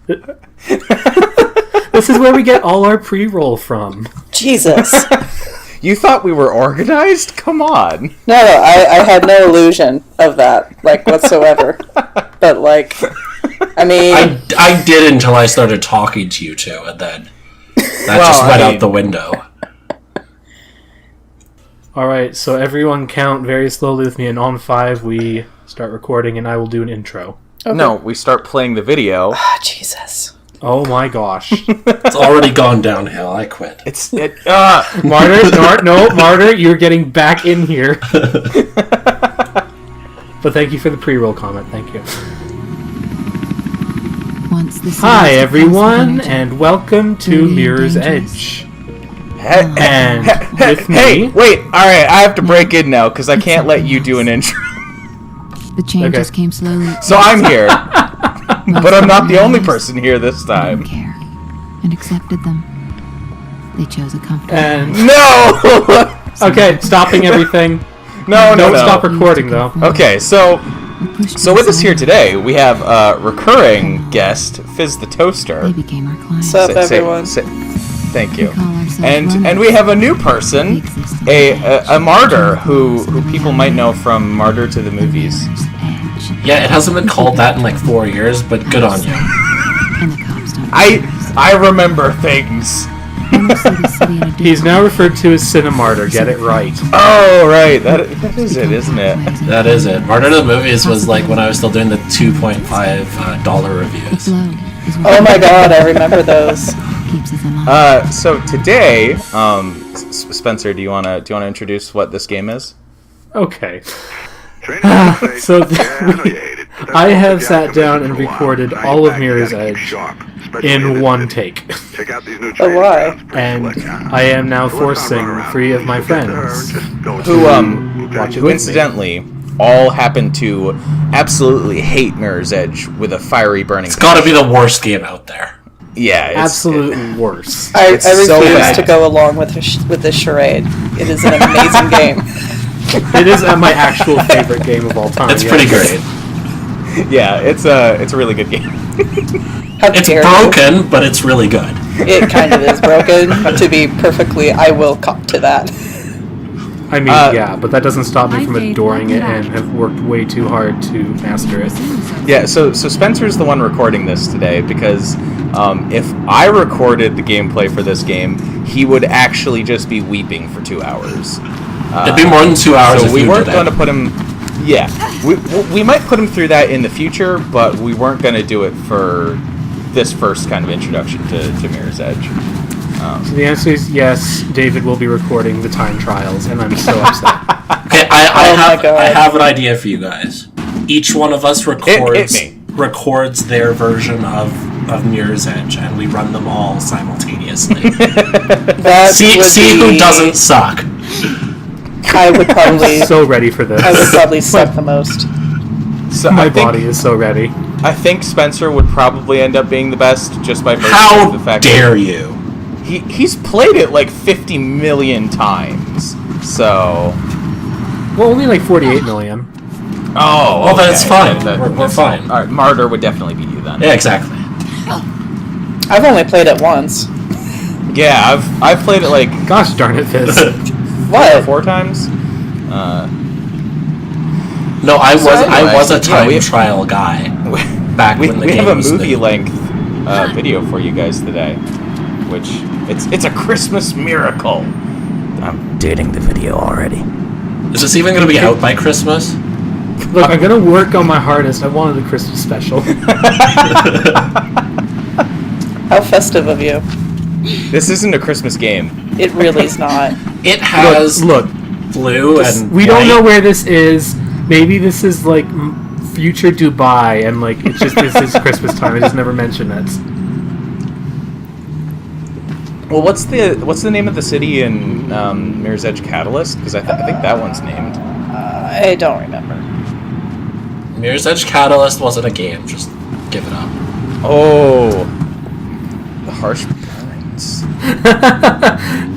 This is where we get all our pre-roll from. Jesus. You thought we were organized? Come on. No, I had no illusion of that, like, whatsoever. But, like, I mean... I did until I started talking to you two, and then that just went out the window. Alright, so everyone count very slowly with me, and on 5 we start recording, and I will do an intro. Okay. No, we start playing the video. Ah, Jesus. Oh my gosh. It's already gone downhill. I quit. Marter, you're getting back in here. But thank you for the pre-roll comment. Thank you. Hi, everyone, and welcome to Mirror's Edge. And with me... Hey, wait, alright, I have to break in now, because I can't let you do an intro. The changes came slowly. So I'm here, but I'm not the only person here this time. Care and accepted them. They chose a comfortable. And no. Okay, stopping everything. No. Don't stop recording though. Okay, so with us here today we have recurring guest Fiz the Toaster. They became our clients. What's up, everyone? Thank you. And we have a new person, a Marter, who people might know from Marter to the movies. Yeah, it hasn't been called that in like 4 years, but good on you. I remember things. He's now referred to as Cinemarter. Get it right. Oh, right. That is it, isn't it? That is it. Marter to the movies was like when I was still doing the $2.5 reviews. Oh my god, I remember those. So today, Spencer, do you wanna introduce what this game is? Okay. I have sat down and recorded all of Mirror's Edge in one take. Oh, why? And I am now forcing 3 of my friends who incidentally all happen to absolutely hate Mirror's Edge with a fiery burning It's gotta be the worst game out there. Yeah, absolute worst. I refuse to go along with this charade. It is an amazing game. It is my actual favorite game of all time. It's pretty great. Yeah, it's a really good game. It's broken, but it's really good. It kind of is broken. To be perfectly, I will cop to that. I mean, yeah, but that doesn't stop me from adoring it and have worked way too hard to master it. Yeah, so Spencer's the one recording this today because if I recorded the gameplay for this game, he would actually just be weeping for 2 hours. It'd be more than 2 hours. So if we you weren't did going to put him. Yeah, we might put him through that in the future, but we weren't going to do it for this first kind of introduction to Mirror's Edge. So the answer is yes, David will be recording the time trials, and I'm so upset. Okay, I have an idea for you guys. Each one of us records their version of Mirror's Edge, and we run them all simultaneously. See who doesn't suck. I would probably... I'm so ready for this. I would probably suck the most. So my body is so ready. I think Spencer would probably end up being the best just by virtue of the fact dare you? He's played it like 50 million times, so... Well, only like 48 million. Oh, well, that's fine. We're fine. Alright, Marter would definitely be you then. Yeah, exactly. I've only played it once. Yeah, I've played it like... Gosh darn it, Fiz. What? 4 times? No, I was a time trial guy back when the game was We have a movie-length video for you guys today, which it's a Christmas miracle. I'm dating the video already. Is this even going to be out by Christmas? Look, I'm going to work on my hardest. I wanted a Christmas special. How festive of you. This isn't a Christmas game. It really is not. It has blue and we don't know where this is. Maybe this is like future Dubai, and like it's just this is Christmas time. I just never mentioned it. Well, what's the name of the city in Mirror's Edge Catalyst? Because I think that one's named. I don't remember. Mirror's Edge Catalyst wasn't a game. Just give it up. Oh, the harsh parents.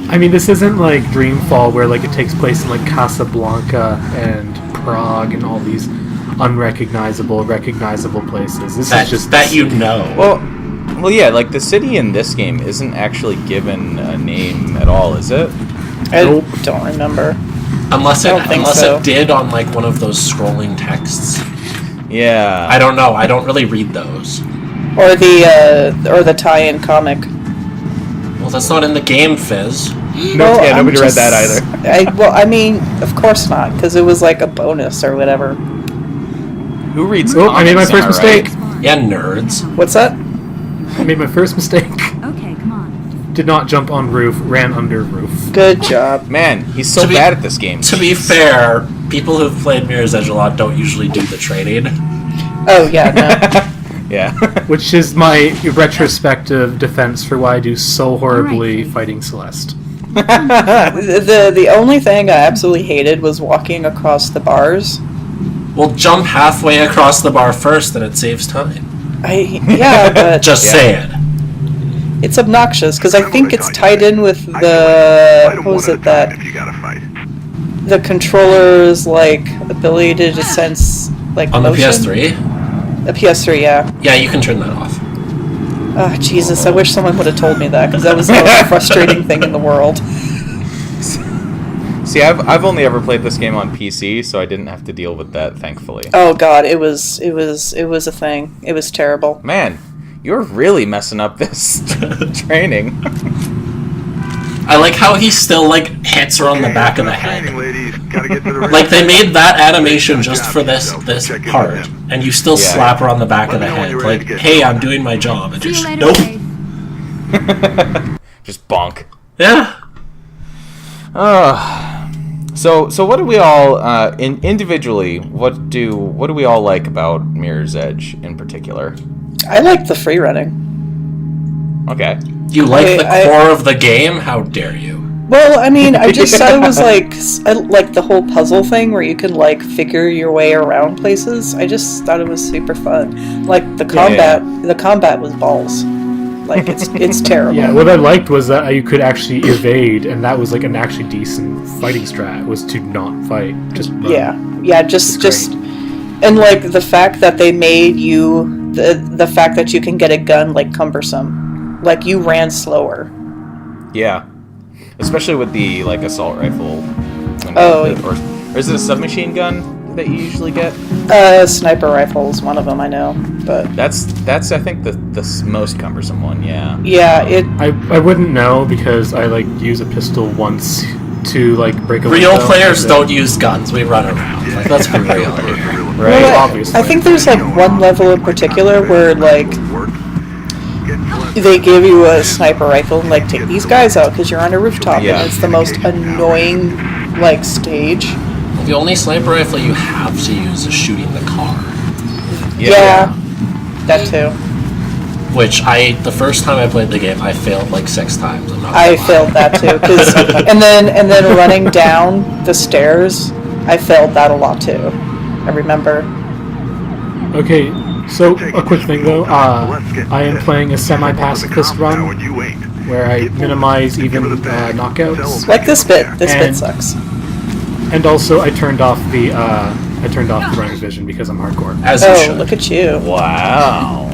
I mean, this isn't like Dreamfall, where like it takes place in like Casablanca and Prague and all these recognizable places. This is just that you know. Well, Well, yeah, like the city in this game isn't actually given a name at all, is it? I don't remember. Unless I don't think so. it did on like one of those scrolling texts. Yeah. I don't know. I don't really read those. Or the tie-in comic. Well, that's not in the game, Fiz. No, yeah, nobody read that either. I mean, of course not, because it was like a bonus or whatever. Who reads Oh, comics, I made my first am I mistake. right? Yeah, nerds. What's that? I made my first mistake. Okay, come on. Did not jump on roof, ran under roof. Good job. Man, he's so To be- bad at this game. To be fair, people who've played Mirror's Edge a lot don't usually do the training. Oh yeah, no. Yeah. Which is my retrospective defense for why I do so horribly Alright. fighting Celeste. The only thing I absolutely hated was walking across the bars. Well, jump halfway across the bar first, and it saves time. Yeah, but Just say it. it's obnoxious because I think it's tied in with the what was it that If you gotta fight. the controller's like ability to sense like On the motion? PS3? The PS3, yeah. Yeah, you can turn that off. Oh Jesus! I wish someone would have told me that because that was the most frustrating thing in the world. See, I've only ever played this game on PC, so I didn't have to deal with that, thankfully. Oh God, it was a thing. It was terrible. Man, you're really messing up this training. I like how he still, like, hits her on the back of the head. Ladies. Gotta get to the Like, they made that animation just for this part, and you still Yeah. slap her on the back of the Let me know when head. you're ready Like, to get hey, going. I'm doing my job. And See you just, later, nope. Jade. Just bonk. Yeah. So what do we all individually? What do we all like about Mirror's Edge in particular? I like the free running. Okay. You like the I- core of the game? How dare you? Well, I mean, I just thought it was like the whole puzzle thing where you can like figure your way around places. I just thought it was super fun. Like the combat was balls. Like it's terrible. Yeah, what I liked was that you could actually evade, and that was like an actually decent fighting strat, was to not fight. Just run. Yeah, just and like the fact that they made you the fact that you can get a gun like cumbersome. Like you ran slower. Yeah. Especially with the like assault rifle. Oh. Or is it a submachine gun that you usually get? Sniper rifle is one of them, I know, but That's I think the most cumbersome one. Yeah. yeah, I wouldn't know because I like use a pistol once to like break a Real window, players and then- don't use guns. We run around. Like, let's be real. Right. well, obviously. I think there's like one level in particular where like Work. Get they give you a sniper rifle and like take these guys out because you're on a rooftop Yeah. and it's the most annoying like stage. The only sniper rifle you have to use is shooting the car. Yeah, that too. Which the first time I played the game, I failed like 6 times. I'm not gonna I lie. failed that too, and then running down the stairs, I failed that a lot too. I remember. Okay, so a quick thing though. I am playing a semi-pacifist run where I minimize even knockouts, Like this bit. This bit And- sucks. and also I turned off the running vision because I'm hardcore. As you Oh, should. look at you. Wow.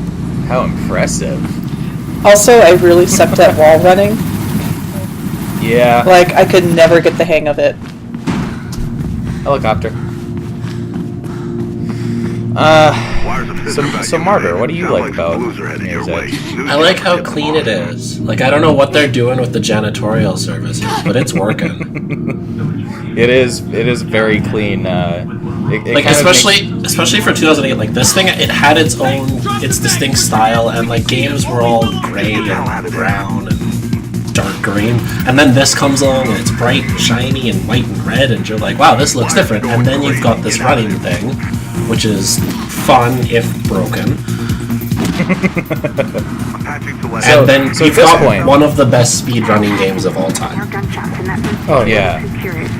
How impressive. Also, I really sucked at wall running. Yeah. Like, I could never get the hang of it. Helicopter. So Marter, what do you like about Mirror's Edge? I like how clean it is. Like, I don't know what they're doing with the janitorial services, but it's working. It is very clean. It Like, kind of especially for 2008, like, this thing, it had its distinct style, and, like, games were all gray and brown and dark green, and then this comes along, and it's bright and shiny and white and red, and you're like, wow, this looks different, and then you've got this running thing, which is fun, if broken. And then so you've at this got point- one of the best speedrunning games of all time. Oh Yeah.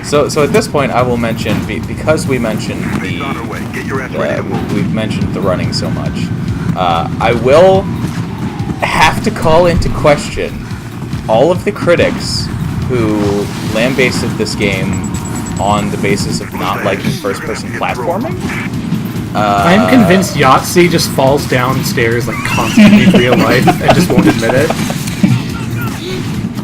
So at this point, I will mention because we mentioned we've mentioned the running so much. I will have to call into question all of the critics who lambasted this game on the basis of not liking first-person platforming. I'm convinced Yahtzee just falls downstairs like constantly in real life and just won't admit it.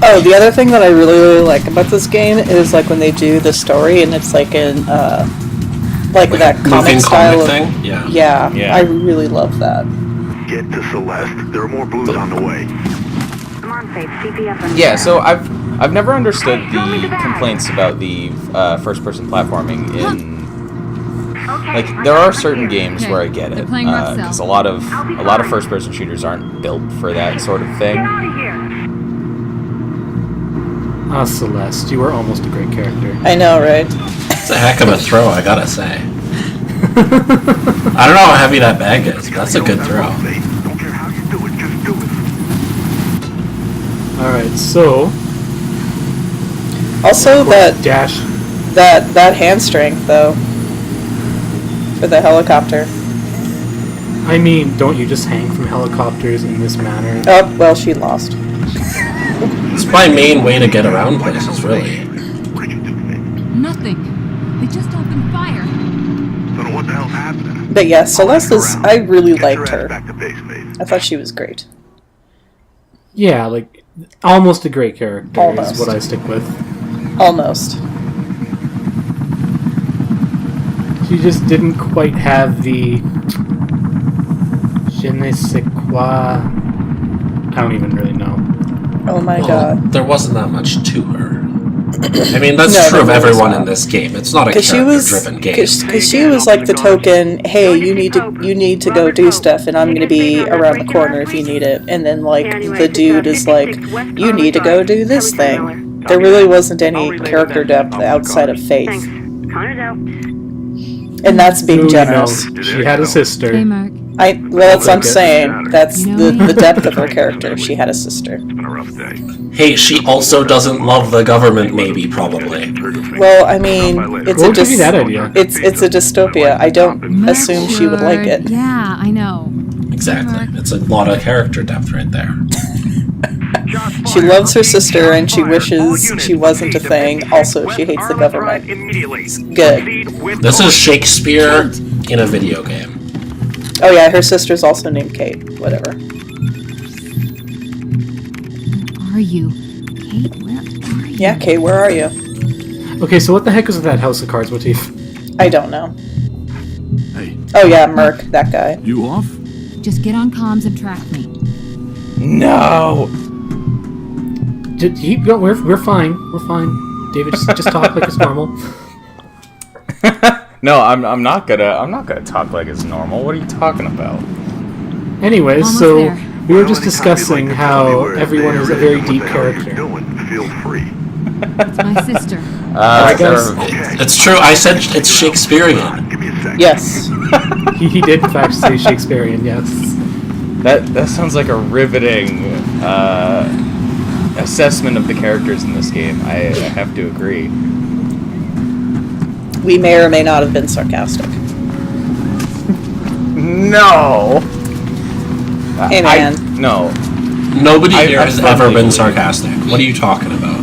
Oh, the other thing that I really like about this game is like when they do the story and it's like in like that comic style thing. Yeah, I really love that. Get to Celeste. There are more blues on the way. Yeah, so I've never understood the complaints about the first-person platforming in. Like, there are certain games where I get it, because a lot of first-person shooters aren't built for that sort of thing. Ah, Celeste, you were almost a great character. I know, right? It's a heck of a throw, I gotta say. I don't know how heavy that bag is, but that's a good throw. Don't care how you do it, just do it. Alright, so... Also, that dash... that hand strength, though. For the helicopter. I mean, don't you just hang from helicopters in this manner? Oh, well, she lost. It's my main way to get around places, really. What did you do, Faith? Nothing. They just opened fire. Don't know what the hell's happening. But yeah, Celeste is... I really liked her. Back to base, Faith. I thought she was great. Yeah, like, almost a great character Almost. is what I stick with. Almost. She just didn't quite have the... je ne sais quoi... I don't even really know. Oh my god. There wasn't that much to her. I mean, that's No, true of there was everyone not. in this game. It's not a Because she was... character-driven game. Because she was like the token, hey, you need to go do stuff, and I'm gonna be around the corner if you need it. And then, like, the dude is like, you need to go do this thing. There really wasn't any character depth outside of Faith. And that's being generous. You know, she had a sister. Hey, Mark. Well, that's what I'm saying. That's You know- the depth of her character. She had a sister. It's been a rough day. Hey, she also doesn't love the government, maybe, probably. Well, I mean, it's We'll a give you that idea. it's a dystopia. I don't assume she would like it. Yeah, I know. Exactly. It's a lot of character depth right there. She loves her sister and she wishes she wasn't a thing. Also, she hates the government. Good. This is Shakespeare in a video game. Oh yeah, her sister's also named Kate. Whatever. Are you? Kate, where are you? Yeah, Kate, where are you? Okay, so what the heck is with that House of Cards motif? I don't know. Hey, Oh yeah, Merc, that guy. you off? Just get on comms and track me. No! Keep going. We're fine. We're fine. David, just talk like it's normal. No, I'm not gonna talk like it's normal. What are you talking about? Anyways, Almost so there. we were just discussing how everyone is a very deep character. Feel free. It's my sister. I guess It's true, I said it's Shakespearean. Give me a second. Yes. he did in fact say Shakespearean. Yes. That sounds like a riveting assessment of the characters in this game. I have to agree. We may or may not have been sarcastic. No. Hey man. No. Nobody I here has firmly ever been believe- sarcastic. What are you talking about?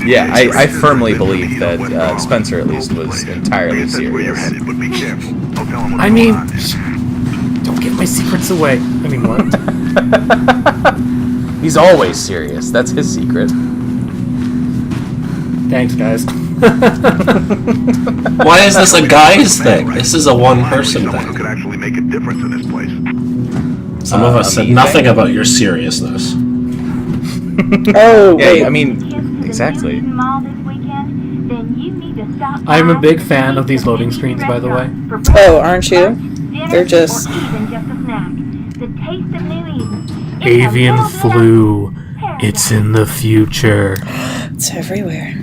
Yeah, I firmly believe that Spencer at least was entirely That's where you're serious. headed, but be careful. I'll tell him what's I mean, going on. don't give my secrets away. I mean, what? He's always serious. That's his secret. Thanks, guys. Why is this a guy's thing? This is a one-person Someone who thing. could actually make a difference in this place. Some of us said amazing. nothing about your seriousness. Oh Yeah, wait. I mean, exactly. I'm a big fan of these loading screens, by the way. Oh, aren't you? They're just... Avian flu. It's in the future. It's everywhere.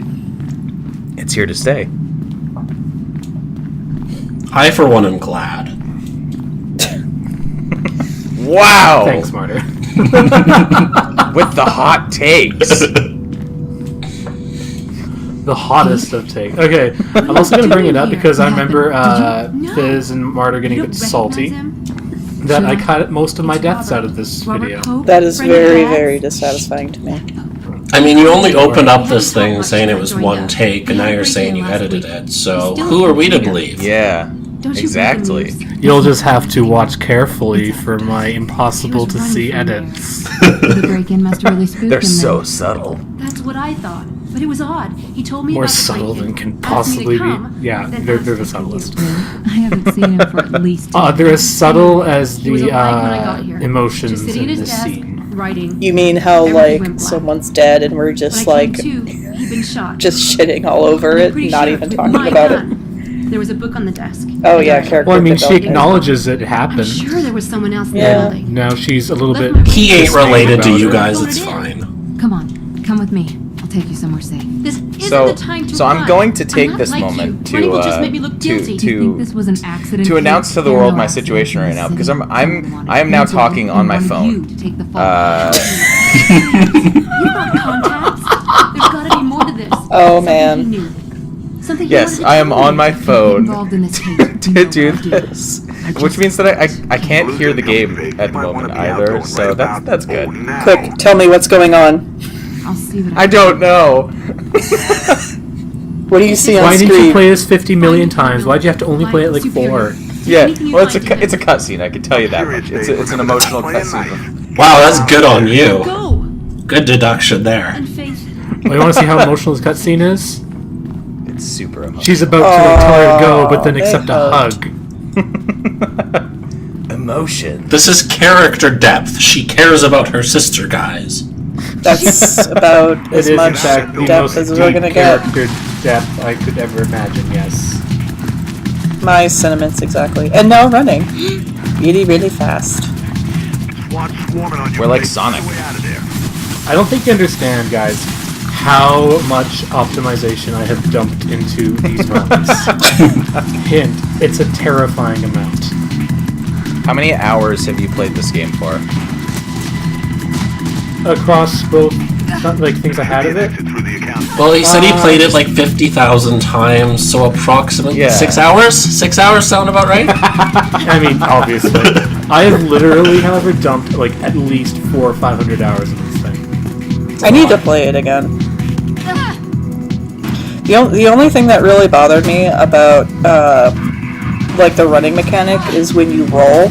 It's here to stay. I, for one, am glad. Wow! Thanks, Marter. With the hot takes. The hottest of take. Okay, I'm also going to bring it up because I remember Fiz and Marter getting a bit salty that I cut most of my deaths out of this video. That is very, very dissatisfying to me. I mean, you only opened up this thing saying it was one take, and now you're saying you edited it, so who are we to believe? Yeah. Don't you Exactly. read the news? You'll just have to watch carefully for my impossible to see edits. The break-in must have really spooked They're him so then. subtle. That's what I thought. But it was odd. He told me More about the subtle break-in, than can asked me to possibly come, be. Yeah, then they're asked the if he subtlest. knew. I haven't seen him for at least 10 They're as subtle as He was the alive when I got here. emotions Just sitting in at his this desk, scene. writing. You mean how, Everything like, went black. someone's dead and we're When just, I came like, to, he'd been shot. just shitting all over I'm it, pretty not sure even with talking my about it? gun. There was a book on the desk. Oh, A yeah, diary. character Well, I mean, she development. acknowledges it I'm happened. sure there was someone else in Yeah. the building. Now she's a little bit. He ain't dismayed related to about you it. guys, it's fine. Come on, come with me. I'll take you somewhere safe. This isn't So, the time to so I'm run. going to take not this like moment you. Running will just to make me look guilty. Do you think this was an accident? to announce to the There are world no my accidents situation in right this now city. because Someone wanted I am now cancelled talking on and my wanted phone. you to take the fall. You got contacts? There's gotta be more to this. Oh, Something man. he knew. Something he Yes, wanted to I am tell on me. my phone Involved in this case. You know to what do I do. this, which means that I can't hear the game at the moment either. So that's good. Quick, tell me what's going on. I'll see what I don't know. What do you see on Why didn't you screen? play this 50 million times? Why'd you have to only play it like 4? Yeah, Anything you well, it's a find it's a cutscene. I can tell you that much. It's an emotional cutscene. Wow, that's good on you. Go. Good deduction there. And Faith. Well, you want to see how emotional this cutscene is? It's super emotional. She's about to like, tell her to go, but then they accept a hugged. hug. Emotion. This is character depth. She cares about her sister, guys. That's about as It is, much in fact, the depth most as deep we're gonna get. character depth I could ever imagine, yes. My sentiments, exactly. And now running. Really, really fast. We're like Sonic. I don't think you understand, guys, how much optimization I have dumped into these runs. Hint, it's a terrifying amount. How many hours have you played this game for? Across both, like, things I had of it. Well, he said he played it like 50,000 times, so approximately Yeah. 6 hours? 6 hours sound about right? I mean, obviously. I have literally, however, dumped, like, at least 400 or 500 hours in this thing. I need to play it again. The only thing that really bothered me about like the running mechanic is when you roll,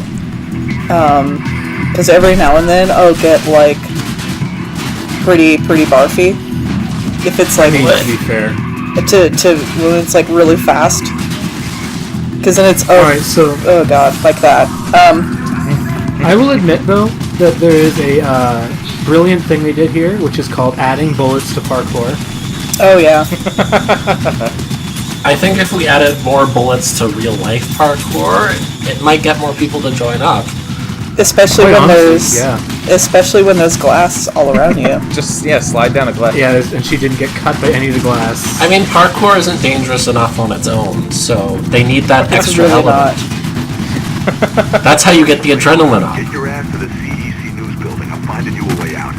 because every now and then I'll get like pretty barfy if it's like I mean, to be fair. to when it's like really fast, because then it's Alright, so oh god, like that. I will admit, though, that there is a brilliant thing they did here, which is called adding bullets to parkour. Oh yeah. I think if we added more bullets to real life parkour, it might get more people to join up. Especially Quite when honestly, especially when there's glass all around you. Just slide down a glass. Yeah, and she didn't get cut by any of the glass. I mean, parkour isn't dangerous enough on its own, so they need that It's extra really element. not. That's how you get the adrenaline up. Get your ass to the CEC news building. I'm finding you a way out.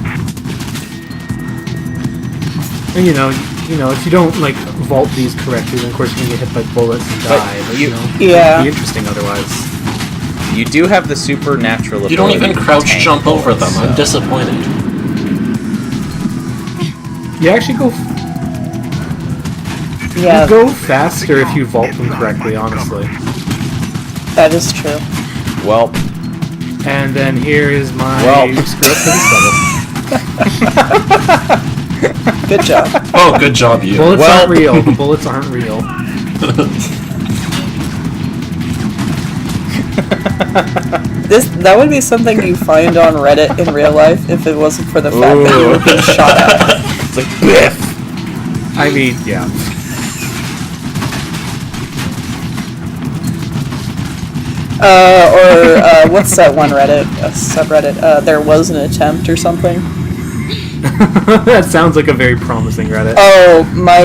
And you know, if you don't like vault these correctly, then of course you're gonna get hit by bullets and But die. But you- Yeah. it'd be interesting otherwise. You do have the supernatural ability. You don't even to crouch tank jump over them. bullets, I'm so- disappointed. You actually go. Yeah, You go faster if you vault them correctly, honestly. that is true. Well, And then here is my Well. screw up to the Good job. Oh, good job, you. Bullets Well. aren't real. The bullets aren't real. That would be something you find on Reddit in real life if it wasn't for the fact that you were being shot at. it's like biff. I mean, yeah. What's that one Reddit subreddit? There was an attempt or something. That sounds like a very promising Reddit. Oh, my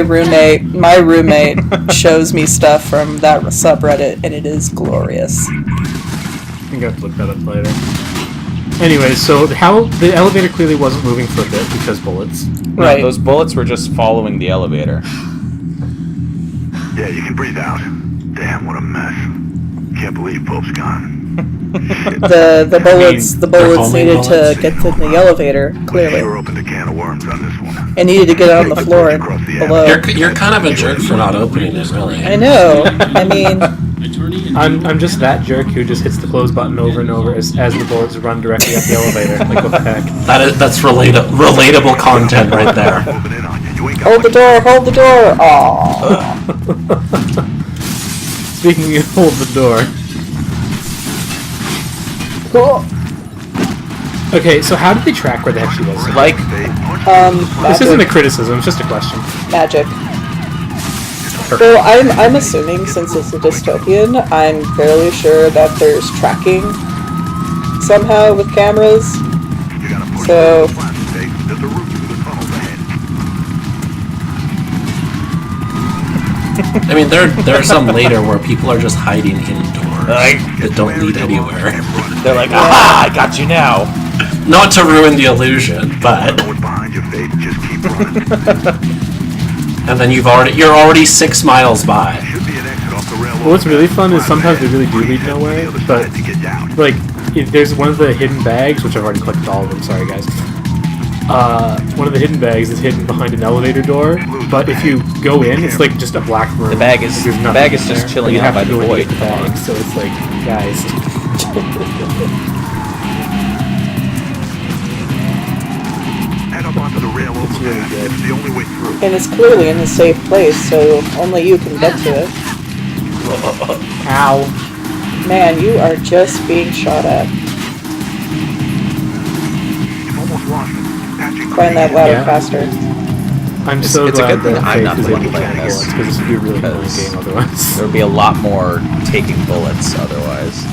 roommate shows me stuff from that subreddit, and it is glorious. I think I have to look that up later. Anyway, so how the elevator clearly wasn't moving for a bit because bullets. No, Right. those bullets were just following the elevator. Yeah, you can breathe out. Damn, what a mess. Can't believe Pope's gone. The bullets they're homing needed bullets. to get to the elevator, We clearly. sure opened a can of worms on this one. And needed to get on the floor and below. You're kind of a jerk for not opening it, really. I know. I mean, I'm just that jerk who just hits the close button over and over as the bullets run directly up the elevator. Like, what the heck? That's relatable content right there. Hold the door! Hold the door! Aww. Speaking of hold the door. Cool. Okay, so how did they track where the heck she was? Like, This isn't a criticism, it's just a question. Magic. So I'm assuming, since it's a dystopian, I'm fairly sure that there's tracking somehow with cameras. So I mean, there are some later where people are just hiding in doors that don't lead anywhere. they're like, aha, I got you now. Not to ruin the illusion, but and then you're already 6 miles by. What's really fun is sometimes they really do lead nowhere, but like there's one of the hidden bags, which I've already collected all of them. Sorry guys. One of the hidden bags is hidden behind an elevator door, but if you go in, it's like just a black room. The bag is just chilling out by the void. So it's like, guys. It's really good. It's the only way through. and it's clearly in a safe place, so only you can get to it. Ow. Man, you are just being shot at. Almost lost it. Find that ladder Yeah. faster. I'm so it's a glad good thing that I'm not Faith is playing able to take this, bullets, because this would be a really annoying because game otherwise. There would be a lot more taking bullets otherwise.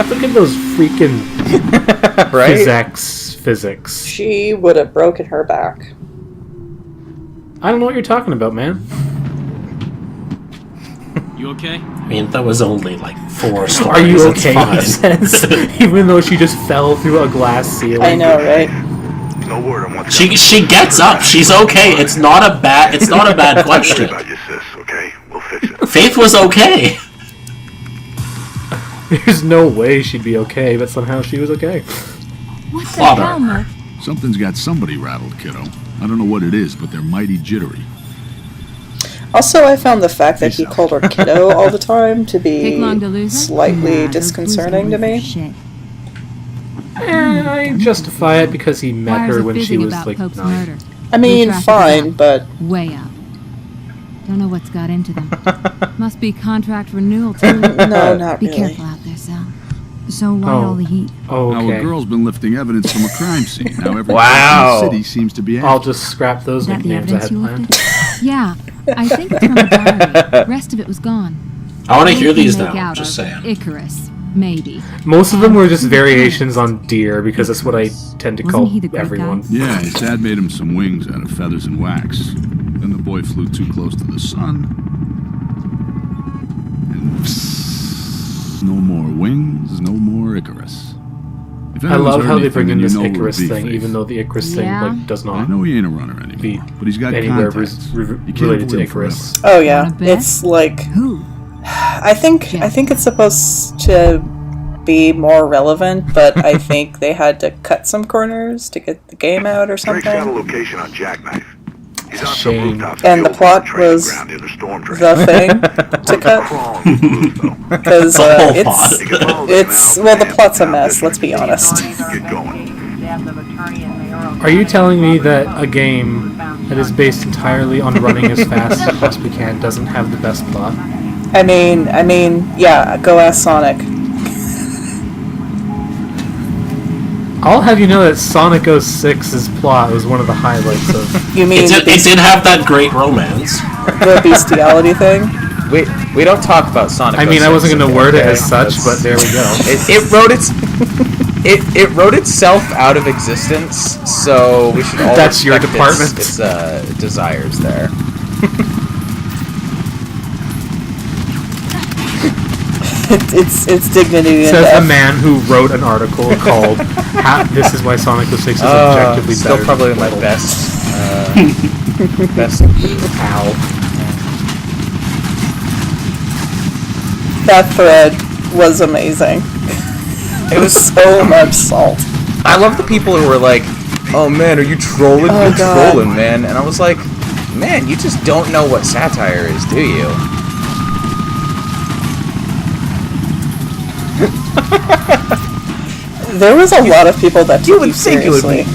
Look at those freaking Right? physics. She would have broken her back. I don't know what you're talking about, man. You okay? I mean, that was only like 4 stories. Are you it's okay in fine. a sense? Even though she just fell through a glass ceiling. I know, right? No word on what's She gets up. She's okay. It's not a bad question. about your sis, okay? We'll fix it. Faith was okay. There's no way she'd be okay, but somehow she was okay. What the Father. hell, Murph? Something's got somebody rattled, kiddo. I don't know what it is, but they're mighty jittery. Also, I found the fact that he called her kiddo all the time to Take long to be lose her? slightly Nah, those disconcerting to me. Shit. I justify it because he met Wires her are when she fizzing was about like Pope's 9. murder. I mean, Traffic is fine, up. but Way up. Don't know what's got into them. Must be contract renewal too. no, not Be really. careful out there, Sal. So why Oh. all the heat? Oh, Now, a okay. girl's been lifting evidence from a crime scene. Now every Wow. person in the city seems to be I'll after. just scrap those Is that the nicknames I evidence had you planned. lifted? Yeah, I think it's from a diary. Rest of it was gone. I want to hear We can these make now. out Just of saying. Icarus, maybe. Most of them were just variations on deer because that's what I tend to Wasn't call he the great everyone. guy? Yeah, his dad made him some wings out of feathers and wax. Then the boy flew too close to the sun. And psst, no more wings, no more Icarus. If I anyone's love heard how they anything, bring in then you this know it would Icarus be thing, Faith. even though the Icarus Yeah. thing like does I not know he ain't a runner be anymore, but he's got anywhere contacts. You can't related to avoid him Icarus. Oh yeah, Wanna bet? it's like Who? I think it's supposed to be more relevant, but I think they had to cut some corners to get the game out or Drake's got a something. location on Jackknife. He's on some Shame. rooftop And the fuel plot training was ground in a storm drain. The thing to cut Crawling with Blues, though. because The whole it's plot. They can follow the it's canal well the and plot's a down mess. district. Let's be honest. Get going. Are you telling me that a game that is based entirely on running as fast as you possibly can doesn't have the best plot? I mean, yeah. Go ask Sonic. I'll have you know that Sonic 06's plot was one of the highlights of... You mean It did have that great romance. the bestiality thing? We don't talk about Sonic. I mean, I 06, wasn't going to word it okay? as such, but there we go. It wrote it wrote itself out of existence, so we should all That's your respect department. its desires there. It's dignity and Says a death. man who wrote an article called "This is why Sonic 06 is objectively Still better." probably than my Portal." best. Ow. That thread was amazing. It was so much salt. I love the people who were like, "Oh man, are you trolling? Oh, You're God. trolling, man." And I was like, "Man, you just don't know what satire is, do you?" There was a lot of people that You took would you think it would seriously,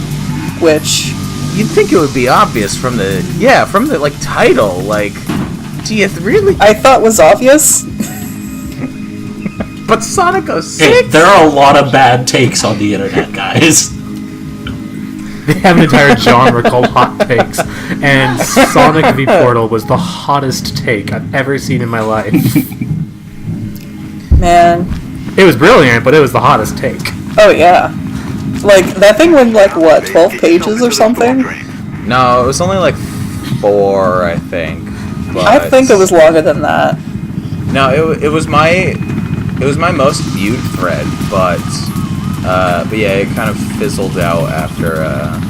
which You'd think it would be obvious from the like title. Like, do you really? I thought was obvious. But Sonic 06. Hey, there are a lot of bad takes on the internet, guys. They have an entire genre called Hot Takes, and Sonic v Portal was the hottest take I've ever seen in my life. Man. It was brilliant, but it was the hottest take. Oh yeah. Like that thing went like what, 12 pages or something? No, it was only like 4, I think. But I think it was longer than that. No, it was my most viewed thread, but yeah, it kind of fizzled out after a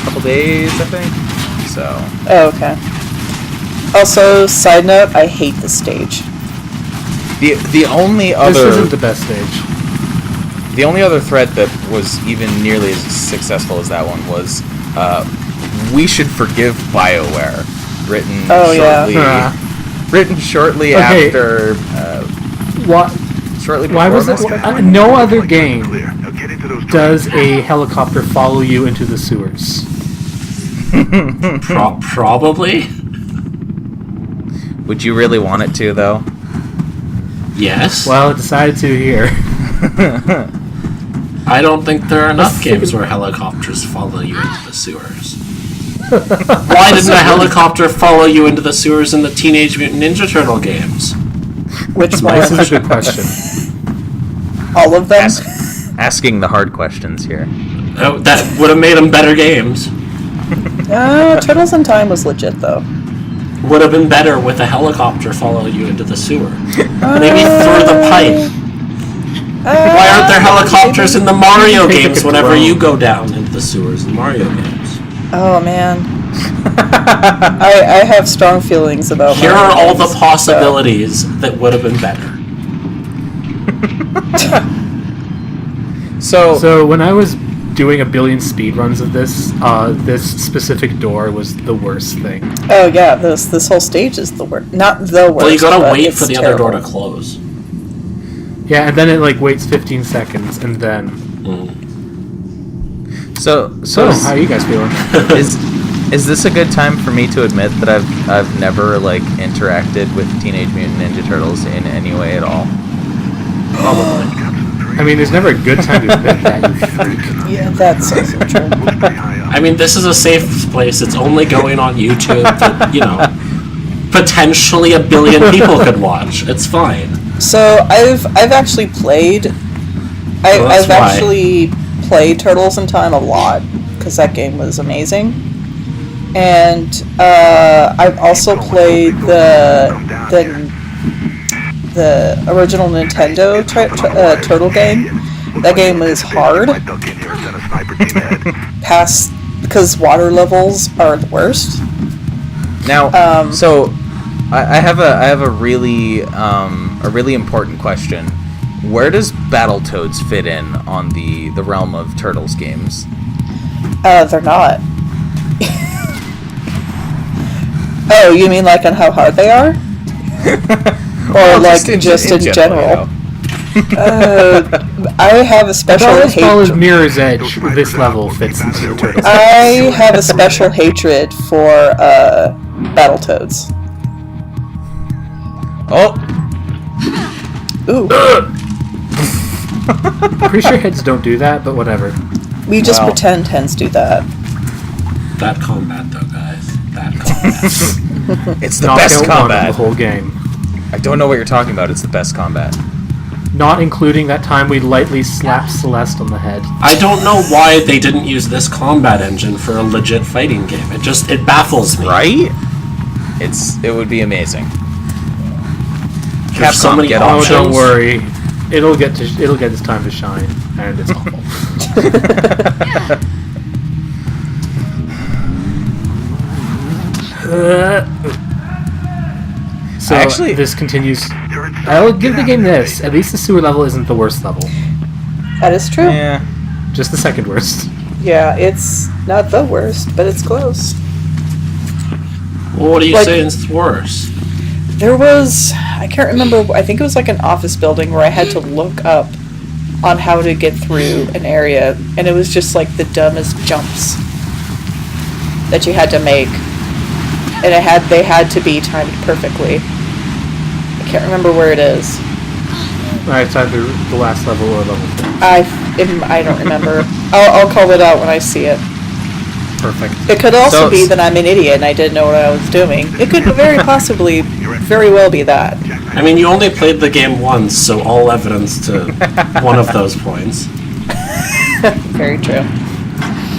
couple days, I think. So. Oh, okay. Also, side note, I hate this stage. The only other. This isn't the best stage. The only other thread that was even nearly as successful as that one was, "We should forgive BioWare," written shortly after. What? Shortly before. Why was it? No other game does a helicopter follow you into the sewers. Probably. Would you really want it to, though? Yes. Well, it decided to here. I don't think there are enough games where helicopters follow you into the sewers. Why didn't a helicopter follow you into the sewers in the Teenage Mutant Ninja Turtle games? Which one? This is a good question. All of them? Asking the hard questions here. Oh, that would have made them better games. Turtles in Time was legit though. Would have been better with a helicopter follow you into the sewer. Maybe through the pipe. Why aren't there helicopters in the Mario games whenever you go down into the sewers in Mario games? Oh man. I have strong feelings about Here Mario are all games, the possibilities that would have been better. So when I was doing a billion speedruns of this, this specific door was the worst thing. Oh yeah, this whole stage is the worst. Not the worst. Well, you gotta but wait it's for the terrible. other door to close. Yeah, and then it like waits 15 seconds, and then. So how are you guys feeling? Is this a good time for me to admit that I've never like interacted with Teenage Mutant Ninja Turtles in any way at all? Probably. I mean, there's never a good time to admit that, you freak. Yeah, that's also true. I mean, this is a safe place. It's only going on YouTube that, potentially a billion people could watch. It's fine. So I've actually played. I've actually played Turtles in Time a lot because that game was amazing, and I've also played the original Nintendo Turtle game. That game is hard. Because water levels are the worst. Now, so I have a really important question. Where does Battletoads fit in on the realm of Turtles games? They're not. Oh, you mean like on how hard they are? Or like just in general? I have a special As well as hatred. Mirror's Edge, this level fits into the Turtles. I have a special hatred for Battletoads. Oh! Ooh. Pretty sure heads don't do that, but whatever. We just pretend hens do that. That combat, though, guys. That combat. It's the Knockout best one combat. of the whole game. I don't know what you're talking about. It's the best combat. Not including that time we lightly slapped Celeste on the head. I don't know why they didn't use this combat engine for a legit fighting game. It baffles me. Right? It would be amazing. There's so many get Oh, options. don't worry. It'll get its time to shine, and it's awful. So Actually, this continues. I'll give the game this. At least the sewer level isn't the worst level. That is true. Yeah. Just the second worst. Yeah, it's not the worst, but it's close. Well, what are you saying is worse? There was, I can't remember, I think it was like an office building where I had to look up on how to get through an area, and it was just like the dumbest jumps that you had to make. And they had to be timed perfectly. I can't remember where it is. It's either the last level or level 4. I don't remember. I'll call it out when I see it. Perfect. It could also be that I'm an idiot and I didn't know what I was doing. It could very possibly, very well be that. I mean, you only played the game once, so all evidence to one of those points. Very true.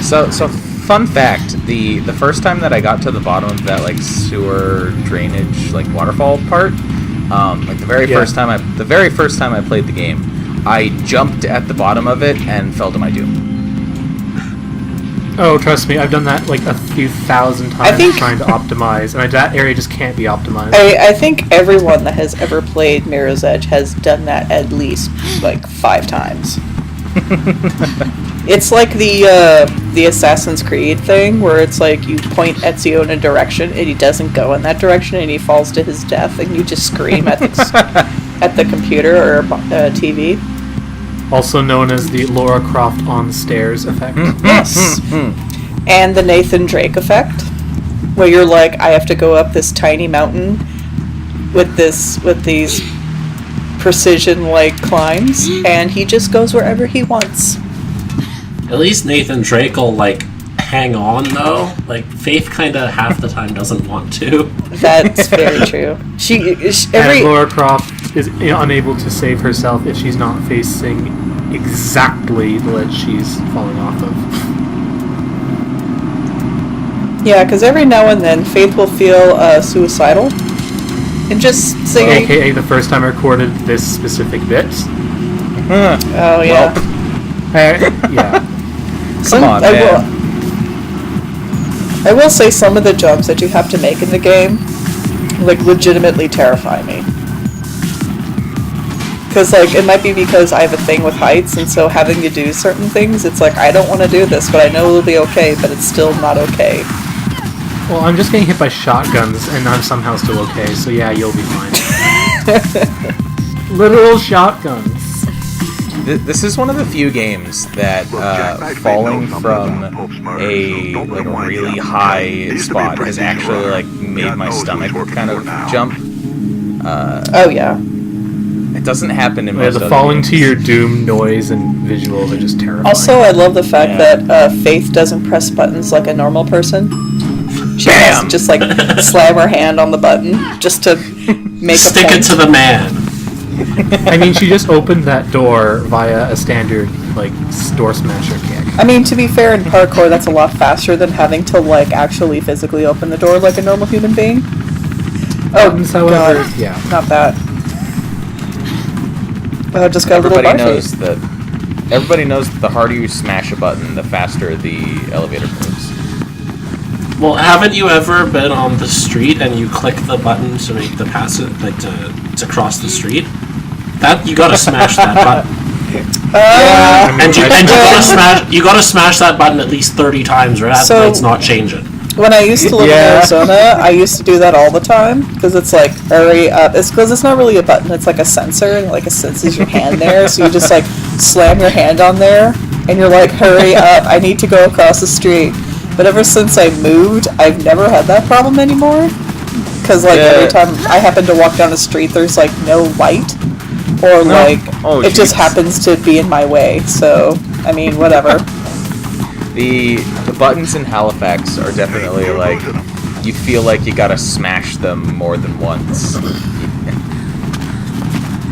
So fun fact: the first time that I got to the bottom of that like sewer drainage like waterfall part, like the very first time I played the game, I jumped at the bottom of it and fell to my doom. Oh, trust me, I've done that like a few thousand times trying to optimize, and that area just can't be optimized. I think everyone that has ever played Mirror's Edge has done that at least like 5 times. It's like the Assassin's Creed thing, where it's like you point Ezio in a direction and he doesn't go in that direction and he falls to his death, and you just scream at the computer or TV. Also known as the Laura Croft on stairs effect. Yes. And the Nathan Drake effect, where you're like, I have to go up this tiny mountain with these precision like climbs, and he just goes wherever he wants. At least Nathan Drake will like hang on though. Like Faith kinda half the time doesn't want to. That's very true. And Laura Croft is unable to save herself if she's not facing exactly the ledge she's falling off of. Yeah, because every now and then Faith will feel suicidal and just say, AKA the first time I recorded this specific bit. Oh yeah. Yeah. Come on, man. I will say some of the jumps that you have to make in the game like legitimately terrify me. Because, like, it might be because I have a thing with heights, and so having to do certain things, it's like, I don't want to do this, but I know it'll be okay, but it's still not okay. Well, I'm just getting hit by shotguns, and I'm somehow still okay, so yeah, you'll be fine. Literal shotguns. This is one of the few games that falling from a really high spot has actually like made my stomach kind of jump. Oh yeah. It doesn't happen in most the other falling games. to your doom noise and visuals are just terrifying. Also, I love the fact that Faith doesn't press buttons like a normal person. She has to just like slam her hand on the button just to make Stick a point. it to the man. I mean, she just opened that door via a standard, like, door smasher kick. I mean, to be fair, in parkour, that's a lot faster than having to, like, actually physically open the door like a normal human being. Oh, however, God. yeah. Not that. I just got Everybody a little knows that. Everybody knows that the harder you smash a button, the faster the elevator moves. Well, haven't you ever been on the street and you click the button to make the pass it, like to cross the street? That you gotta smash that button. And you gotta smash that button at least 30 times, right? So, it's not changing. When I used to live in Arizona, I used to do that all the time because it's like hurry up. It's because it's not really a button; it's like a sensor, and like it senses your hand there. So you just like slam your hand on there, and you're like, "Hurry up! I need to go across the street." But ever since I moved, I've never had that problem anymore. Because like every time I happen to walk down the street, there's like no light, or like it just happens to be in my way. So I mean, whatever. The buttons in Halifax are definitely like you feel like you gotta smash them more than once.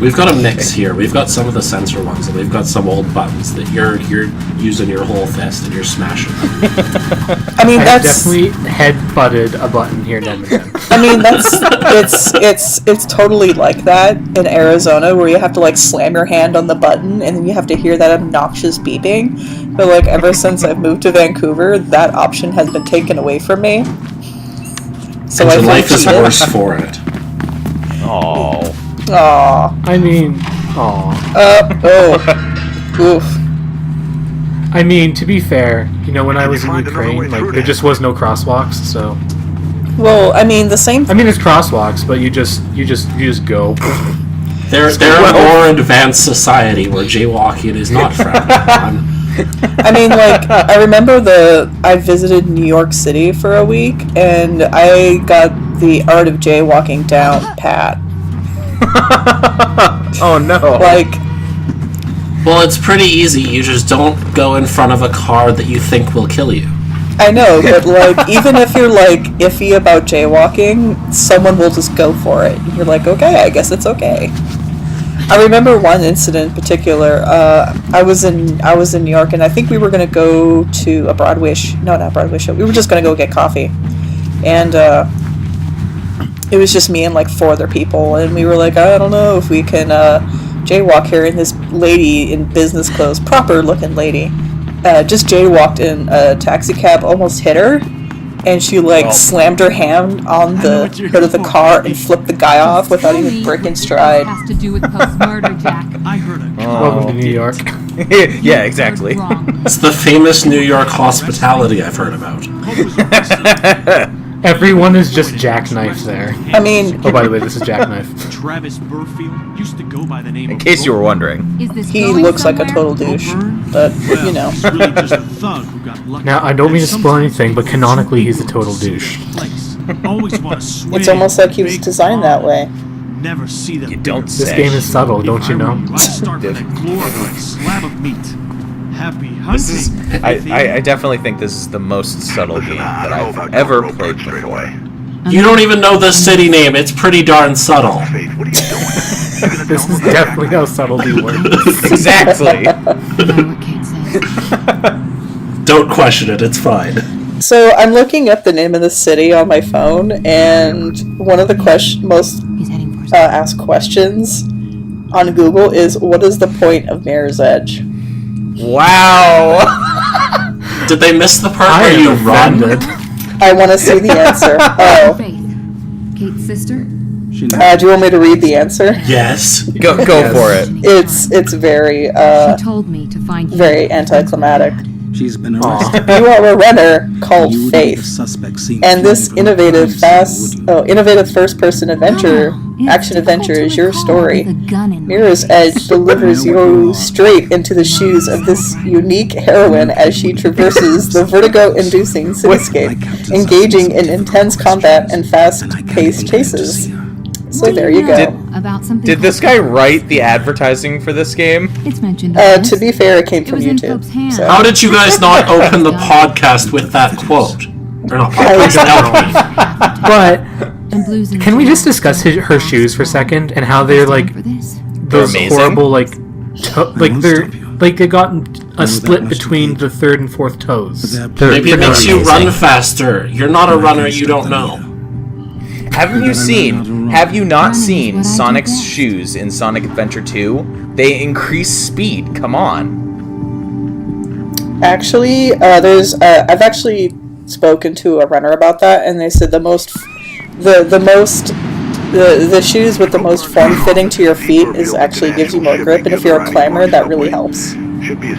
We've got a mix here. We've got some of the sensor ones, and we've got some old buttons that you're using your whole fist and you're smashing. I mean, I've definitely head-butted a button here in Edmonton. I mean, it's totally like that in Arizona, where you have to like slam your hand on the button, and then you have to hear that obnoxious beeping. But like ever since I've moved to Vancouver, that option has been taken away from me. So your life is worse for it. Oh. Aww. I mean, aww. Oof. I mean, to be fair, you know, when I was in Ukraine, like, there just was no crosswalks, so... Well, I mean, the same... I mean, there's crosswalks, but you just go. They're a more advanced society where jaywalking is not frowned upon. I mean, like, I remember I visited New York City for a week, and I got the art of jaywalking down pat. Oh no. Like... Well, it's pretty easy. You just don't go in front of a car that you think will kill you. I know, but, like, even if you're, like, iffy about jaywalking, someone will just go for it. You're like, okay, I guess it's okay. I remember one incident in particular. I was in New York, and I think we were going to go to a Broadway not Broadway show. We were just going to go get coffee. And it was just me and, like, 4 other people, and we were like, I don't know if we can jaywalk here. And this lady in business clothes, proper-looking lady, just jaywalked in a taxi cab, almost hit her, and she slammed her hand on the hood of the car and flipped the guy off without even breaking stride. Has to do with post-murder, Jack. I heard a Welcome to New York. Yeah, exactly. It's the famous New York hospitality I've heard about. Everyone is just jackknife there. I mean... Oh, by the way, this is jackknife. Travis Burfield used to go by the name In case you were wondering. Is this He going looks like a somewhere? total douche, but, you know. He's really just a thug who got lucky. Now, I don't mean to spoil anything, but canonically, he's a total douche. Always want to swing. It's almost like he was designed that way. Never see them. You don't This say. game is subtle, don't you know? I start with a glorified slab of meat. Happy hunting. This is. I definitely think this is the most subtle game that I've ever played before. You don't even know the city name. It's pretty darn subtle. Faith, what are you doing? This is definitely how subtlety works. Exactly. No, I can't say. Don't question it. It's fine. So I'm looking up the name of the city on my phone, and one of the most He's heading for asked questions on Google is, what is the point of Mirror's Edge? Wow. Did they miss the part I where you am run? offended. I want to see the answer. Oh. Faith. Kate's sister? Do you want me to read the answer? Yes. Go for it. It's very She told me to find you. very anticlimactic. She's been arrested. You are a runner called You know the Faith, suspect seems and to this be from the innovative crime scene, would you? innovative first-person adventure, It's action adventure difficult is to your recall story. with a gun in my Mirror's hand. Edge delivers you straight into the shoes of this unique heroine as she traverses the vertigo-inducing cityscape, engaging in intense combat and fast-paced chases. So there you go. About something Did this guy write the advertising for this game? It's mentioned. To be fair, it came It from was in YouTube. Pope's hand. So. How did you guys not open the podcast with that quote? Or not podcast, LP. But And blues and can we just jazz. discuss her shoes for a second and how they're like For this. those amazing. horrible like they're stop you. like they got a that split much to between think. the third and fourth toes. That They're- Maybe it they're makes you amazing. run faster. You're not a runner, you don't know. Have you not Running is seen what I do Sonic's best. shoes in Sonic Adventure 2? They increase speed. Come on. Actually, I've actually spoken to a runner about that, and they said the shoes with the most form fitting to your feet is actually gives you more grip, and if you're a climber, that really helps.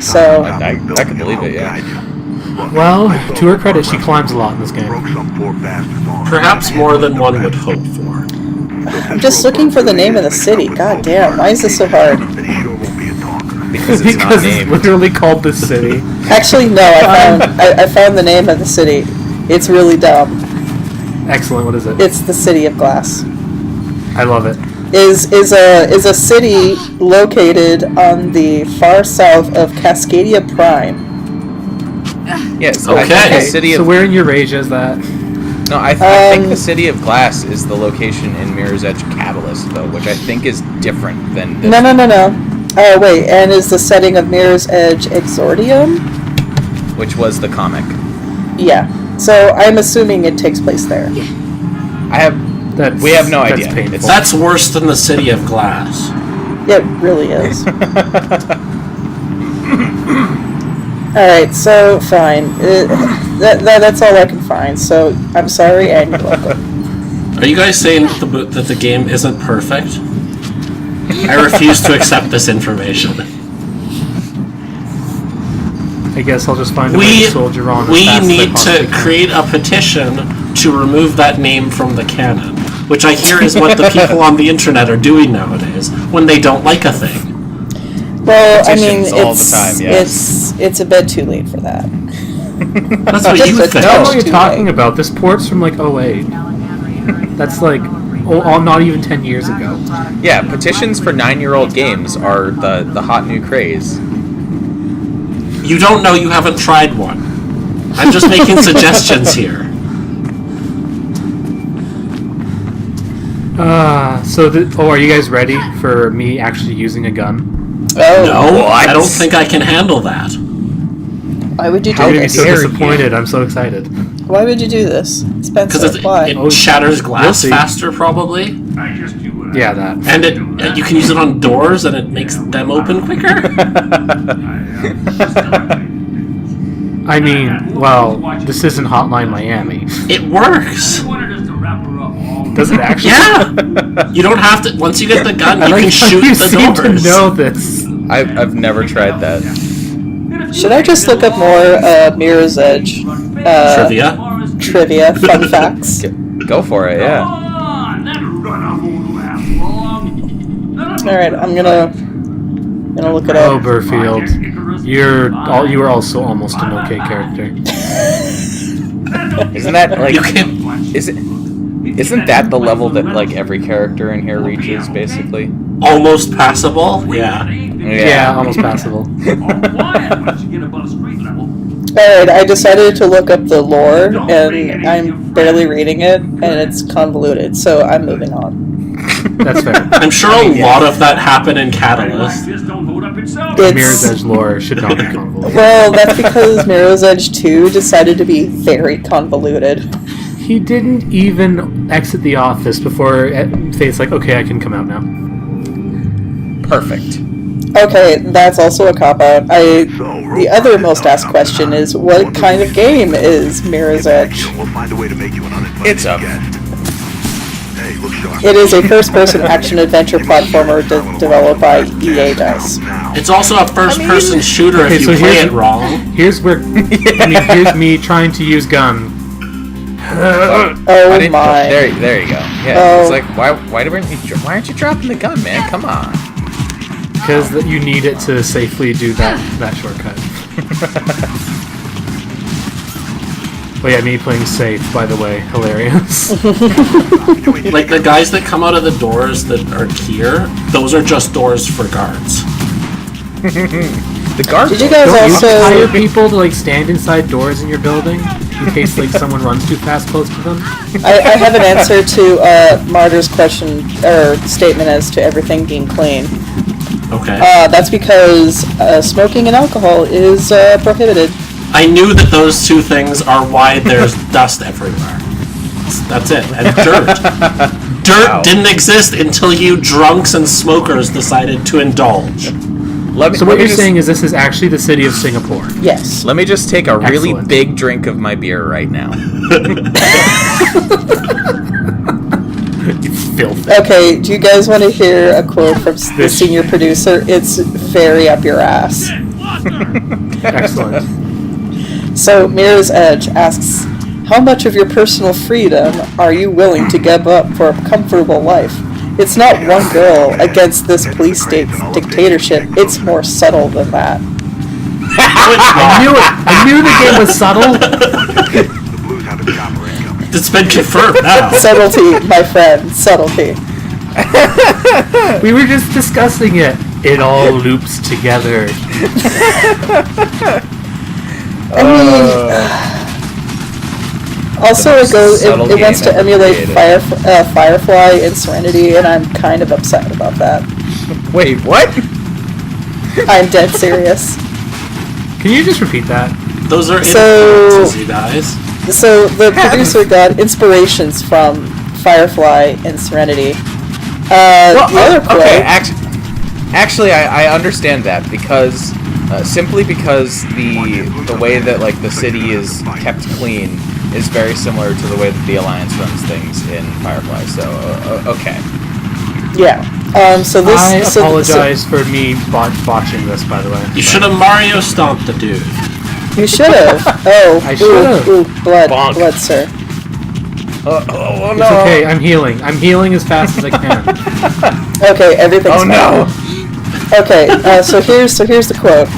So I can believe it, yeah. Well, to her credit, she climbs a lot in this game. Perhaps more than one would hope for. I'm just looking for the name of the city. God damn, why is this so hard? Because it's not Because it's named. literally called the city. Actually, no, I found the name of the city. It's really dumb. Excellent. What is it? It's the City of Glass. I love it. Is a city located on the far south of Cascadia Prime. Yes. Okay. I think the city So of where in Eurasia is that? No, I think the City of Glass is the location in Mirror's Edge Catalyst, though, which I think is different than this. No. Oh wait, and is the setting of Mirror's Edge Exordium? Which was the comic. Yeah. So I'm assuming it takes place there. I have. That's, We have no that's idea. Painful. That's worse than the City of Glass. It really is. Alright, so fine. That's all I can find. So I'm sorry and you're welcome. Are you guys saying that the game isn't perfect? I refuse to accept this information. I guess I'll just find a way We to soldier on. we as fast as I need possibly to can. create a petition to remove that name from the canon, which I hear is what the people on the internet are doing nowadays when they don't like a thing. Well, I mean, Petitions all the time, yes. it's a bit too late for that. That's what Just you a think. I don't know what Too you're talking late. about. This port's from like 08. That's like not even 10 years ago. Yeah, petitions for 9-year-old games are the hot new craze. You don't know, you haven't tried one. I'm just making suggestions here. Are you guys ready for me actually using a gun? Oh, No, What? I don't think I can handle that. why would you do How made me this? so dare you. disappointed. I'm so excited. Why would you do this, Because Spencer? Why? it shatters You'll glass see. faster, probably. Yeah, that. And you can use it on doors, and it makes them open quicker. I mean, well, this isn't Hotline Miami. It works. Does it actually? Yeah. You don't have to. Once you get the gun, I you like can how shoot you the seem doors. to know this. I've never tried that. Should I just look up more Mirror's Edge trivia, fun facts? Go for it, yeah. All right, I'm gonna look it Oh, up. Burfield, you were also almost an okay character. Isn't that like You can. isn't that the level that like every character in here reaches basically? Almost passable? Yeah. Yeah, almost passable. Alright, I decided to look up the lore, and I'm barely reading it, and it's convoluted, so I'm moving on. That's fair. I'm sure a lot of that happened in Catalyst. Mirror's Edge lore should not be convoluted. Well, that's because Mirror's Edge 2 decided to be very convoluted. He didn't even exit the office before Faith's like, okay, I can come out now. Perfect. Okay, that's also a cop-out. The other most asked question is, what kind of game is Mirror's Edge? We'll find a way to make you an uninvited It's a guest. Hey, look sharp. It is a first-person action-adventure platformer developed by EA DICE. It's also a first-person shooter Okay, if you so play here's- it wrong. Here's where, here's me trying to use gun. Oh my. There you go. Yeah, Oh. it's like why aren't you dropping the gun, man? Come on. Because you need it to safely do that shortcut. Oh yeah, me playing safe, by the way, hilarious. Like the guys that come out of the doors that are here, those are just doors for guards. The guard. Did you guys Don't you also... hire people to like stand inside doors in your building in case like someone runs too fast close to them? I have an answer to Marter's question, or statement as to everything being clean. Okay. That's because smoking and alcohol is prohibited. I knew that those two things are why there's dust everywhere. That's it. And dirt. Dirt Wow. didn't exist until you drunks and smokers decided to indulge. So what you're saying is this is actually the city of Singapore. Yes. Let me just take a really Excellent. big drink of my beer right now. You filthy. Okay, do you guys want to hear a quote from the senior producer? It's very up your ass. Excellent. So, Mirror's Edge asks, how much of your personal freedom are you willing to give up for a comfortable life? It's not one girl against this police state dictatorship. It's more subtle than that. I knew it. I knew the game was subtle. The Blues have a chopper incoming. It's been confirmed now. Subtlety, my friend. Subtlety. We were just discussing it. It all loops together. I mean, also it wants to emulate Firefly and Serenity, and I'm kind of upset about that. Wait, what? I'm dead serious. Can you just repeat that? Those are So- influences, you guys. So the producer got inspirations from Firefly and Serenity. The other play, Okay, actually, I understand that because simply because the way that like the city is kept clean is very similar to the way that the Alliance runs things in Firefly. So okay. yeah. So this. I apologize for me botching this, by the way. You should have Mario stomped the dude. You should have. Oh, I should've. Ooh, blood, Bonk. blood, sir. Oh It's no! okay, I'm healing. I'm healing as fast as I can. Okay, everything's Oh no! fine. Okay, so here's the quote.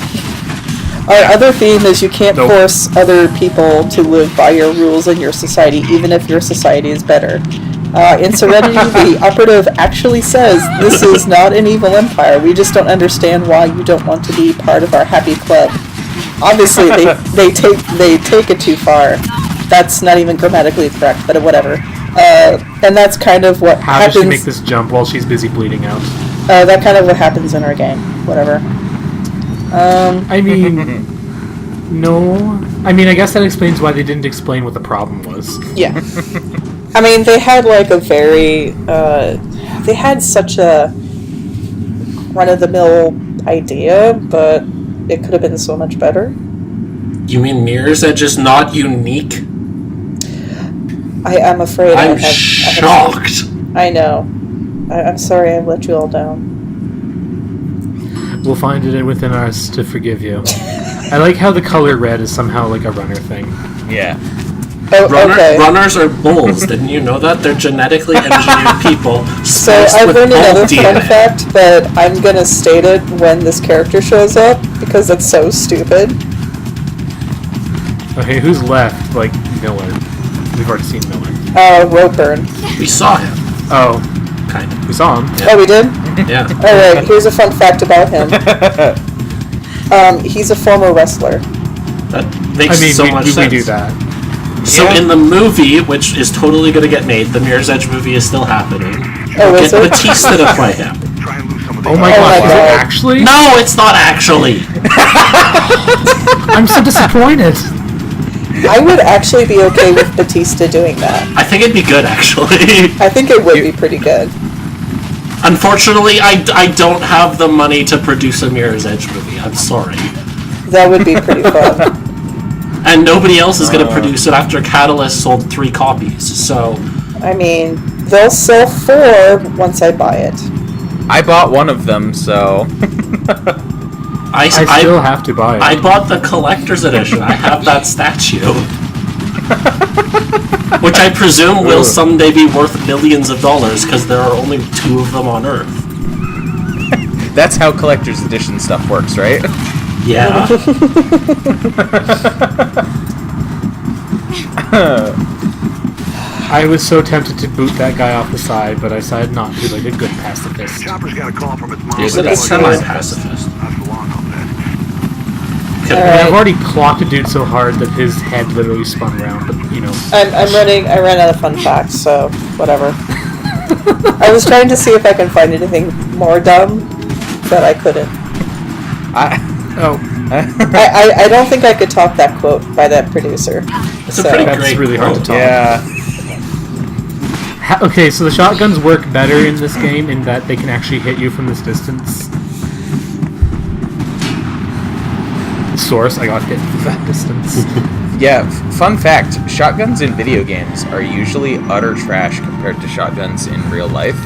Our other theme is you can't Nope. force other people to live by your rules in your society, even if your society is better. In Serenity, the operative actually says, "This is not an evil empire. We just don't understand why you don't want to be part of our happy club." Obviously, they take it too far. That's not even grammatically correct, but whatever. And that's kind of what How happens. does she make this jump while she's busy bleeding out? That kind of what happens in our game. Whatever. I mean, no. I mean, I guess that explains why they didn't explain what the problem was. Yeah. I mean, they had like a very, they had such a run-of-the-mill idea, but it could have been so much better. You mean Mirror's Edge is not unique? I'm afraid I'm I have shocked. I know. I'm sorry I've let you all down. We'll find it within us to forgive you. I like how the color red is somehow like a runner thing. Yeah. Oh, okay. Runners are bulls. Didn't you know that? They're genetically engineered people. So spliced I've with learned bull another fun DNA. fact, but I'm gonna state it when this character shows up, because it's so stupid. Okay, who's left? Like, Miller. We've already seen Miller. Ropeburn. We saw him. Oh, Kind of. we saw him. Oh, we did? Yeah. Alright, here's a fun fact about him. He's a former wrestler. That makes I mean, so we much do sense. that. So Yeah. in the movie, which is totally going to get made, the Mirror's Edge movie is still happening. Oh, Get is it? Batista to play him. Try and lose some of the Oh my Oh god, my is God. it actually? No, it's not actually. I'm so disappointed. I would actually be okay with Batista doing that. I think it'd be good, actually. I think it would be pretty good. Unfortunately, I don't have the money to produce a Mirror's Edge movie. I'm sorry. That would be pretty fun. And nobody else is going to produce it after Catalyst sold 3 copies. So I mean, they'll sell 4 once I buy it. I bought one of them, so I still have to buy it. I bought the collector's edition. I have that statue. Which I presume will someday be worth billions of dollars because there are only 2 of them on Earth. that's how collector's edition stuff works, right? Yeah. I was so tempted to boot that guy off the side, but I decided not to, like a good pacifist. Chopper's got a call from its mom. Here's But the it's semi-pacifist. Not for long, I'll bet. I mean, I've already clocked a dude so hard that his head literally spun around, but you know. I ran out of fun facts, so whatever. I was trying to see if I can find anything more dumb, but I couldn't. I don't think I could top that quote by that producer. It's a pretty That's great really hard to quote. top. Yeah. Okay, so the shotguns work better in this game in that they can actually hit you from this distance. Source, I got hit from that distance. Yeah, fun fact, shotguns in video games are usually utter trash compared to shotguns in real life.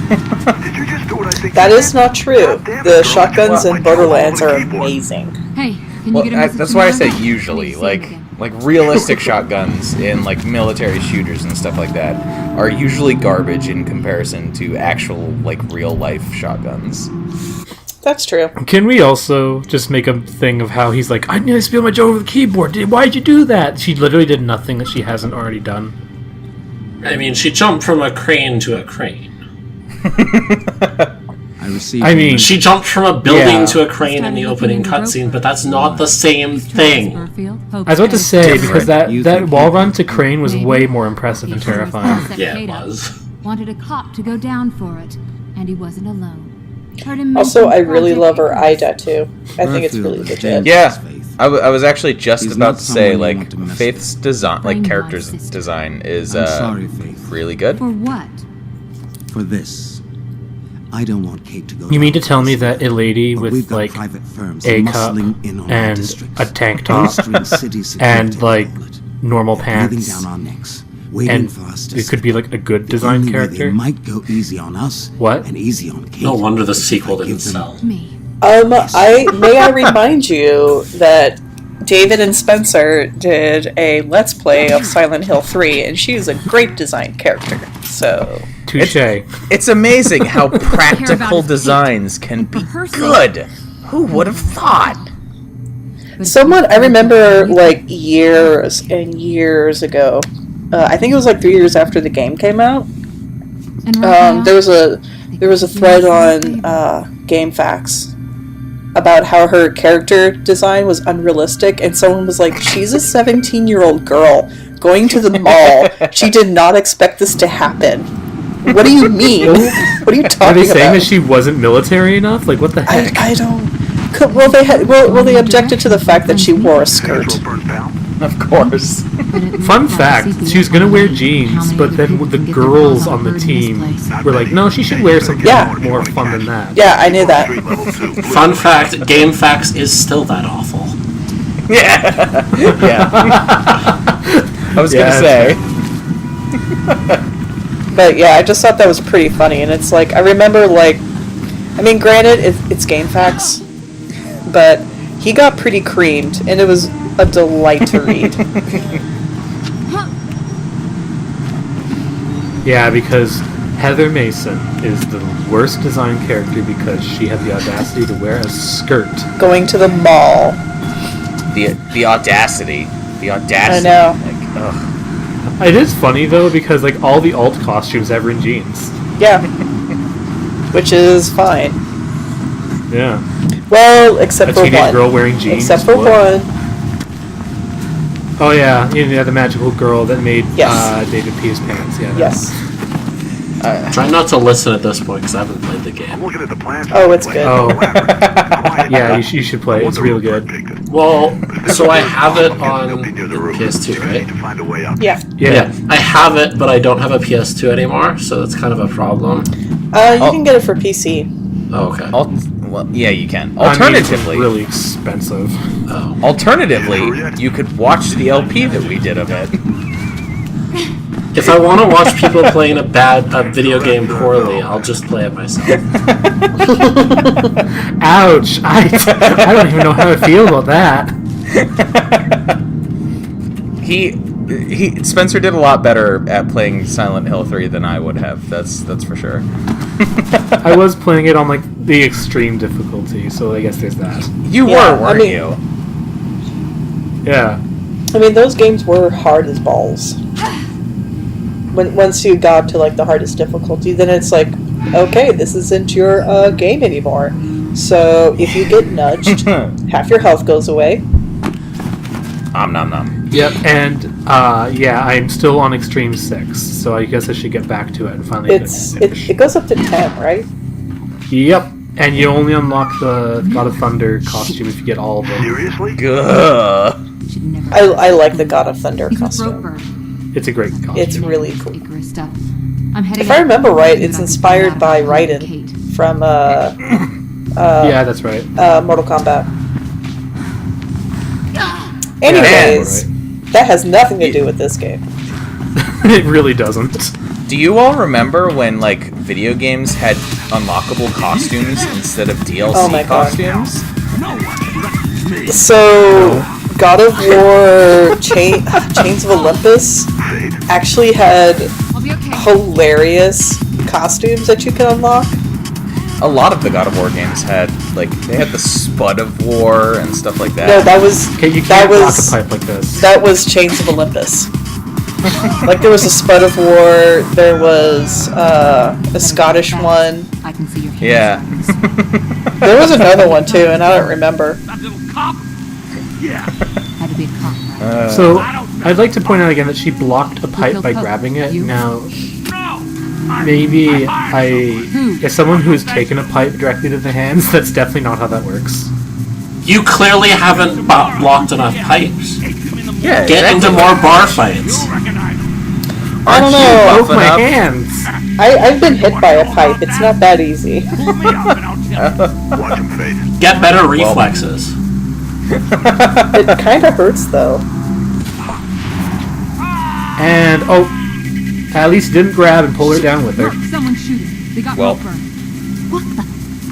Did you just do what I think That you is did? not true. God damn it, The girl. shotguns Well, in I told Borderlands her are on the keyboard. amazing. Hey, can Well, you get a message that's from why I Marter? say usually, Please like say it again. realistic shotguns in like military shooters and stuff like that are usually garbage in comparison to actual like real life shotguns. That's true. Can we also just make a thing of how he's like, I need to spill my joke over the keyboard. Why'd you do that? She literally did nothing that she hasn't already done. I mean, she jumped from a crane to a crane. I mean, She jumped from a building Yeah. to a crane in the opening cutscene, but that's not the same thing. I was about to say, because that wall run to crane was way more impressive and terrifying. Yeah, it was. Wanted a cop to go down for it, and he wasn't alone. Heard him Also, mention I really Project love her Icarus. eye tattoo. I think it's really legit. Yeah, I was actually just He's about not to say someone you like want to mess Faith's design, like Brainwashed character's system. design is I'm sorry, Faith. really good. For what? For this, I don't want Kate to go. You mean to down tell me this that way. a lady But with we've got like private firms a cup muscling in on our and districts, a tank top bolstering city and security like outlet, normal breathing pants down our necks, waiting and for us to it could be like a good The design only way character? They might go easy on us. What? And easy on Kate. No wonder the is if sequel I didn't give them- sell. Me. May I remind you that David and Spencer did a Let's Play of Silent Hill 3, and she is a great design character. So touche. It's amazing how practical designs can be good. Who would have thought? Someone, I remember, like, years and years ago, I think it was like 3 years after the game came out, there was a thread on GameFAQs about how her character design was unrealistic, and someone was like, she's a 17-year-old girl going to the mall. She did not expect this to happen. What do you mean? What are you talking about? Are they saying that she wasn't military enough? Like, what the heck? I don't... Well, they objected to the fact that she wore a skirt. Of course. Fun fact, she was going to wear jeans, but then the girls on the team were like, no, she should wear something more fun than that. Yeah, I knew that. Fun fact, GameFAQs is still that awful. Yeah. Yeah. I was going to say. But yeah, I just thought that was pretty funny, and it's like, I remember, like, I mean, granted, it's GameFAQs, but he got pretty creamed, and it was a delight to read. Yeah, because Heather Mason is the worst designed character because she had the audacity to wear a skirt. Going to the mall. The audacity. The audacity. I know. Like, ugh. It is funny, though, because, like, all the alt costumes ever in jeans. Yeah. Which is fine. Yeah. Well, except for one. A teenage girl wearing jeans. Except for one. Oh, yeah. The magical girl that made David P's pants. Yeah. Yes. Try not to listen at this point, because I haven't played the game. I'm looking at the plans. Oh, it's good. Oh. Yeah, you should play it. It's real good. Well, so I have it on PS2, right? Yeah. Yeah. I have it, but I don't have a PS2 anymore, so that's kind of a problem. You can get it for PC. Oh, okay. Well, yeah, you can. Alternatively, I mean, it's really expensive. Oh. Alternatively, you could watch the LP that we did of it. If I want to watch people playing a video game poorly, I'll just play it myself. Ouch! I don't even know how to feel about that. Spencer did a lot better at playing Silent Hill 3 than I would have. That's for sure. I was playing it on like the extreme difficulty, so I guess there's that. You weren't you? Yeah. I mean, those games were hard as balls. Once you got to like the hardest difficulty, then it's like, okay, this isn't your game anymore. So if you get nudged, half your health goes away. Nom nom nom. Yep. And I'm still on Extreme 6, so I guess I should get back to it and finally it goes up to 10, right? Yep. And you only unlock the God of Thunder costume if you get all of them. Seriously? Good. I like the God of Thunder costume. It's a great costume. It's really cool. If I remember right, it's inspired by Raiden from yeah, that's right. Mortal Kombat. Anyways, that has nothing to do with this game. It really doesn't. Do you all remember when like video games had unlockable costumes instead of DLC costumes? So, God of War Chains of Olympus actually had hilarious costumes that you could unlock. A lot of the God of War games had they had the Spud of War and stuff like that. No, that was you can't block a pipe like this. That was Chains of Olympus. Like there was a Spud of War, there was a Scottish one. I can see your hands. Yeah. There was another one too, and I don't remember. Had to be a cop. Right? So, I'd like to point out again that she blocked a pipe by grabbing it. Now, maybe as someone who's taken a pipe directly to the hands, that's definitely not how that works. You clearly haven't blocked enough pipes. Yeah. Get into more bar fights. I don't know. Broke my hands. I've been hit by a pipe. It's not that easy. Get better reflexes. It kind of hurts though. And at least didn't grab and pull her down with her. Look, someone's shooting. They got Well. burned. What the?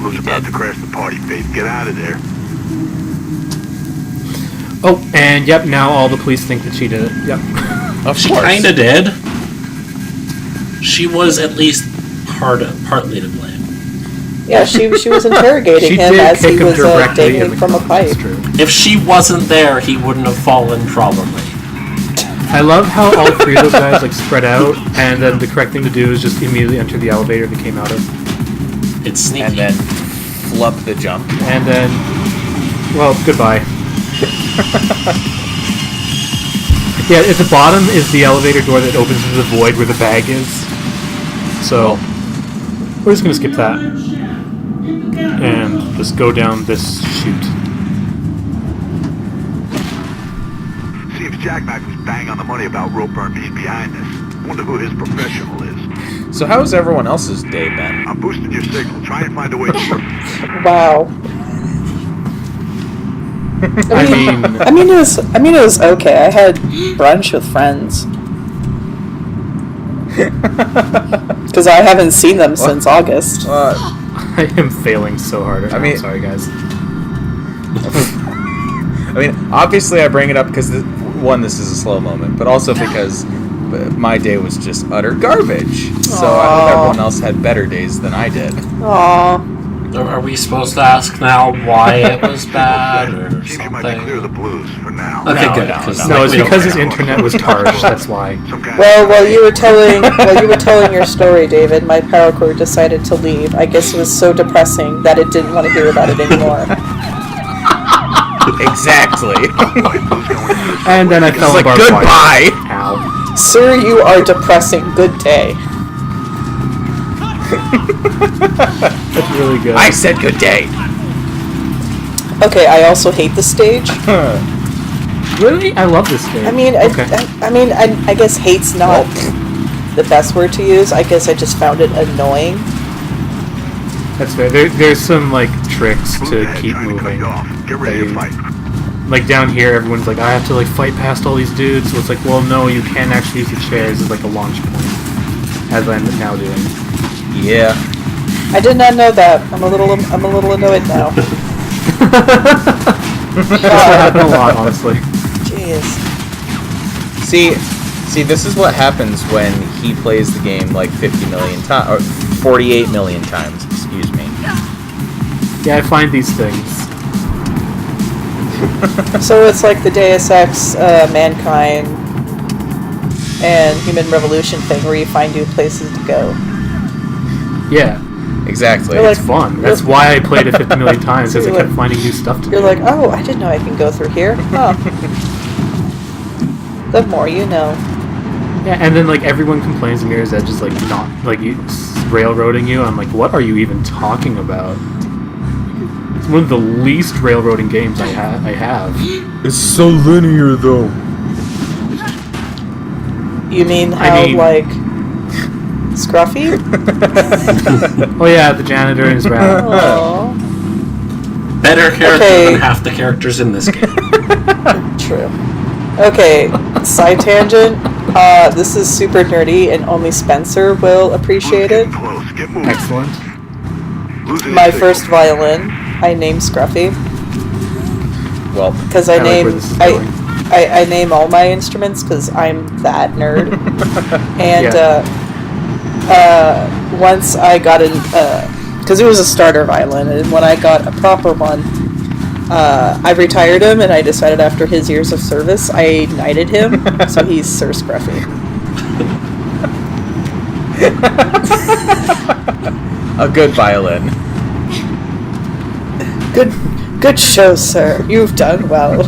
Who's about to crash the party, Faith? Get out of there. Oh, and yep, now all the police think that she did it. Yep. Of She course. kinda did. She was at least partly to blame. Yeah, she was interrogating She him did as he kick him was directly in dangling the from a crotch, pipe. that's true. If she wasn't there, he wouldn't have fallen, probably. I love how all three of those guys like spread out, and then the correct thing to do is just immediately enter the elevator they came out of. It's sneaky. And then flub the jump. And then, well, goodbye. Yeah, at the bottom is the elevator door that opens into the void where the bag is. So, we're just gonna skip that. And just go down this chute. Seems Jack Mac was bang on the money about Roper and being behind this. Wonder who his professional is. So how's everyone else's day been? I'm boosting your signal. Try and find a way through. Wow. I mean, it was okay. I had brunch with friends. Because I haven't seen them since August. I am failing so hard right now. Sorry, guys. I mean, obviously I bring it up because, one, this is a slow moment, but also because my day was just utter garbage. So I hope everyone else had better days than I did. Aww. Are we supposed to ask now why it was bad or Seems you might be clear of the blues for now. Okay, good. No, it's because his internet was tarsh, that's why. Well, while you were telling your story, David, my power cord decided to leave. I guess it was so depressing that it didn't want to hear about it anymore. Exactly. And then I fell like, apart. goodbye. Ow. Sir, you are depressing. Good day. That's really good. I said good day. Okay, I also hate the stage. Really? I love this game. I mean, I guess hate's not the best word to use. I guess I just found it annoying. That's fair. There's some like tricks to keep moving. Get ready to fight. Like down here, everyone's like, I have to like fight past all these dudes. So it's like, well, no, you can actually use the chairs as like a launch point, as I'm now doing. Yeah. I did not know that. I'm a little annoyed now. That's happened a lot, honestly. Jeez. See, this is what happens when he plays the game like 50 million times, or 48 million times, excuse me. Yeah, I find these things. So it's like the Deus Ex, Mankind, and Human Revolution thing where you find new places to go. Yeah. Exactly. It's fun. That's why I played it 50 million times, because I kept finding new stuff to do. You're like, oh, I didn't know I can go through here. Huh. The more you know. Yeah, and then like everyone complains Mirror's Edge is like not like railroading you. I'm like, what are you even talking about? It's one of the least railroading games I have. It's so linear though. You mean how like Scruffy? Oh yeah, the janitor and his rat. Aww. Better character than half the characters in this game. True. Okay, side tangent. This is super nerdy and only Spencer will appreciate it. Excellent. My first violin, I named Scruffy. Well, because I name all my instruments because I'm that nerd. And once I got because it was a starter violin, and when I got a proper one, I retired him, and I decided after his years of service, I knighted him, so he's Sir Scruffy. A good violin. Good show, sir. You've done well.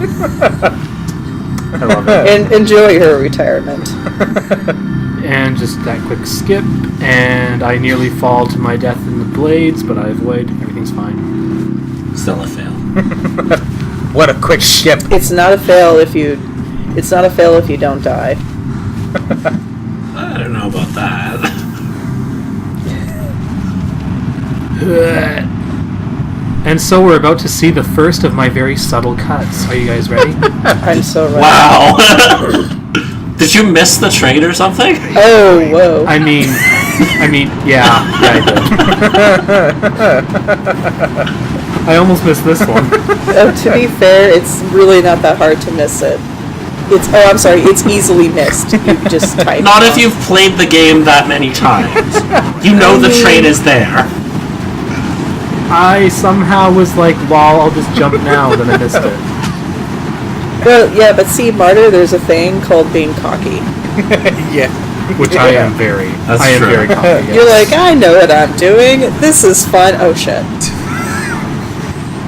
I love it. And enjoy your retirement. And just that quick skip, and I nearly fall to my death in the blades, but I avoid. Everything's fine. Still a fail. What a quick skip. It's not a fail if you don't die. I don't know about that. And so we're about to see the first of my very subtle cuts. Are you guys ready? I'm so ready. Wow. Did you miss the train or something? Oh, whoa. I mean, yeah, I did. I almost missed this one. Oh, to be fair, it's really not that hard to miss it. It's easily missed. You just type. Not if you've played the game that many times. You know the train is there. I somehow was like, lol, I'll just jump now, then I missed it. Well, yeah, but see, Marter, there's a thing called being cocky. Yeah. Which I am very. That's I am true. very cocky. Yes. You're like, I know what I'm doing. This is fun. Oh shit.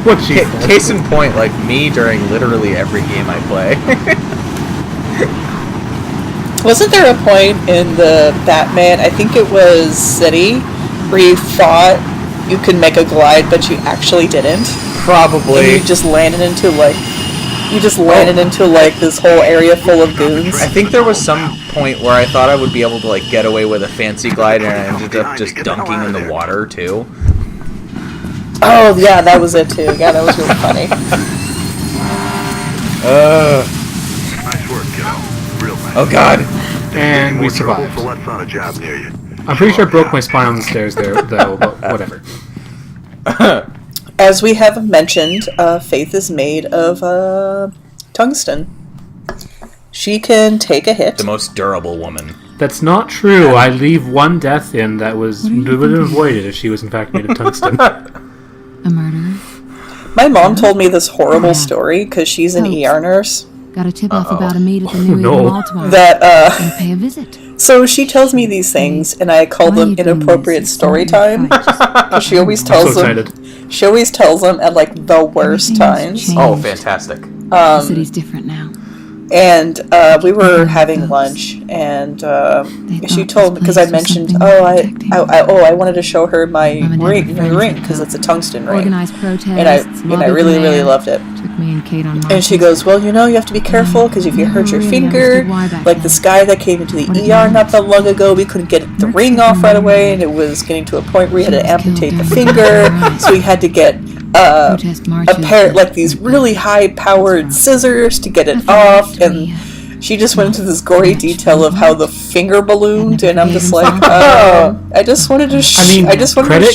What she said. Case in point, like me during literally every game I play. Wasn't there a point in the Batman, I think it was City, where you thought you could make a glide, but you actually didn't? Probably. And you just landed into this whole area full of goons. I think there was some point where I thought I would be able to like get away with a fancy glide, and I ended up just dunking in the water too. Oh yeah, that was it too. Yeah, that was really funny. Nice work, kiddo. Real nice. Oh god. And we survived. On a job near you. I'm pretty sure I broke my spine on the stairs there, though, but whatever. As we have mentioned, Faith is made of tungsten. She can take a hit. The most durable woman. That's not true. I leave one death in that would have been avoided if she was in fact made of tungsten. A murderer? My mom told me this horrible story because she's an ER nurse. Got a tip off about a meet at the New no. Eden Mall tomorrow. That Gonna pay a visit. So she tells me these things, and I call them inappropriate story time. She always tells them. She always tells them at like the worst times. Oh, fantastic. The city's different now. And we were having lunch, and she told me because I mentioned, I wanted to show her my ring because it's a tungsten ring, Organized protests, and I really loved it. Took me and Kate on And she goes, well, you have to be careful because if you hurt your finger, like this guy that came into the ER not that long ago, we couldn't get the ring off right away, and it was getting to a point where we had to amputate the finger, so we had to get a pair like these really high-powered scissors to get it off, and she just went into this gory detail of how the finger ballooned, and I'm just like, oh, I just wanted to.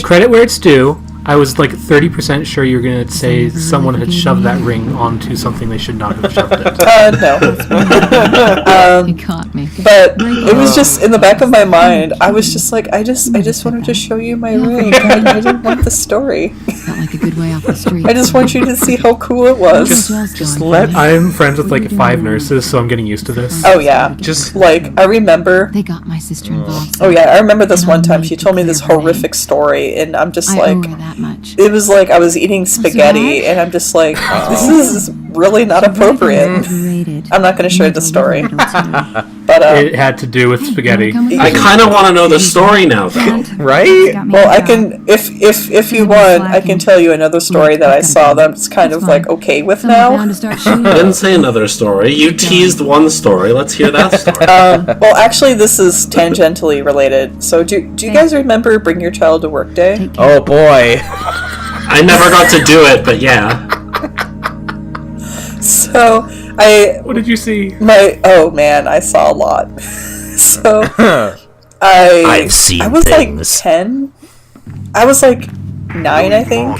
Credit where it's due. I was like 30% sure you were going to say someone had shoved that ring onto something they should not have shoved it. No. You caught me. But it was just in the back of my mind. I was just like, I just wanted to show you my ring. I didn't want the story. Felt like a good way off the street. I just want you to see how cool it was. I'm friends with like 5 nurses, so I'm getting used to this. Oh yeah. Just like I remember. They got my sister involved. Oh yeah, I remember this one time she told me this horrific story, and I'm just like. Much. It was like I was eating spaghetti, and I'm just like, this is really not appropriate. I'm not going to share the story, but it had to do with spaghetti. I kind of want to know the story now, though. Right? Well, I can, if you want, I can tell you another story that I saw that I'm kind of like okay with now. I didn't say another story. You teased one story. Let's hear that story. Well, actually, this is tangentially related. So, do you guys remember Bring Your Child to Work Day? Oh boy. I never got to do it, but yeah. So, What did you see? Oh man, I saw a lot. So, I've seen I was things. like 10. I was like 9, I think.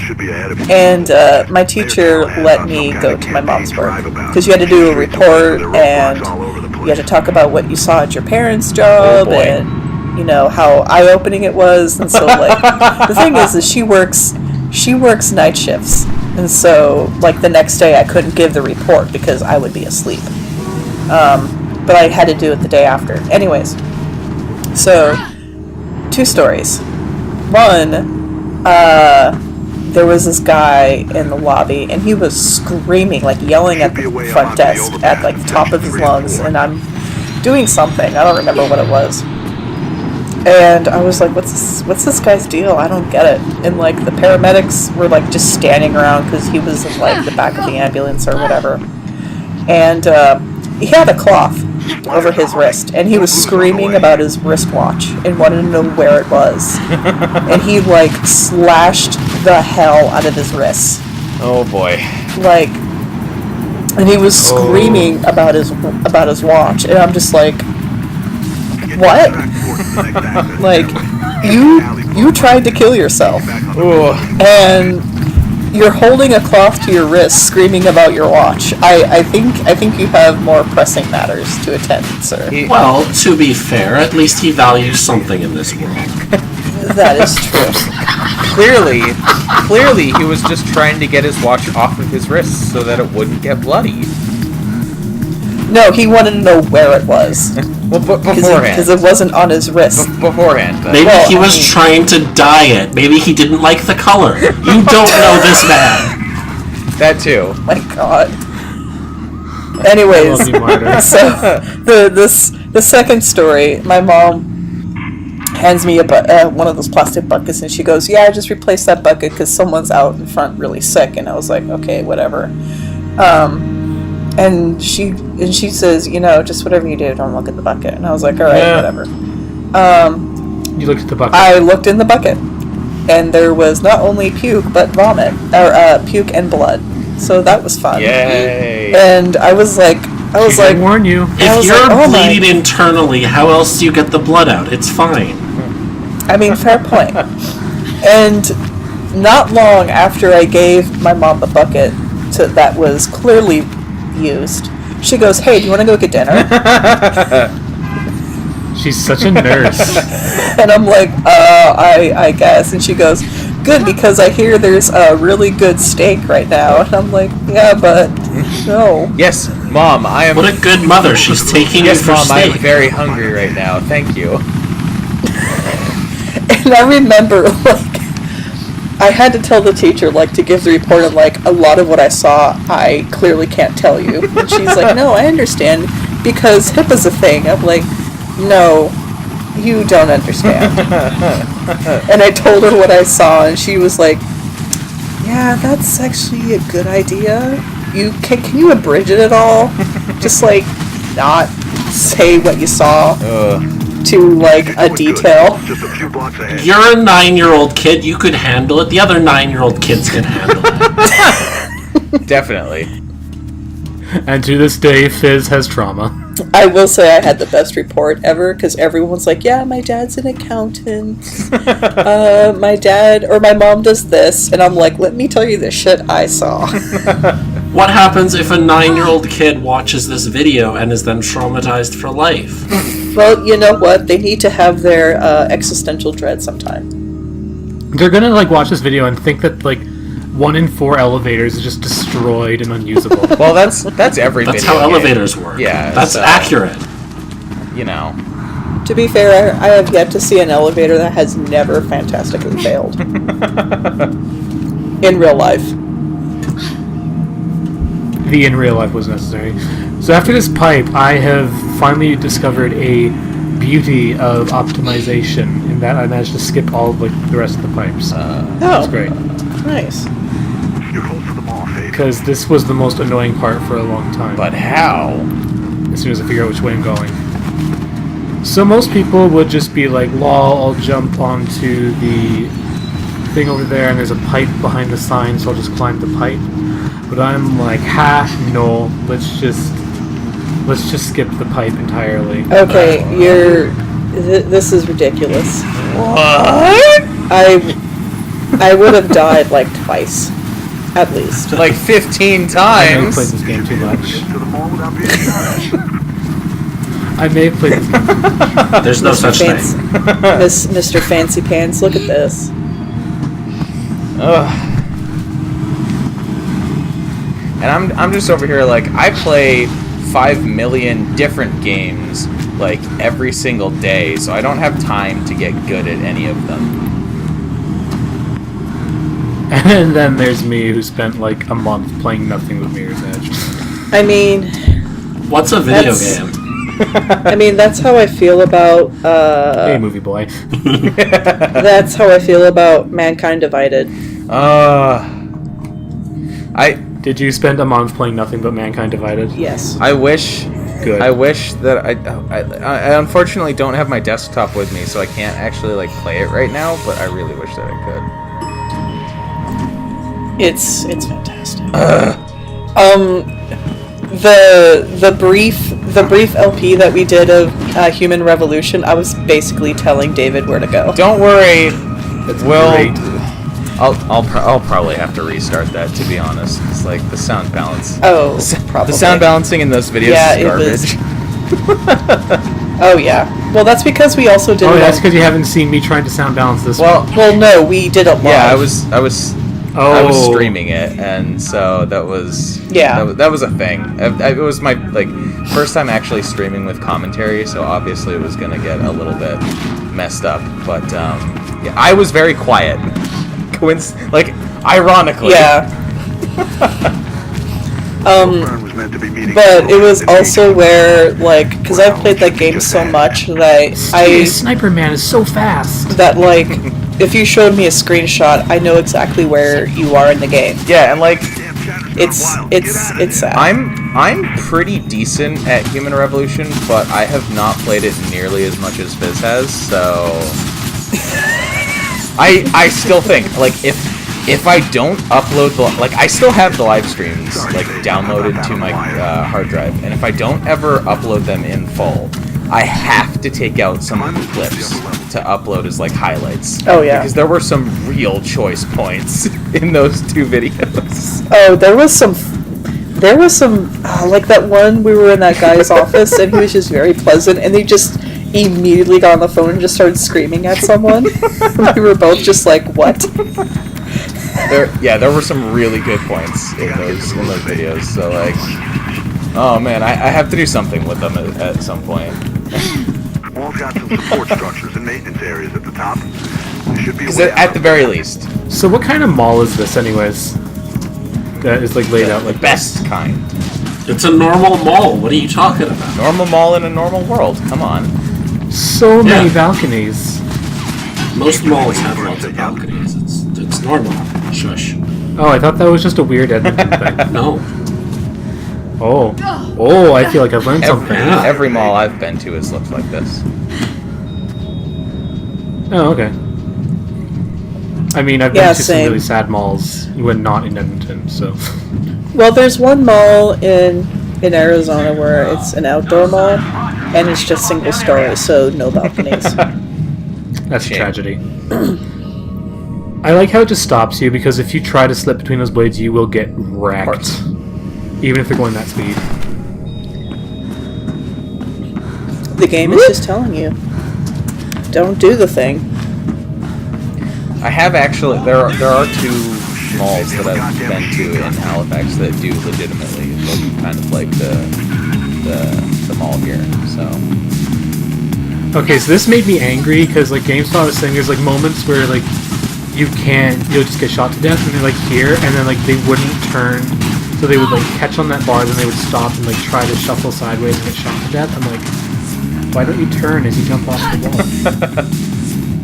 And my teacher let me go to my mom's work because you had to do a report and you had to talk about what you saw at your parents' job and how eye-opening it was. And so like the thing is she works night shifts, and so like the next day I couldn't give the report because I would be asleep, but I had to do it the day after anyways. So 2 stories. One, there was this guy in the lobby, and he was screaming, like yelling at the front desk at like the top of his lungs, and I'm doing something, I don't remember what it was. And I was like, what's this guy's deal? I don't get it. And like the paramedics were like just standing around because he was in like the back of the ambulance or whatever. And he had a cloth over his wrist, and he was screaming about his wristwatch and wanted to know where it was. And he like slashed the hell out of his wrists. Oh boy. Like, and he was screaming about his watch, and I'm just like, what? Like, you tried to kill yourself. Ooh. And You're holding a cloth to your wrist, screaming about your watch. I think you have more pressing matters to attend, sir. Well, to be fair, at least he values something in this world. That is true. Clearly, he was just trying to get his watch off of his wrist so that it wouldn't get bloody. No, he wanted to know where it was. Well, beforehand. Because it wasn't on his wrist. Beforehand. Maybe he was trying to dye it. Maybe he didn't like the color. You don't know this man. That too. Oh my god. Anyways, so the second story, my mom hands me one of those plastic buckets, and she goes, "Yeah, I just replaced that bucket because someone's out in front really sick." And I was like, "Okay, whatever." And she says, "You know, just whatever you do, don't look at the bucket." And I was like, "All right, whatever." You looked at the bucket. I looked in the bucket, and there was not only puke but vomit, or puke and blood. So that was fun. Yay! And I was like, warn you. If you're bleeding internally, how else do you get the blood out? It's fine. I mean, fair point. And not long after I gave my mom the bucket that was clearly used, she goes, "Hey, do you want to go get dinner?" She's such a nurse. And I'm like, I guess. And she goes, "Good, because I hear there's a really good steak right now." And I'm like, "Yeah, but no." Yes, Mom, I am... What a good mother. She's taking you for Mom, steak. I'm very hungry right now. Thank you. And I remember, like, I had to tell the teacher, like, to give the report of, like, a lot of what I saw, I clearly can't tell you. And she's like, "No, I understand, because HIPAA's a thing." I'm like, "No, you don't understand." And I told her what I saw, and she was like, "Yeah, that's actually a good idea. Can you abridge it at all? Just, like, not say what you saw to, like, a detail." Just a few blocks ahead. You're a 9-year-old kid. You could handle it. The other 9-year-old kids can handle it. Definitely. And to this day, Fiz has trauma. I will say I had the best report ever, because everyone's like, "Yeah, my dad's an accountant. My dad or my mom does this." And I'm like, "Let me tell you the shit I saw." What happens if a 9-year-old kid watches this video and is then traumatized for life? Well, you know what? They need to have their existential dread sometime. They're gonna, like, watch this video and think that, like, 1 in 4 elevators is just destroyed and unusable. Well, that's every That's video how game. elevators work. Yeah, That's accurate. You know. To be fair, I have yet to see an elevator that has never fantastically failed. In real life. The in real life was necessary. So after this pipe, I have finally discovered a beauty of optimization in that I managed to skip all of, like, the rest of the pipes. That's great. Nice. You're close to the mall, Faith. Because this was the most annoying part for a long time. But how? As soon as I figure out which way I'm going. So most people would just be like, "Lol, I'll jump onto the thing over there and there's a pipe behind the sign, so I'll just climb the pipe." But I'm like, no, let's just skip the pipe entirely. Okay, this is ridiculous. What? I would have died like twice, at least. Like 15 I may have times. played this game too much. To the mall without being shot. I may have played this game. There's no such thing. Mr. Fancy Pants, look at this. Ugh. And I'm just over here like, I play 5 million different games like every single day, so I don't have time to get good at any of them. And then there's me, who spent like a month playing nothing but Mirror's Edge. I mean, What's a video game? I mean, that's how I feel about Hey, movie boy. that's how I feel about Mankind Divided. Did you spend a month playing nothing but Mankind Divided? Yes. I wish Good. I wish that I unfortunately don't have my desktop with me, so I can't actually like play it right now, but I really wish that I could. It's fantastic. The brief LP that we did of Human Revolution, I was basically telling David where to go. Don't worry. That's We'll great. I'll probably have to restart that, to be honest. It's like the sound balance. Oh, probably. The sound balancing in those videos is garbage. Oh yeah. Well, that's because we also did. Oh, that's because you haven't seen me trying to sound balance this one. Well, no, we did it live. Yeah, I was streaming it, and so that was that was a thing. It was my first time actually streaming with commentary, so obviously it was gonna get a little bit messed up. But yeah, I was very quiet. Ironically. Yeah. But it was also where, because I've played that game so much that Sniper Man is so fast that, if you showed me a screenshot, I know exactly where you are in the game. Yeah, and it's sad. I'm pretty decent at Human Revolution, but I have not played it nearly as much as Fiz has, so I still think if I don't upload I still have the live streams downloaded to my hard drive, and if I don't ever upload them in full, I have to take out some of the clips to upload as highlights. Oh yeah, because there were some real choice points in those two videos. Oh, there was some like that one we were in that guy's office and he was just very pleasant, and they just immediately got on the phone and just started screaming at someone. We were both just like, what? There were some really good points in those videos. So oh man, I have to do something with them at some point. Wall's got some support structures and maintenance areas at the top. There should be at the very least. So what kind of mall is this, anyways? That is laid out like best kind. It's a normal mall. What are you talking about? Normal mall in a normal world. Come on. So many balconies. Most malls have lots of balconies. It's normal. Shush. Oh, I thought that was just a weird Edmonton thing. No. Oh, I feel like I've learned something. Every mall I've been to looks like this. Oh, okay. I mean, I've been to some really sad malls when not in Edmonton, so... Well, there's one mall in Arizona where it's an outdoor mall, and it's just single story, so no balconies. That's a tragedy. I like how it just stops you, because if you try to slip between those blades, you will get wrecked. Even if they're going that speed. The game is just telling you. Don't do the thing. I have actually... There are two malls that I've been to in Halifax that do legitimately look kind of like the mall here, so... Okay, so this made me angry, because GameSpot was saying there's moments where you'll just get shot to death, and they're here, and then they wouldn't turn, so they would catch on that bar, then they would stop and try to shuffle sideways and get shot to death. I'm like, why don't you turn as you jump off the wall?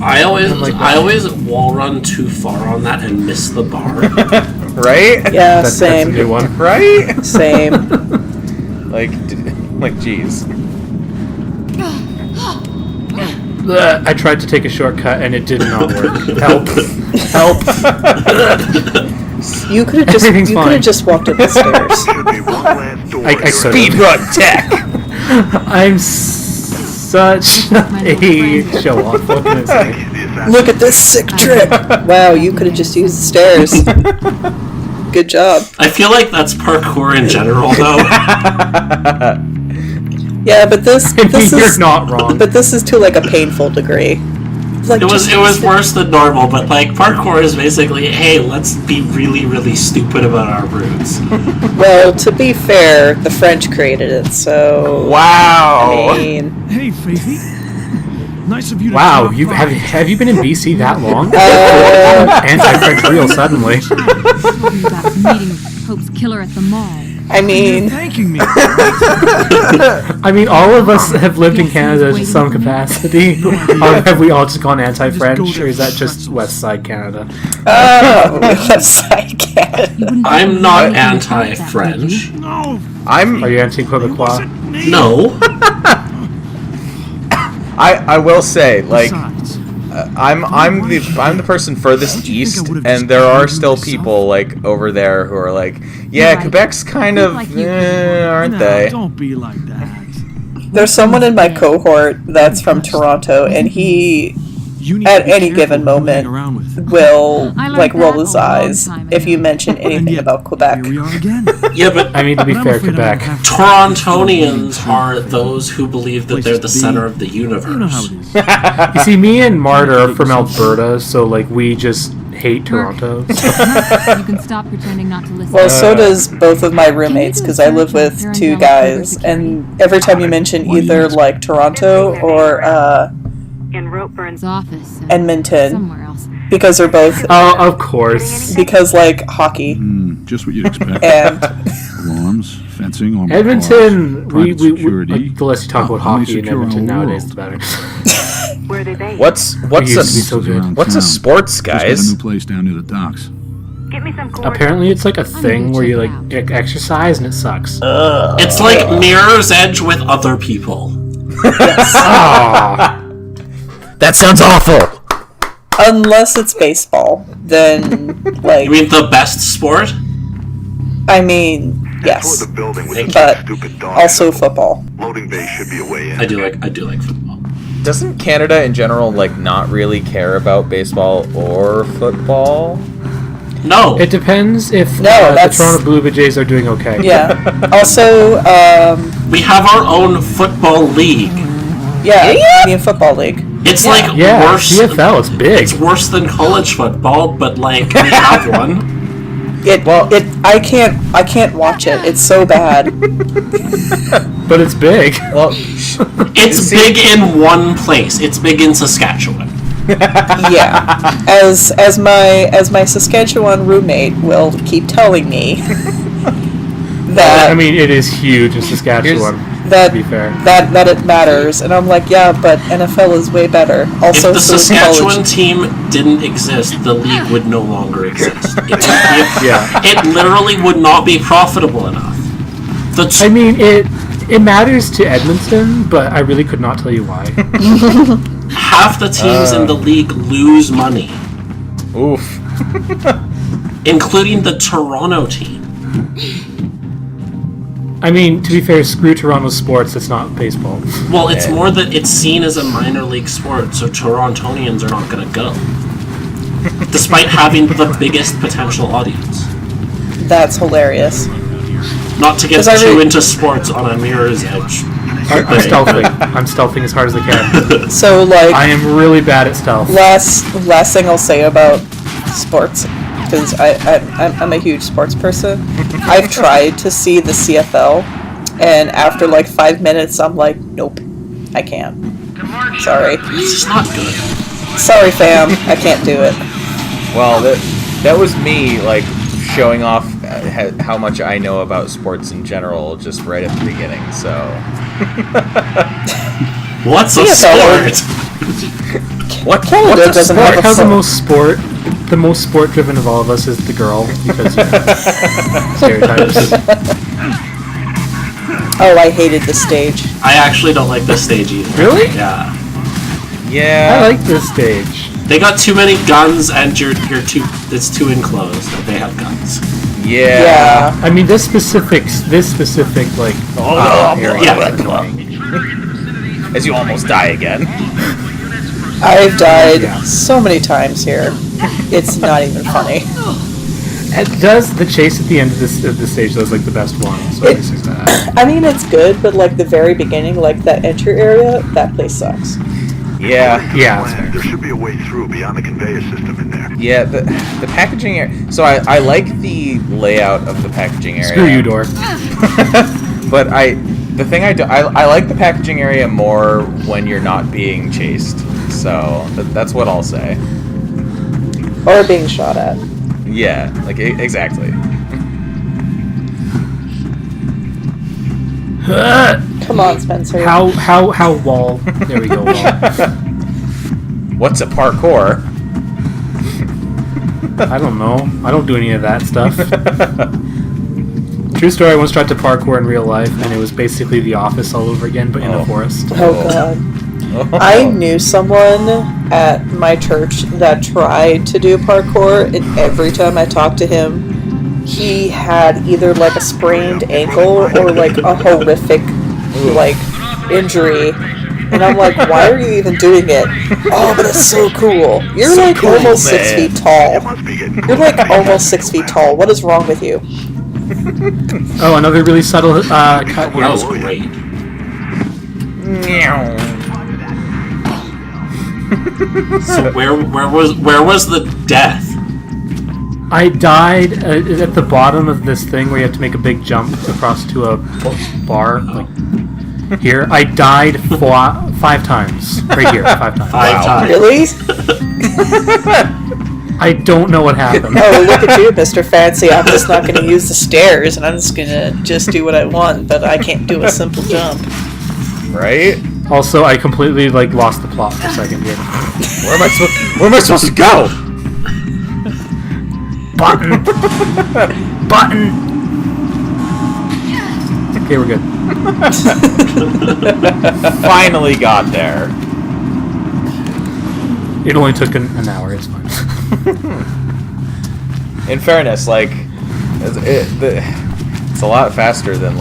I always wall run too far on that and miss the bar. Right? Yeah, same. That's a new one. Right? Same. Jeez. I tried to take a shortcut and it did not work. Help! Help! You could have just walked up the stairs. I Speedrun tech. I'm such a show off. What can I say? Look at this sick trick! Wow, you could have just used the stairs. Good job. I feel like that's parkour in general, though. Yeah, but this is you're not wrong. But this is to a painful degree. It was worse than normal, but parkour is basically, hey, let's be really, really stupid about our roots. Well, to be fair, the French created it, so wow. I mean, hey, Fifi. Nice of you to wow, have you been in BC that long? Anti-French real suddenly. Meeting Pope's killer at the mall. I mean, thanking me. I mean, all of us have lived in Canada to some capacity. Or have we all just gone anti-French, or is that just West Side Canada? Oh, West Side Canada. I'm not anti-French. No. Are you anti-Quebecois? No. I will say, I'm the person furthest east, and there are still people over there who are yeah, Quebec's kind of aren't they? Don't be like that. There's someone in my cohort that's from Toronto, and he at any given moment, will I learned like roll that his a long eyes time if ago. you mention anything about Quebec. Here we are again. Yeah, but I mean, to be fair, Quebec. Torontonians are those who believe that they're the center of the You know how universe. it is. You see, me and Marter are from Alberta, so like we just hate Toronto. You can stop pretending not to listen. Well, so does both of my roommates, because I live with two guys, and every time you mention either like Toronto or In Ropeburn's office. Edmonton, Somewhere else. because they're both Oh, of course. because like hockey Just what you'd expect. and Alarms, fencing, armored Edmonton, cars, we private security. like, the less you talk about How we hockey in secure Edmonton our world. nowadays, the better. where are they based? What's It used to be so good. what's a sports, Just got a guys? new place down near the docks. Get me some coordinates. Apparently, it's like a thing gonna where you check like exercise and it sucks. It's like Mirror's Edge with other people. Aw. That sounds awful. unless it's baseball, then like You mean the best sport? I mean yes, Toward the building with but stupid dog also symbol. football. Loading bay should be a way in. I do like football. Doesn't Canada in general like not really care about baseball or football? No. It depends if No, the that's- Toronto Blue Jays are doing okay. Yeah. Also, We have our own football league. yeah, Canadian Football League. It's like Yeah, worse. CFL, it's big. It's worse than college football, but like we have one. I can't watch it. It's so bad. But it's big. Well, It's big in one place. It's big in Saskatchewan. Yeah. As my Saskatchewan roommate will keep telling me that I mean, it is huge in Saskatchewan. that to be fair. that it matters, and I'm like, yeah, but NFL is way better. Also, If the so is Saskatchewan college. team didn't exist, the league would no longer exist. Yeah. It literally would not be profitable enough. I mean, it matters to Edmonton, but I really could not tell you why. Half the teams in the league lose money, oof. including the Toronto team. I mean, to be fair, screw Toronto sports. It's not baseball. Well, it's more that it's seen as a minor league sport, so Torontonians are not going to go. Despite having the biggest potential audience. That's hilarious. Not to get 'Cause I too re- into sports on a Mirror's Edge. I'm stealthing. I'm stealthing as hard as I can. So like I am really bad at stealth. last thing I'll say about sports, because I'm a huge sports person. I've tried to see the CFL, and after like 5 minutes, I'm like, nope, I can't. Sorry, It's just not good. sorry, fam, I can't do it. Well, that was me like showing off how much I know about sports in general just right at the beginning. So What's a CFL. sport? what? Canada What's a doesn't sport? have a How foot. the most sport-driven of all of us is the girl, because you know, stereotypes. Oh, I hated the stage. I actually don't like this stage either. Really? Yeah. Yeah. I like this stage. They got too many guns and it's too enclosed that they have guns. Yeah. I mean, this specific like area yeah. is annoying. As you almost die again. I've died Yeah. so many times here. It's not even funny. It does the chase at the end of this stage though is like the best one. So I just like that. I mean, it's good, but like the very beginning, like that entry area, that place sucks. Yeah. Yeah, that's fair. There should be a way through beyond the conveyor system in there. Yeah. The packaging area. So I like the layout of the packaging area. Screw you, Dor. But I like the packaging area more when you're not being chased. So that's what I'll say. Or being shot at. Yeah, like exactly. Come on, Spencer. How wall? There we go. Wall. What's a parkour? I don't know. I don't do any of that stuff. True story. I once tried to parkour in real life, and it was basically The Office all over again, but in a forest. Oh god. I knew someone at my church that tried to do parkour, and every time I talked to him, he had either like a sprained ankle or like a horrific like injury And I'm like, why are you even doing it? Oh, but it's so cool. You're So like cool, almost man. 6 feet tall. You're like almost 6 feet tall. What is wrong with you? Oh, another really subtle cut here. That was great. So where was the death? I died at the bottom of this thing where you have to make a big jump across to a bar, like here. I died 5 times. Right here, 5 times. Five times. Really? I don't know what happened. Oh, look at you, Mr. Fancy. I'm just not going to use the stairs, and I'm just going to do what I want, but I can't do a simple jump. Right? Also, I completely lost the plot for a second here. Where am I supposed to go? Button. Button. Okay, we're good. Finally got there. It only took an hour. It's fine. In fairness, it's a lot faster than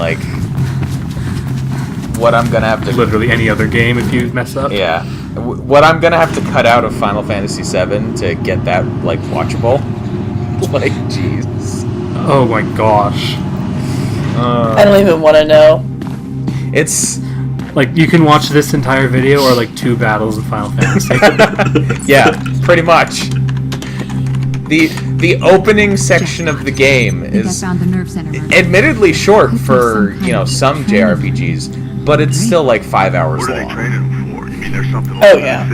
what I'm gonna have to. Literally any other game if you mess up. Yeah, what I'm gonna have to cut out of Final Fantasy VII to get that watchable. Jeez. Oh my gosh. I don't even want to know. It's you can watch this entire video or 2 battles in Final Fantasy. yeah, pretty much. The opening section of the game is admittedly short for some JRPGs, but it's still 5 hours long. Oh yeah.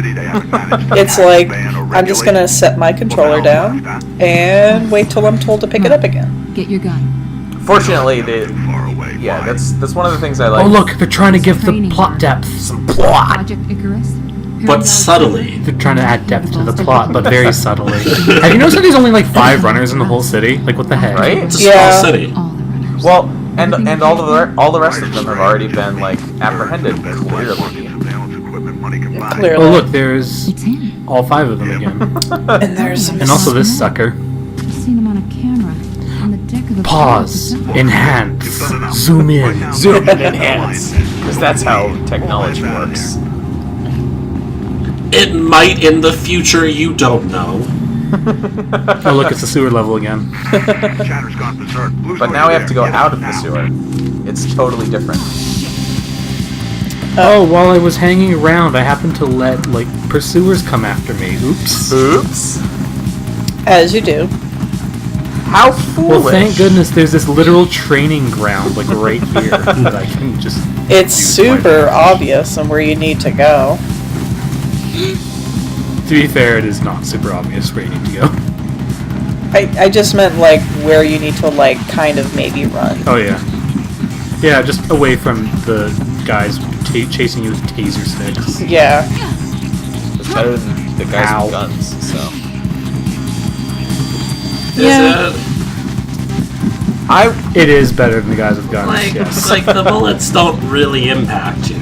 It's like, I'm just going to set my controller down and wait till I'm told to pick it up again. Get your gun. Fortunately, that's one of the things I like. Oh look, they're trying to give the plot depth. Some plot! Project Icarus. But subtly. They're trying to add depth to the plot, but very subtly. Have you noticed that there's only 5 runners in the whole city? What the heck? Right? It's a small city. All the runners. Well, and all the rest of them have already been apprehended clearly. Clearly. Oh look, there's It's him. all 5 of them again. And there's And also this sucker. I've seen him on a camera on the deck of a Pause. Enhance. Zoom in. Zoom and enhance, because that's how technology works. It might in the future, you don't know. Oh look, it's the sewer level again. But now we have to go out of the sewer. It's totally different. Oh, while I was hanging around, I happened to let pursuers come after me. Oops. Oops. As you do. How foolish. Well, thank goodness there's this literal training ground right here that I can just. It's super obvious on where you need to go. To be fair, it is not super obvious where you need to go. I just meant where you need to kind of maybe run. Oh yeah. Yeah, just away from the guys chasing you with taser sticks. Yeah. It's better than the guys with guns, so. Yeah. It is better than the guys with guns, yes. The bullets don't really impact you.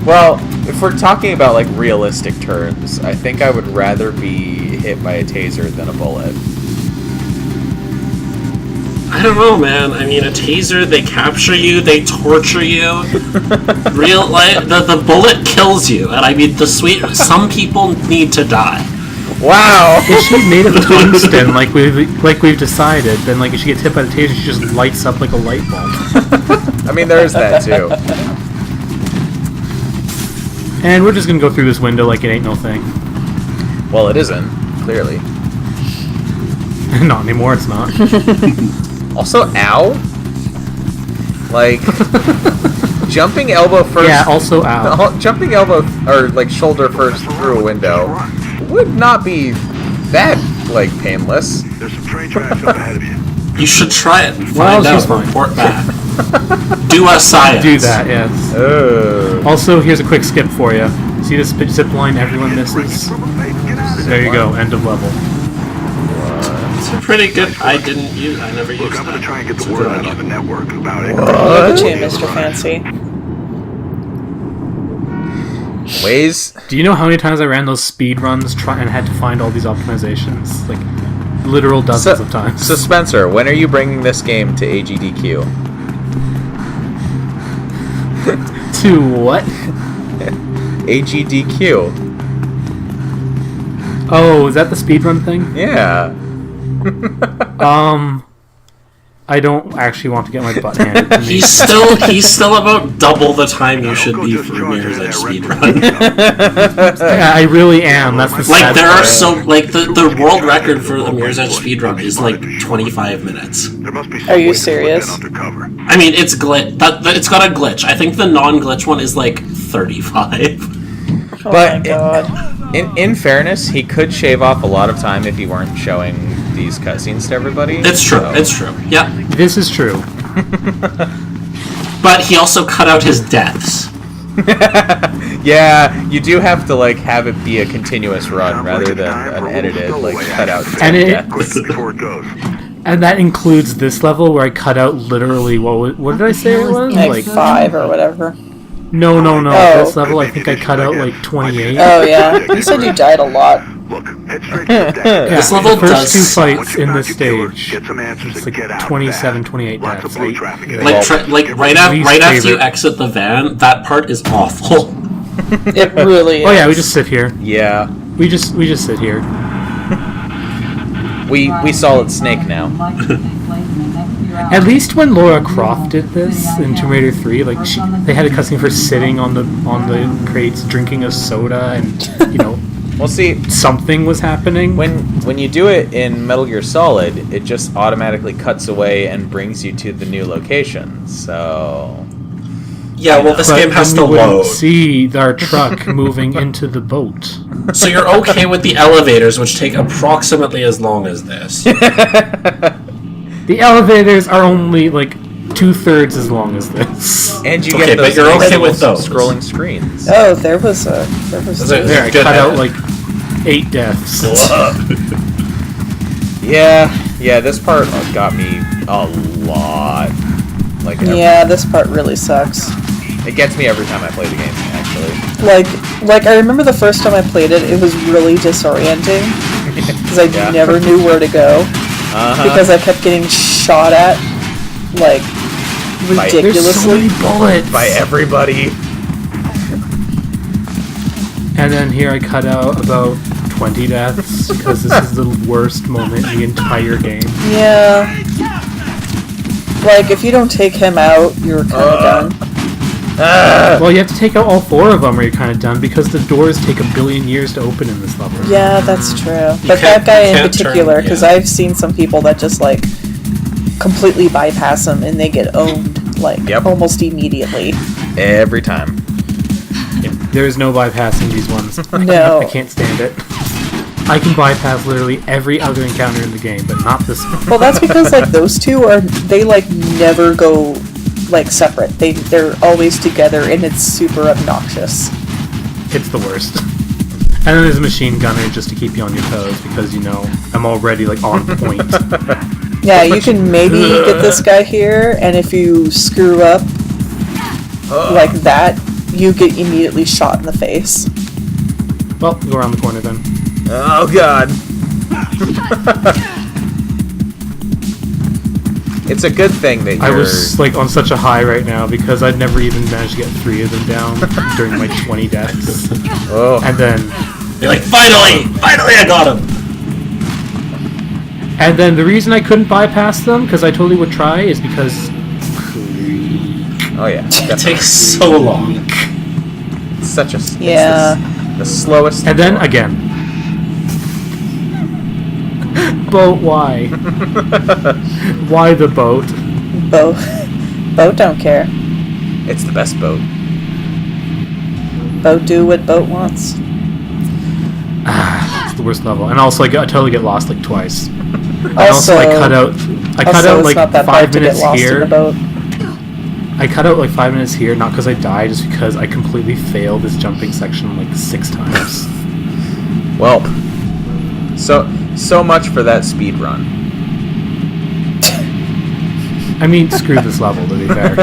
Well, if we're talking about realistic terms, I think I would rather be hit by a taser than a bullet. I don't know, man. I mean, a taser, they capture you, they torture you. The bullet kills you, and I mean, some people need to die. Wow! If she's made of tungsten, like we've decided, then if she gets hit by the taser, she just lights up like a light bulb. I mean, there's that too. And we're just gonna go through this window like it ain't no thing. Well, it isn't, clearly. Not anymore, it's not. Also, ow. Jumping elbow first. Yeah, also ow. Jumping elbow, or shoulder first through a window would not be that, painless. There's some train tracks up ahead of you. You should try it and Well, find out. she's fine. Report back. Do a science. Do that, yes. Oh. Also, here's a quick skip for you. See this zip line everyone misses? There you go, end of level. It's a pretty good. I never used Look, I'm that. gonna try and get the word out to the network about it. Look at you, Mr. Fancy. Ways. Do you know how many times I ran those speed runs and had to find all these optimizations? Literal dozens of times. So Spencer, when are you bringing this game to AGDQ? To what? AGDQ. Oh, is that the speedrun thing? Yeah. I don't actually want to get my butt handed to me. He's still about double the time you should be for Mirror's Edge speedrun. Yeah, I really am. That's the sad There are part. so the world record for the Mirror's Edge speedrun is 25 minutes. Are you serious? I mean, it's it's got a glitch. I think the non-glitch one is 35. Oh But my god. in fairness, he could shave off a lot of time if he weren't showing these cutscenes to everybody. It's true. It's true. Yeah. This is true. But he also cut out his deaths. Yeah, you do have to have it be a continuous run rather than an edited cut out. And deaths. and that includes this level where I cut out literally what did I say it was? Like 5 or whatever. No. Oh. This level I think I cut out 28. Oh yeah. You said you died a lot. Yeah, This level the first does 2 suck. fights in this stage, it's 27, 28 deaths. Right after you exit the van, that part is awful. It really is. Oh yeah, we just sit here. Yeah, We just sit here. we Solid Snake now. At least when Laura Croft did this in Tomb Raider 3, they had a cutscene for sitting on the crates drinking a soda, and Well, see, something was happening. when you do it in Metal Gear Solid, it just automatically cuts away and brings you to the new location. So Yeah, well, this game has to then we wouldn't load. see our truck moving into the boat. So you're okay with the elevators, which take approximately as long as this. The elevators are only 2/3 as long as this. and you Okay, get but those you're nice okay little with those. scrolling screens. Oh, there was There- There, I Good cut out edit. 8 deaths. Yeah, this part got me a lot. yeah, this part really sucks. It gets me every time I play the game, actually. Like I remember the first time I played it, it was really disorienting because I Yeah. never knew where to go because I kept getting shot at There's so ridiculously. many bullets. By everybody. And then here I cut out about 20 deaths because this is the worst moment in the entire game. Yeah. If you don't take him out, you're kind of done. Well, you have to take out all 4 of them or you're kind of done because the doors take a billion years to open in this level. Yeah, that's true. But can't- that guy you in can't particular, turn- because yeah. I've seen some people that just completely bypass him and they get owned Yep. almost immediately. Every time. There is no bypassing these ones. No. I can't stand it. I can bypass literally every other encounter in the game, but not this one. Well, that's because those two they never go separate. They're always together and it's super obnoxious. It's the worst. And then there's a machine gunner just to keep you on your toes because I'm already on point. Yeah, you can maybe get this guy here, and if you screw up like that, you get immediately shot in the face. Well, go around the corner then. Oh god. It's a good thing that you're... I was on such a high right now because I'd never even managed to get 3 of them down during my 20 deaths. Oh. And then You're finally I got him. And then the reason I couldn't bypass them, because I totally would try, is because... Oh yeah. It takes so long. It's such a... Yeah. It's the slowest... And then, again. Boat, why? Why the boat? Boat don't care. It's the best boat. Boat do what boat wants. It's the worst level. And also, I totally get lost twice. And Also, I cut out it's not that 5 bad to get minutes lost here. in a boat. I cut out 5 minutes here, not because I died, just because I completely failed this jumping section 6 times. Well, so much for that speed run. I mean, screw this level, to be fair.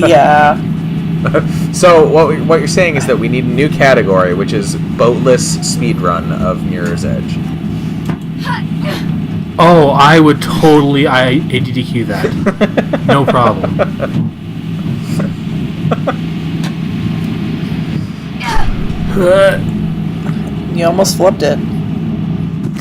Yeah. So what you're saying is that we need a new category, which is boatless speedrun of Mirror's Edge. Oh, I would totally ADDQ that. No problem. You almost flipped it.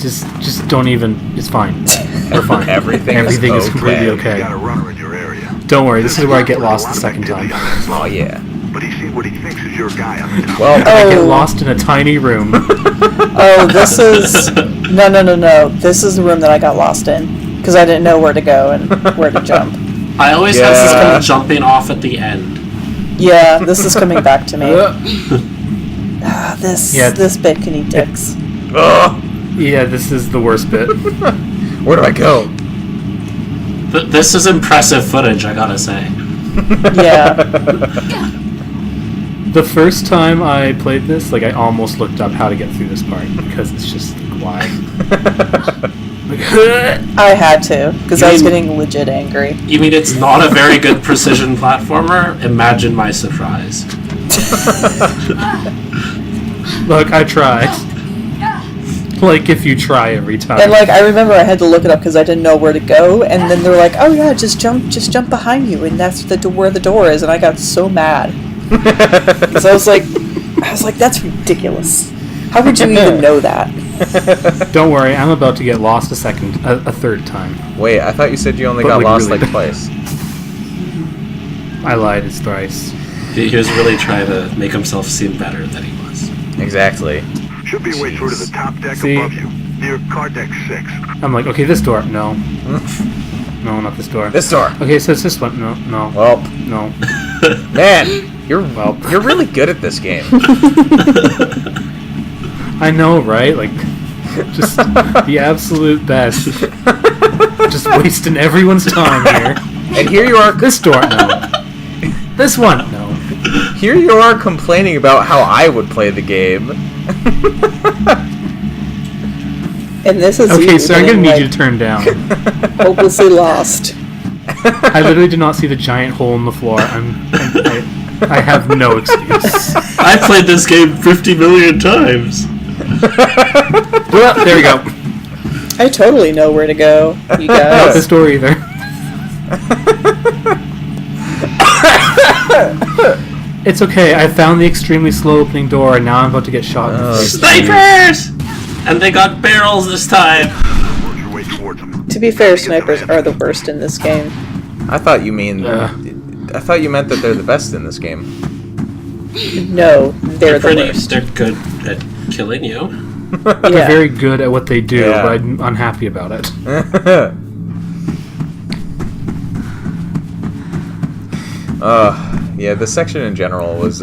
Just don't even. It's fine. We're fine. Everything is completely You okay. got a runner in your area. Don't worry. This is where I get lost the second time. Oh yeah. But he's seen what he thinks is your guy on the top. Well, I get lost in a tiny room. Oh, this is... No. This is the room that I got lost in. Because I didn't know where to go and where to jump. I always have this kind of jumping off at the end. Yeah, this is coming back to me. This bit can eat dicks. Yeah, this is the worst bit. Where do I go? This is impressive footage, I gotta say. Yeah. The first time I played this, like, I almost looked up how to get through this part because it's just like, why? I had to, because I was getting legit angry. You mean it's not a very good precision platformer? Imagine my surprise. Look, I tried. Like, if you try every time. And like, I remember I had to look it up because I didn't know where to go, and then they were like, "Oh yeah, just jump behind you, and that's where the door is." And I got so mad because I was like, "That's ridiculous. How would you even know that?" Don't worry, I'm about to get lost a third time. Wait, I thought you said you only But, got like, lost really like twice. I lied, it's thrice. He was really trying to make himself seem better than he was. Exactly. Should be a way through to the top deck See? above you, near car deck 6. I'm like, okay, this door. No. No, not this door. This door. Okay, so it's this one. No. Well, No. man, you're really good at this game. I know, right? Like, just the absolute best. Just wasting everyone's time here. And here you are. This door. No. This one. No. Here you are complaining about how I would play the game. And this is Okay, you so I'm gonna getting, need like, you to turn down. hopelessly lost. I literally did not see the giant hole in the floor. I have no excuse. I played this game 50 million times. Well, there we go. I totally know where to go, you Not guys. this door either. It's okay. I found the extremely slow opening door, and now I'm about to get shot in the face. Snipers! And they got barrels this time. Work your way towards them. To be fair, snipers are the worst in this game. I thought you meant that they're the best in this game. No, they're the pretty. worst. They're good at killing you. They're Yeah. very good at what they do, Yeah. but I'm unhappy about it. Yeah, this section in general was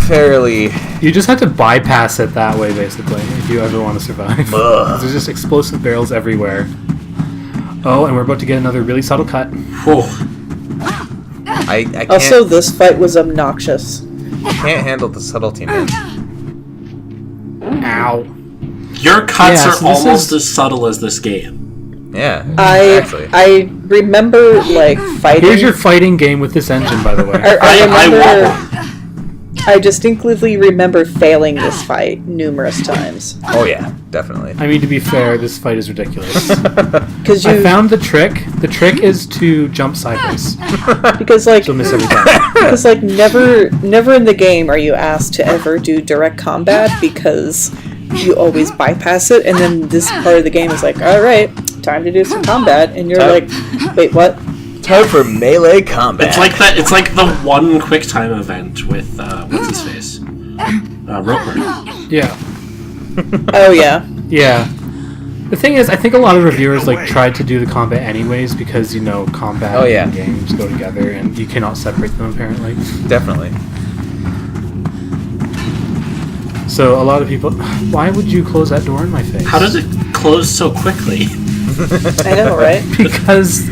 fairly... You just have to bypass it that way, basically, if you ever want to survive. There's just explosive barrels everywhere. Oh, and we're about to get another really subtle cut. Whew. I can't, Also, this fight was obnoxious. can't handle the subtlety, man. Ow. Your cuts Yeah, are so this almost is- as subtle as this game. Yeah, exactly. I remember like fighting. Here's your fighting game with this engine, by the way. I remember. want I distinctly remember failing this fight numerous times. Oh yeah, definitely. I mean, to be fair, this fight is ridiculous. Because I found the trick. The trick is to jump sideways. because like You'll miss every time. because like never in the game are you asked to ever do direct combat because you always bypass it, and then this part of the game is like, all right, time to do some combat, and you're like, wait, what? Time for melee combat. It's like that. It's like the one quick time event with what's his face, Roper. Yeah. Oh yeah. Yeah. The thing is, I think a lot of reviewers like tried to do the combat anyways because combat Oh, yeah. and games go together, and you cannot separate them apparently. Definitely. So a lot of people, why would you close that door in my face? How does it close so quickly? I know, right? Because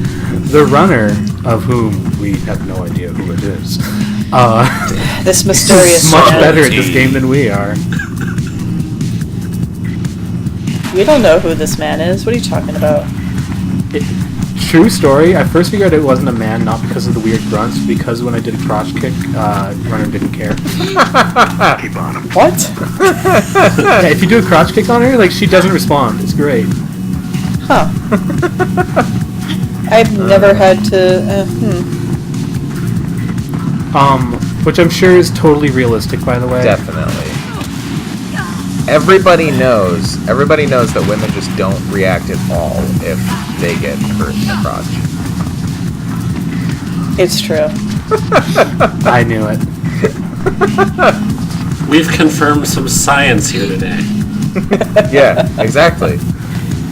the runner, of whom we have no idea who it is, This mysterious is much man. better at this game than we are. We don't know who this man is. What are you talking about? True story. I first figured it wasn't a man, not because of the weird grunts, because when I did a crotch kick, runner didn't care. Keep on him. What? Yeah, if you do a crotch kick on her, like she doesn't respond. It's great. Huh. I've never had to. Which I'm sure is totally realistic, by the way. Definitely. Everybody knows that women just don't react at all if they get hurt in the crotch. It's true. I knew it. We've confirmed some science here today. Yeah, exactly.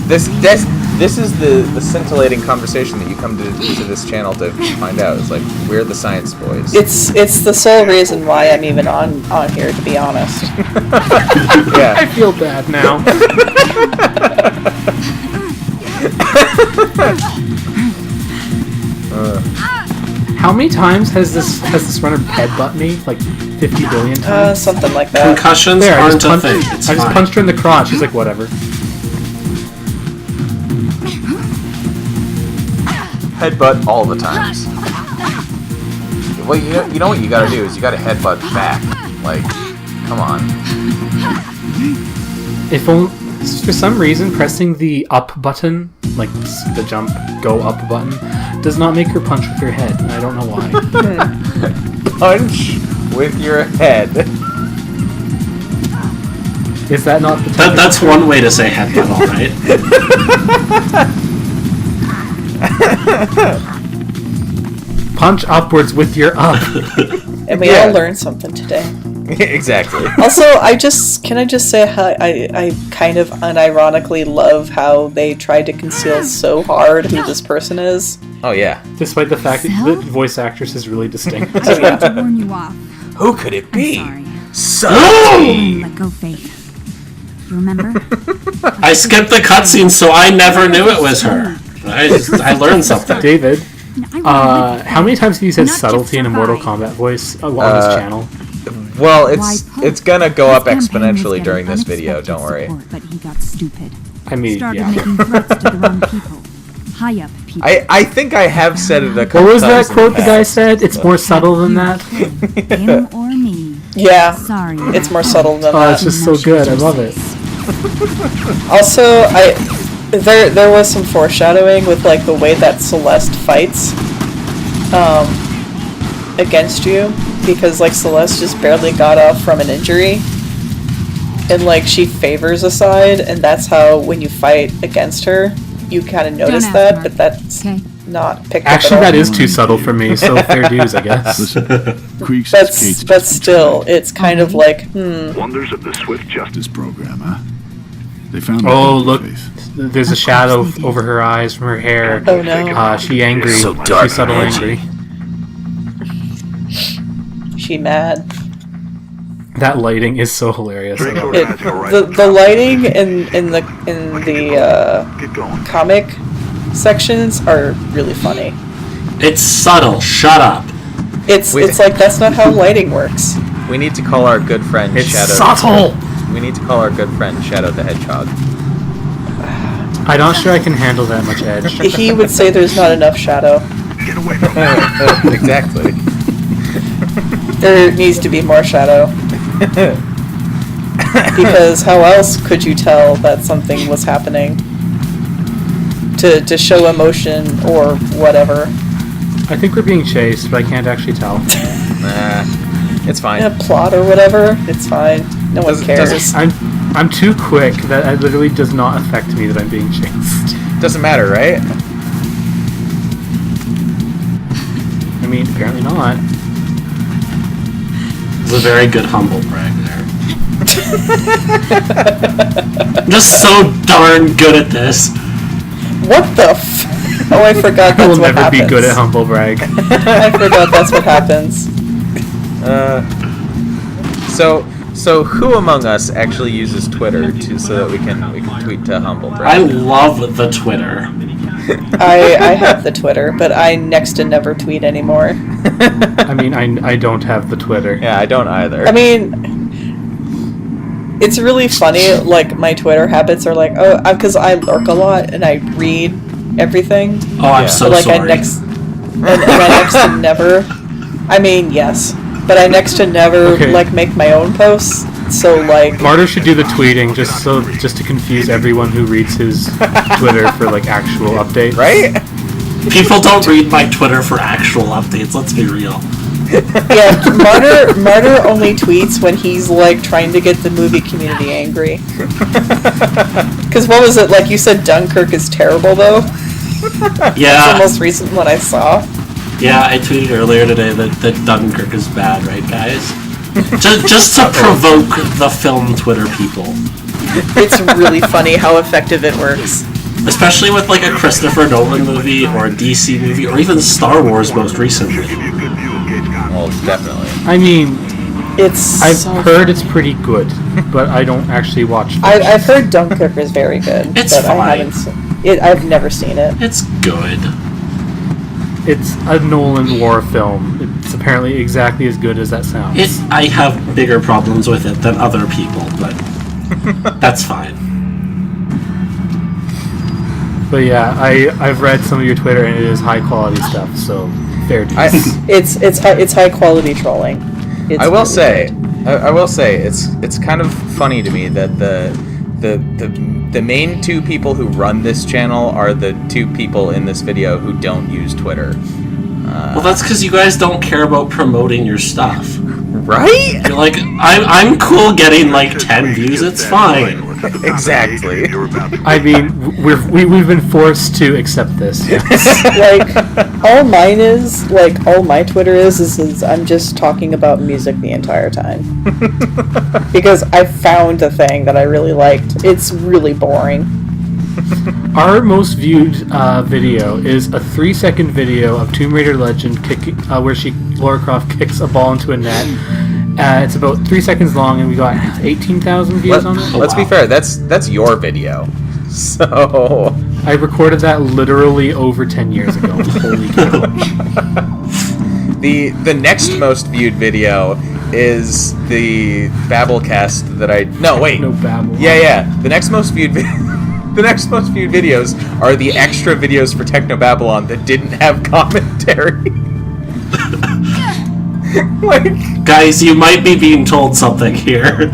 This is the scintillating conversation that you come to this channel to find out. It's like, we're the science boys. It's the sole reason why I'm even on here, to be honest. Yeah. I feel bad now. How many times has this runner headbutt me? Like 50 billion times? Something like that. Concussions There, aren't a thing. I just punched her in the crotch. She's like, whatever. Headbutt all the times. Well, you know what you gotta do is you gotta headbutt back. Like, come on. If only, for some reason, pressing the up button, like the jump, go up button, does not make her punch with your head, and I don't know why. Punch with your head. Is that not the That's one way to say headbutt, alright? Punch upwards with your up. And we all learned something today. Exactly. Also, can I just say how I kind of unironically love how they tried to conceal so hard who this person is. Oh yeah. Despite the fact that the voice actress is really distinct. I tried to warn you off. Who could it be? Subtlety! Let go, Faith. You remember? I skipped the cutscene, so I never knew it was her. I learned something. David, how many times have you said subtlety in a Mortal Kombat voice on this channel? Well, it's gonna go up exponentially during this video. Don't worry. But he got stupid. I mean, Started yeah. making threats to the wrong people. High up people. I think I have said it a couple What was that times quote the guy said? It's more subtle than that. Him or me. Yeah. Sorry. It's more subtle than Oh, that. it's just so good. I love it. Also, there was some foreshadowing with like the way that Celeste fights against you, because like Celeste just barely got off from an injury, and like she favors a side, and that's how when you fight against her, you kind of notice that, Mark. but that's not picked Actually, up at that all. is too subtle for me, so fair dues, I guess. But still, it's kind of like, Wonders of the swift justice program, huh? They found Oh, look, there's a shadow over her eyes from her hair. Oh no. She angry. So dark She's subtle angry. She mad. That lighting is so hilarious. I love it. The lighting in the comic sections are really funny. It's subtle. Shut up. It's like that's not how lighting works. We need to call our good friend It's Shadow. subtle! We need to call our good friend Shadow the Hedgehog. I'm not sure I can handle that much edge. He would say there's not enough shadow. Get away from me. Exactly. There needs to be more shadow. Because how else could you tell that something was happening? To show emotion or whatever. I think we're being chased, but I can't actually tell. Nah, it's fine. A plot or whatever, it's fine. No one cares. I'm too quick that it literally does not affect me that I'm being chased. Doesn't matter, right? I mean, apparently not. It's a very good humble brag there. I'm just so darn good at this. What the Oh, I forgot that's I will what never happens. be good at humble brag. I forgot that's what happens. So who among us actually uses Twitter so that we can tweet to humble brag? I love the Twitter. I have the Twitter, but I next to never tweet anymore. I mean, I don't have the Twitter. Yeah, I don't either. I mean, it's really funny, like, my Twitter habits are like, because I lurk a lot and I read everything. Oh, I'm so like, sorry. I next to never, I mean, yes, but I next to never, like, make my own posts, so, like... Marter should do the tweeting just to confuse everyone who reads his Twitter for, like, actual updates. Right? People don't read my Twitter for actual updates, let's be real. Yeah, Marter only tweets when he's like trying to get the movie community angry. Because what was it, like you said Dunkirk is terrible though? Yeah. That's the most recent one I saw. Yeah, I tweeted earlier today that Dunkirk is bad, right guys? just to provoke the film Twitter people. It's really funny how effective it works. Especially with like a Christopher Nolan movie or a DC movie or even Star Wars most recently. Well, definitely. I mean, I've heard it's pretty good, but I don't actually watch films. I've heard Dunkirk is very good, It's but fine. I haven't seen it. I've never seen it. It's good. It's a Nolan war film. It's apparently exactly as good as that sounds. I have bigger problems with it than other people, but that's fine. But yeah, I've read some of your Twitter and it is high quality stuff, so fair dues. It's high quality trolling. It's I will really say, good. I will say, it's kind of funny to me that the main two people who run this channel are the two people in this video who don't use Twitter. Well, that's because you guys don't care about promoting your stuff. Right? You're like, I'm cool getting like 10 views, it's fine. Exactly. I mean, we've been forced to accept this. Like all my Twitter is I'm just talking about music the entire time. Because I found a thing that I really liked. It's really boring. Our most viewed video is a 3-second video of Tomb Raider Legend where Lara Croft kicks a ball into a net. It's about 3 seconds long, and we got 18,000 views on it. Let's be fair. That's your video. So I recorded that literally over 10 years ago. Holy cow! The next most viewed video is the Babblecast that I no wait No babble. yeah the next most viewed the next most viewed videos are the extra videos for Techno Babylon that didn't have commentary. Like, Guys, you might be being told something here.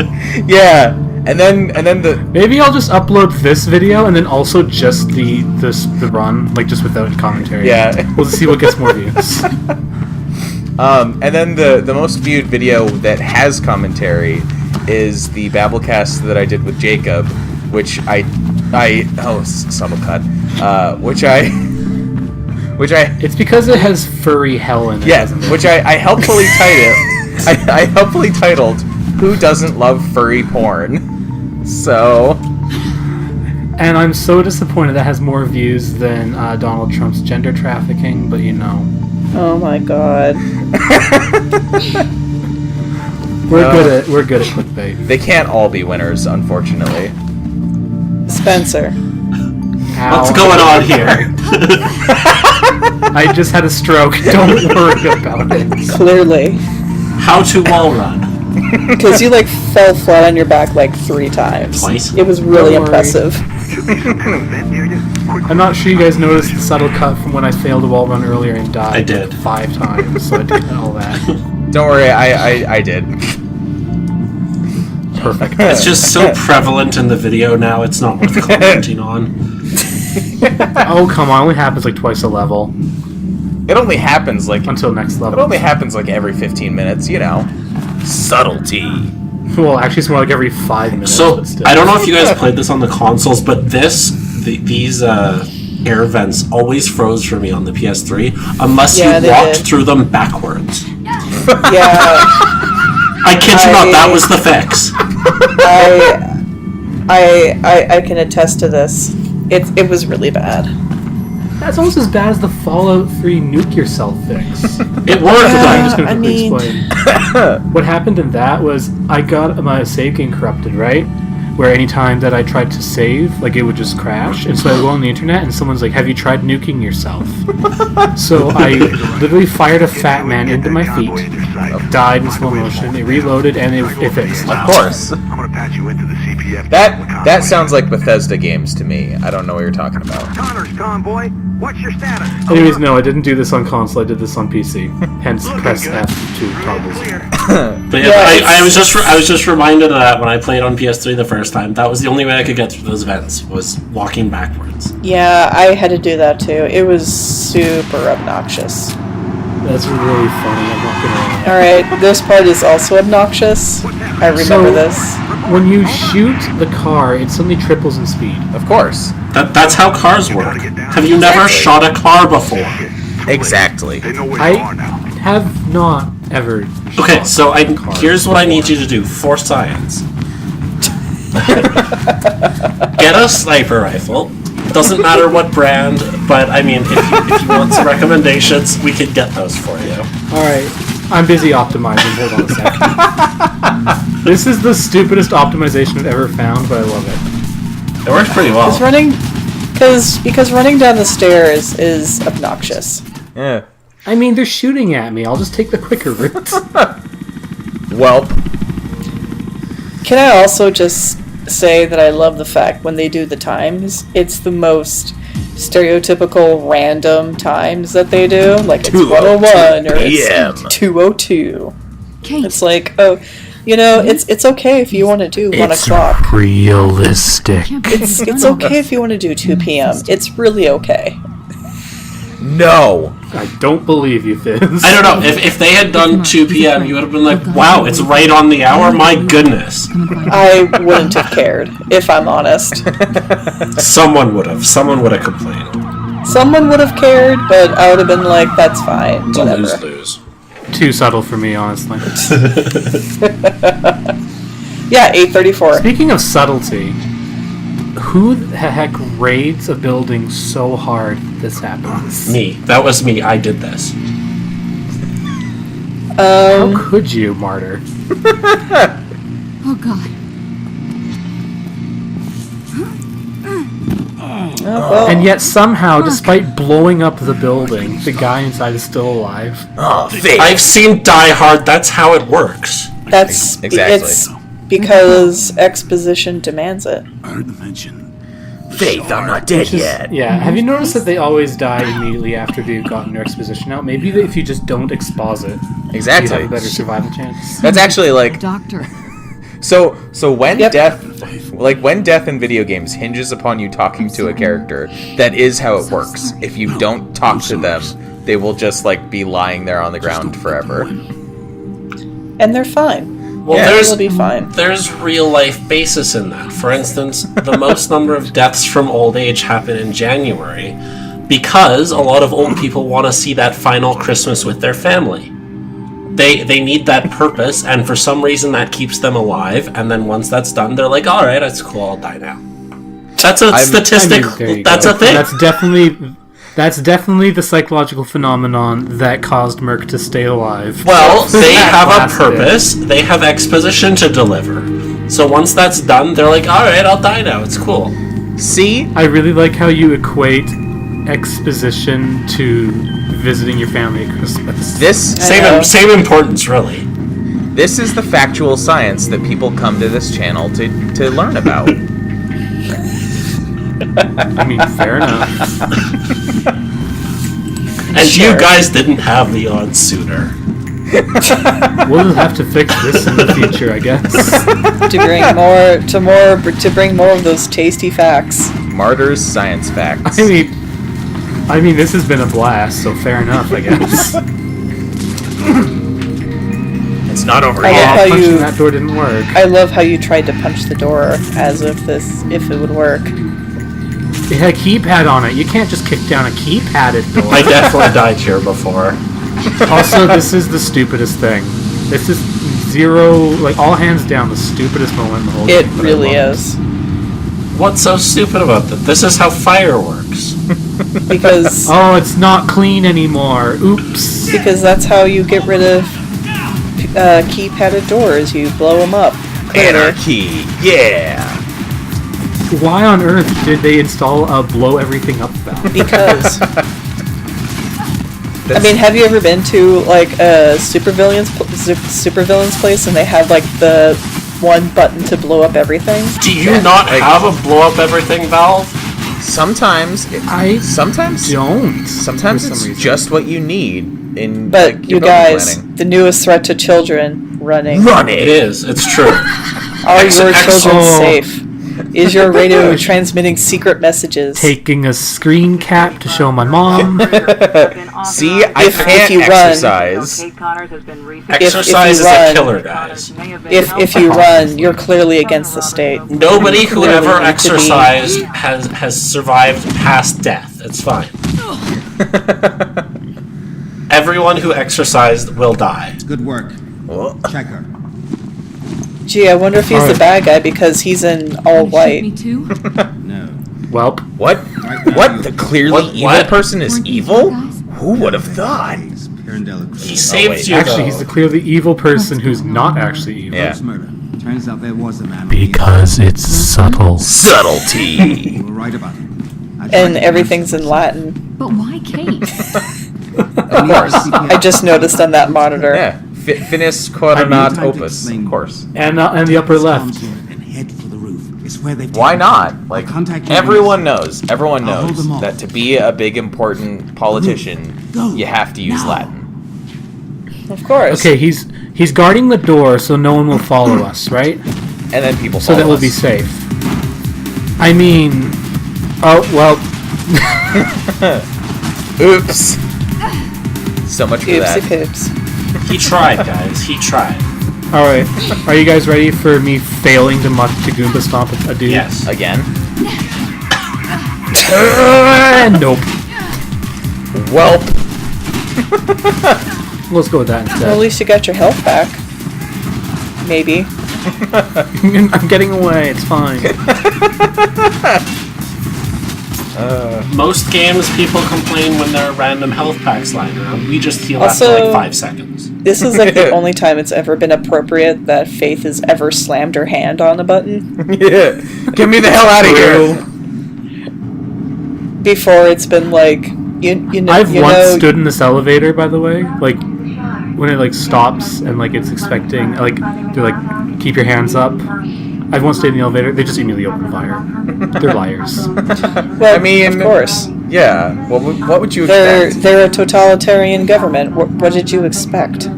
yeah, and then the Maybe I'll just upload this video and then also just the run, like just without commentary. Yeah. We'll see what gets more views. and then the most viewed video that has commentary is the Babblecast that I did with Jacob, which subtle cut, which I It's because it has furry hell in it. yeah, doesn't it? which I helpfully titled I helpfully titled "Who Doesn't Love Furry Porn?" So, and I'm so disappointed that has more views than Donald Trump's gender trafficking, but you know. Oh my god. We're good at clickbait. they can't all be winners, unfortunately. Spencer. What's going on here? I just had a stroke. Don't worry about it. Clearly. How to wall run? Because you like fell flat on your back like 3 times. Twice? It was really Don't worry. impressive. I'm not sure you guys noticed the subtle cut from when I failed a wall run earlier and died. I did. 5 times, so I did all that. Don't worry, I did. Perfect. It's just so prevalent in the video now, it's not worth commenting on. Oh, come on. It only happens like twice a level. It only happens like Until next it level. only happens like every 15 minutes, you know. Subtlety. Well, actually, it's more like every 5 minutes. So, but still. I don't know if you guys played this on the consoles, but these air vents always froze for me on the PS3, unless Yeah, you they walked did. through them backwards. Yeah. I kid you not, that was the fix. I can attest to this. It was really bad. That's almost as bad as the Fallout 3 nuke yourself fix. It worked, I'm just but gonna quickly explain. What happened in that was I got my save game corrupted, right? Where anytime that I tried to save, like it would just crash. And so I go on the internet and someone's like, "Have you tried nuking yourself?" So I literally fired a fat man into my feet, died in slow motion, it reloaded, and it fixed. Of course. I'm gonna patch you into the CPF. That sounds like Bethesda games to me. I don't know what you're talking about. Connor's convoy. What's your status? Anyways, no, I didn't do this on console, I did this on PC. Hence, press F to toggle. But yeah, I was just reminded of that when I played on PS3 the first time. That was the only way I could get through those vents, was walking backwards. Yeah, I had to do that too. It was super obnoxious. That's really funny. I'm not gonna lie. Alright, this part is also obnoxious. I remember this. When you shoot the car, it suddenly triples in speed. Of course. That's how cars work. Have you never shot a car before? Exactly. I have not ever. Okay, so here's what I need you to do for science. Get a sniper rifle. Doesn't matter what brand, but I mean, if you want some recommendations, we could get those for you. Alright, I'm busy optimizing. Hold on a second. This is the stupidest optimization I've ever found, but I love it. It works pretty well. Because running down the stairs is obnoxious. Yeah. I mean, they're shooting at me. I'll just take the quicker route. Welp. Can I also just say that I love the fact when they do the times, it's the most stereotypical random times that they do. Like it's 101 or it's 202. Kate. It's like, oh, you know, it's okay if you want to do 1 o'clock. Realistic. It's okay if you want to do 2 p.m. It's really okay. No. I don't believe you, Fiz. I don't know. If they had done 2 p.m., you would have been like, wow, it's right on the hour? My goodness. I wouldn't have cared, if I'm honest. Someone would have. Someone would have complained. Someone would have cared, but I would have been like, that's fine. It's a Whatever. lose-lose. Too subtle for me, honestly. Yeah, 8:34. Speaking of subtlety, who the heck raids a building so hard this happens? Me. That was me. I did this. How could you, Marter? Oh God. Well, And yet somehow, despite blowing up the building, the guy inside is still alive. Oh, fake. I've seen Die Hard. That's how it works. that's Exactly. it's because exposition demands it. I heard them mention. Faith, I'm not dead yet. Yeah, have you noticed that they always die immediately after they've gotten their exposition out? Maybe if you just don't expose it, you Exactly. have a better survival chance. That's actually like Doctor. so when Yep. when death in video games hinges upon you talking to a character, that is how it works. If you don't talk to them, they will just like be lying there on the ground forever. And they're fine. Well, Yeah. They'll be fine. there's real life basis in that. For instance, the most number of deaths from old age happen in January because a lot of old people want to see that final Christmas with their family. They need that purpose, and for some reason that keeps them alive. And then once that's done, they're like, "All right, that's cool. I'll die now." That's a statistic. there you That's go. a thing. That's definitely the psychological phenomenon that caused Merc to stay alive. Well, they have a Last purpose. They have exposition to deliver. So once that's done, they're like, "All right, I'll die now. It's cool." See? I really like how you equate exposition to visiting your family at Christmas. This Same importance, really. this is the factual science that people come to this channel to learn about. I mean, fair enough. And you guys didn't have the on sooner. We'll just have to fix this in the future, I guess. to bring more of those tasty facts. Martyr's science facts. I mean, this has been a blast, so fair enough, I guess. It's not over I love yet. how Punching that door didn't work. I love how you tried to punch the door as if it would work. It had a keypad on it. You can't just kick down a keypadded door. I definitely died here before. Also, this is the stupidest thing. This is all hands down, the stupidest moment in the whole It game. but I really love is. What's so stupid about that? This is how fire works. Because Oh, it's not clean anymore. Oops. because that's how you get rid of keypadded doors. You blow them up. Anarchy, yeah. Why on earth did they install a blow everything up valve? Because I mean, have you ever been to like a supervillain's place and they have like the one button to blow up everything? Do you not have a blow up everything valve? Sometimes sometimes Don't. sometimes for some it's reason. just what you need in But like, you your building guys, planning. the newest threat to children running. Run It it. is. It's true. Are your Excellent. children safe? Is your radio transmitting secret messages? Taking a screen cap to show my mom. See, I can't exercise. Exercise is a killer, guys. If you run, you're clearly against the state. Nobody who ever exercised has survived past death. It's fine. Everyone who exercised will die. Good work. Check her. Gee, I wonder if he's the bad guy because he's in all white. Me too. No. Welp. What? What? The clearly evil person is evil? Who would have thought? He saved you, Actually, he's the clearly evil person who's not actually evil. Yeah. Murder. Turns out there was a man. Because it's subtle. Subtlety. You were right about it. And everything's in Latin. But why Kate? Of course. I just noticed on that monitor. Yeah. Finis coronat opus. Of course. And the upper left. And head for the roof. It's where they've Why not? Like, everyone knows I'll hold knows them off. that to be a big important politician, you have to use Latin. Of course. Okay, he's guarding the door so no one will follow us, right? And then people So follow that we'll us. be safe. I mean, oh well. Oops. So much for Oopsie that. poops. He tried, guys. He tried. All right, are you guys ready for me failing to Goomba stomp a dude? Yes. Again? Nope. Welp. Let's go with that instead. Well, at least you got your health back. Maybe. I'm getting away. It's fine. Most games, people complain when there are random health packs lying around. We just heal after Also- like 5 seconds. This is like the only time it's ever been appropriate that Faith has ever slammed her hand on a button. Yeah. Get me the hell out of here. Before it's been like, you know. I've once stood in this elevator, by the way, like when it like stops and like it's expecting, like they're like keep your hands up. I've once stayed in the elevator. They just immediately open fire. They're liars. Well, I mean, of course. Yeah. What would you expect? They're a totalitarian government. What did you expect?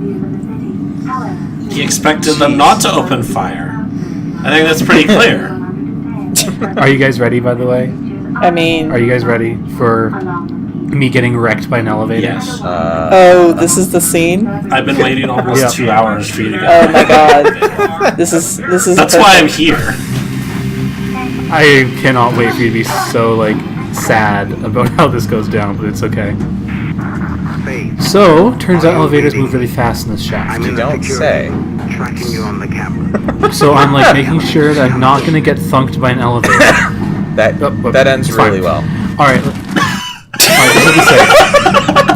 He expected them not to open fire. I think that's pretty clear. Are you guys ready, by the way? I mean, Are you guys ready for me getting wrecked by an elevator? Yes. oh, this is the scene. I've been waiting almost Yeah. 2 hours for you to Oh get my god, this is. That's why I'm perfect. here. I cannot wait for you to be so like sad about how this goes down, but it's okay. So, turns out elevators move really fast in this shaft. You don't say. Tracking you on the camera. So I'm like making sure that I'm not gonna get thunked by an elevator. That ends Fine. really well. All right. This will be safe.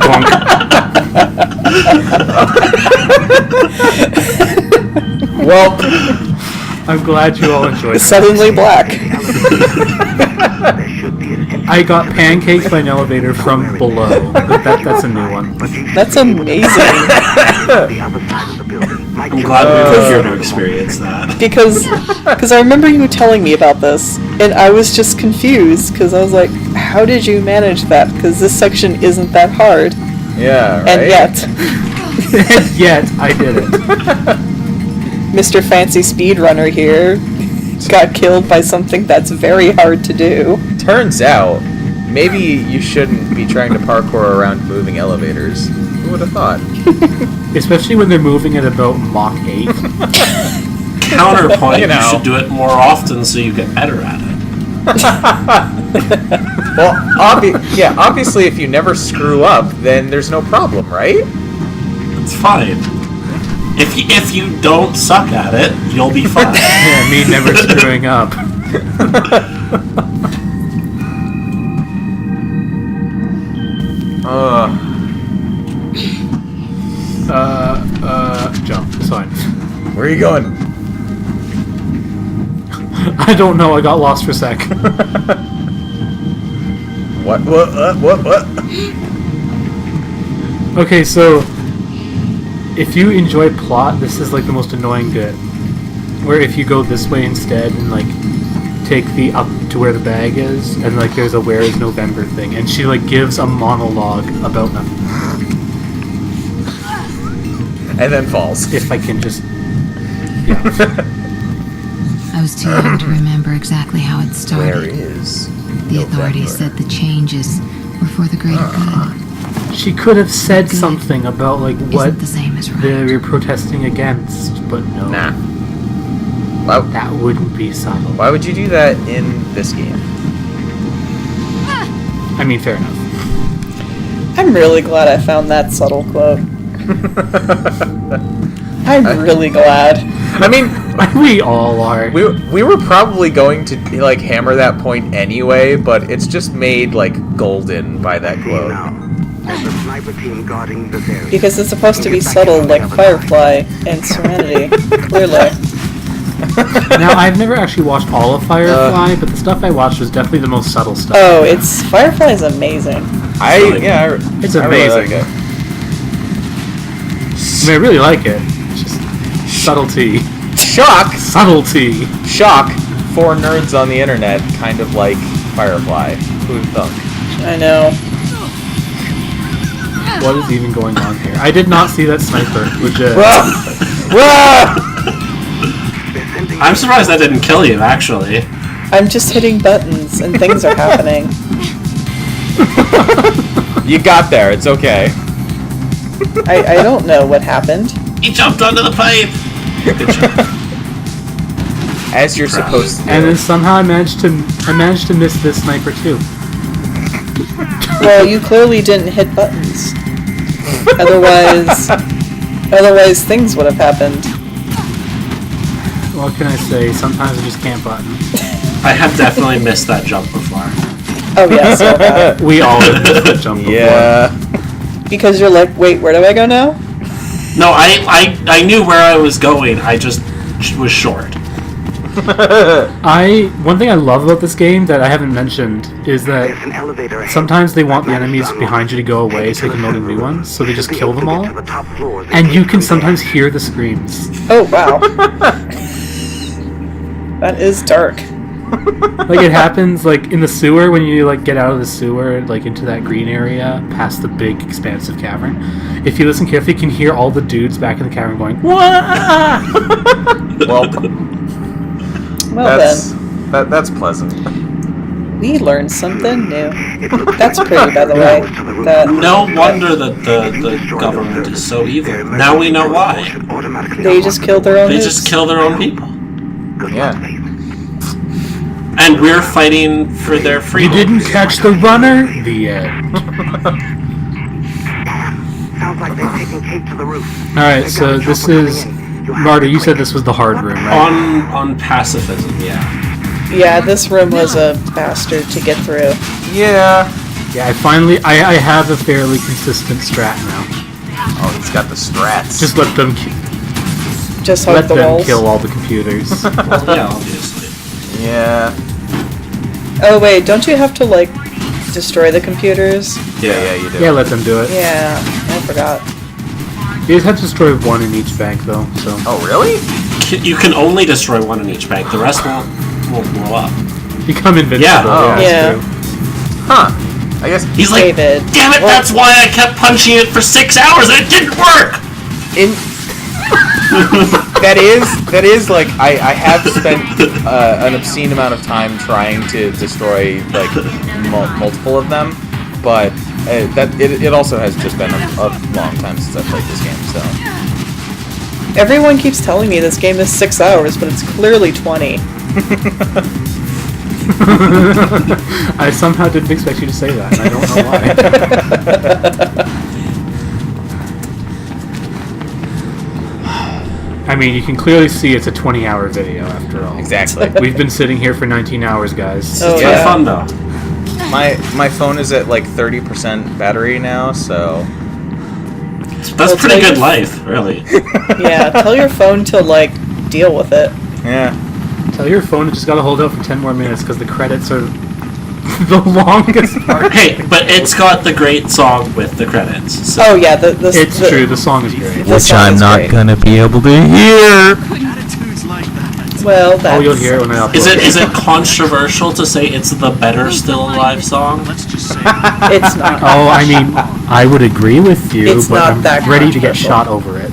Bonk. Well, I'm glad you all enjoyed it. Suddenly black. I got pancaked by an elevator from below. That's a new one. That's amazing. I'm glad we were here to experience that. Because I remember you telling me about this, and I was just confused because I was like, how did you manage that? Because this section isn't that hard, yeah, right? and yet, And yet, I did it. Mr. Fancy Speedrunner here got killed by something that's very hard to do. Turns out, maybe you shouldn't be trying to parkour around moving elevators. Who would have thought? Especially when they're moving at about Mach 8. Counterpoint, You know. you should do it more often so you get better at it. Well, obviously if you never screw up, then there's no problem, right? It's fine. If you don't suck at it, you'll be fine. Yeah, me never screwing up. Jump. It's fine. Where are you going? I don't know. I got lost for a sec. What? Okay, so if you enjoy plot, this is like the most annoying bit. Where if you go this way instead and like take the up to where the bag is, and like there's a Where Is November thing, and she like gives a monologue about nothing. And then falls. If I can just, yeah. I I was too young to remember exactly how it started. Where is The authorities said the changes were for the greater good. She could have said something about like what Isn't the same as right. they were protesting against, but no. Nah. That wouldn't be subtle. Why would you do that in this game? I mean, fair enough. I'm really glad I found that subtle quote. I'm really glad. I mean, we all are. We were probably going to like hammer that point anyway, but it's just made like golden by that quote. Because it's supposed to be subtle like Firefly and Serenity, clearly. Now, I've never actually watched all of Firefly, but the stuff I watched was definitely the most subtle stuff. Oh, Firefly is amazing. It's amazing. Really like it. I mean, I really like it. It's just subtlety. Shock! Subtlety. Shock! 4 nerds on the internet kind of like Firefly. Who would thunk? I know. What is even going on here? I did not see that sniper. Legit. I'm surprised that didn't kill you, actually. I'm just hitting buttons and things are happening. You got there, it's okay. I don't know what happened. He jumped onto the pipe! As you're supposed to do. And then somehow I managed to miss this sniper too. Well, you clearly didn't hit buttons. Otherwise things would have happened. What can I say? Sometimes I just can't button. I have definitely missed that jump before. Oh yeah, so bad. We all have missed that jump before. Yeah. Because you're like, wait, where do I go now? No, I knew where I was going. I just was short. One thing I love about this game that I haven't mentioned is that sometimes they want the enemies behind you to go away so they can load in new ones, so they just kill them all. And you can sometimes hear the screams. Oh wow. That is dark. Like it happens like in the sewer when you like get out of the sewer like into that green area past the big expansive cavern. If you listen carefully, you can hear all the dudes back in the cavern going, "Wah!" Well that's pleasant. We learned something new. That's pretty, by the way. No wonder that the government is so evil. Now we know why. They just killed their own. They just kill their own people. Yeah. And we're fighting for their freedom. You didn't catch the runner? The end. Sounds like they've taken Kate to the roof. Alright, so this is... Marter, you said this was the hard room, right? On pacifism, yeah. Yeah, this room was a bastard to get through. Yeah. Yeah, I have a fairly consistent strat now. Oh, he's got the strats. Just let them hug the walls. kill all the computers. Well, yeah, obviously. Yeah. Oh wait, don't you have to like destroy the computers? Yeah, you do. Yeah, let them do it. Yeah, I forgot. You just have to destroy one in each bank, though. So. Oh, really? You can only destroy one in each bank. The rest won't blow up. Become invincible. Yeah. Oh. Yeah. True. Huh. I guess he's like, David. damn it! That's why I kept punching it for 6 hours and it didn't work. That is like I have spent an obscene amount of time trying to destroy like multiple of them, but it also has just been a long time since I played this game. So everyone keeps telling me this game is 6 hours, but it's clearly 20. I somehow didn't expect you to say that, and I don't know why. I mean, you can clearly see it's a 20-hour video after all. Exactly. We've been sitting here for 19 hours, guys. Oh, It's yeah. fun though. my phone is at like 30% battery now, so That's pretty good life, really. Yeah, tell your phone to like deal with it. yeah. Tell your phone to just gotta hold out for 10 more minutes because the credits are the longest part. Hey, but it's got the great song with the credits. So. Oh yeah, It's true, the song is great. the song is great. gonna be able to hear. Well, that's... Oh, you'll hear it when I upload. Is it controversial to say it's the better Still Alive song? It's not. Oh, I mean, I would agree with you, It's but not I'm that ready to get controversial. shot over it.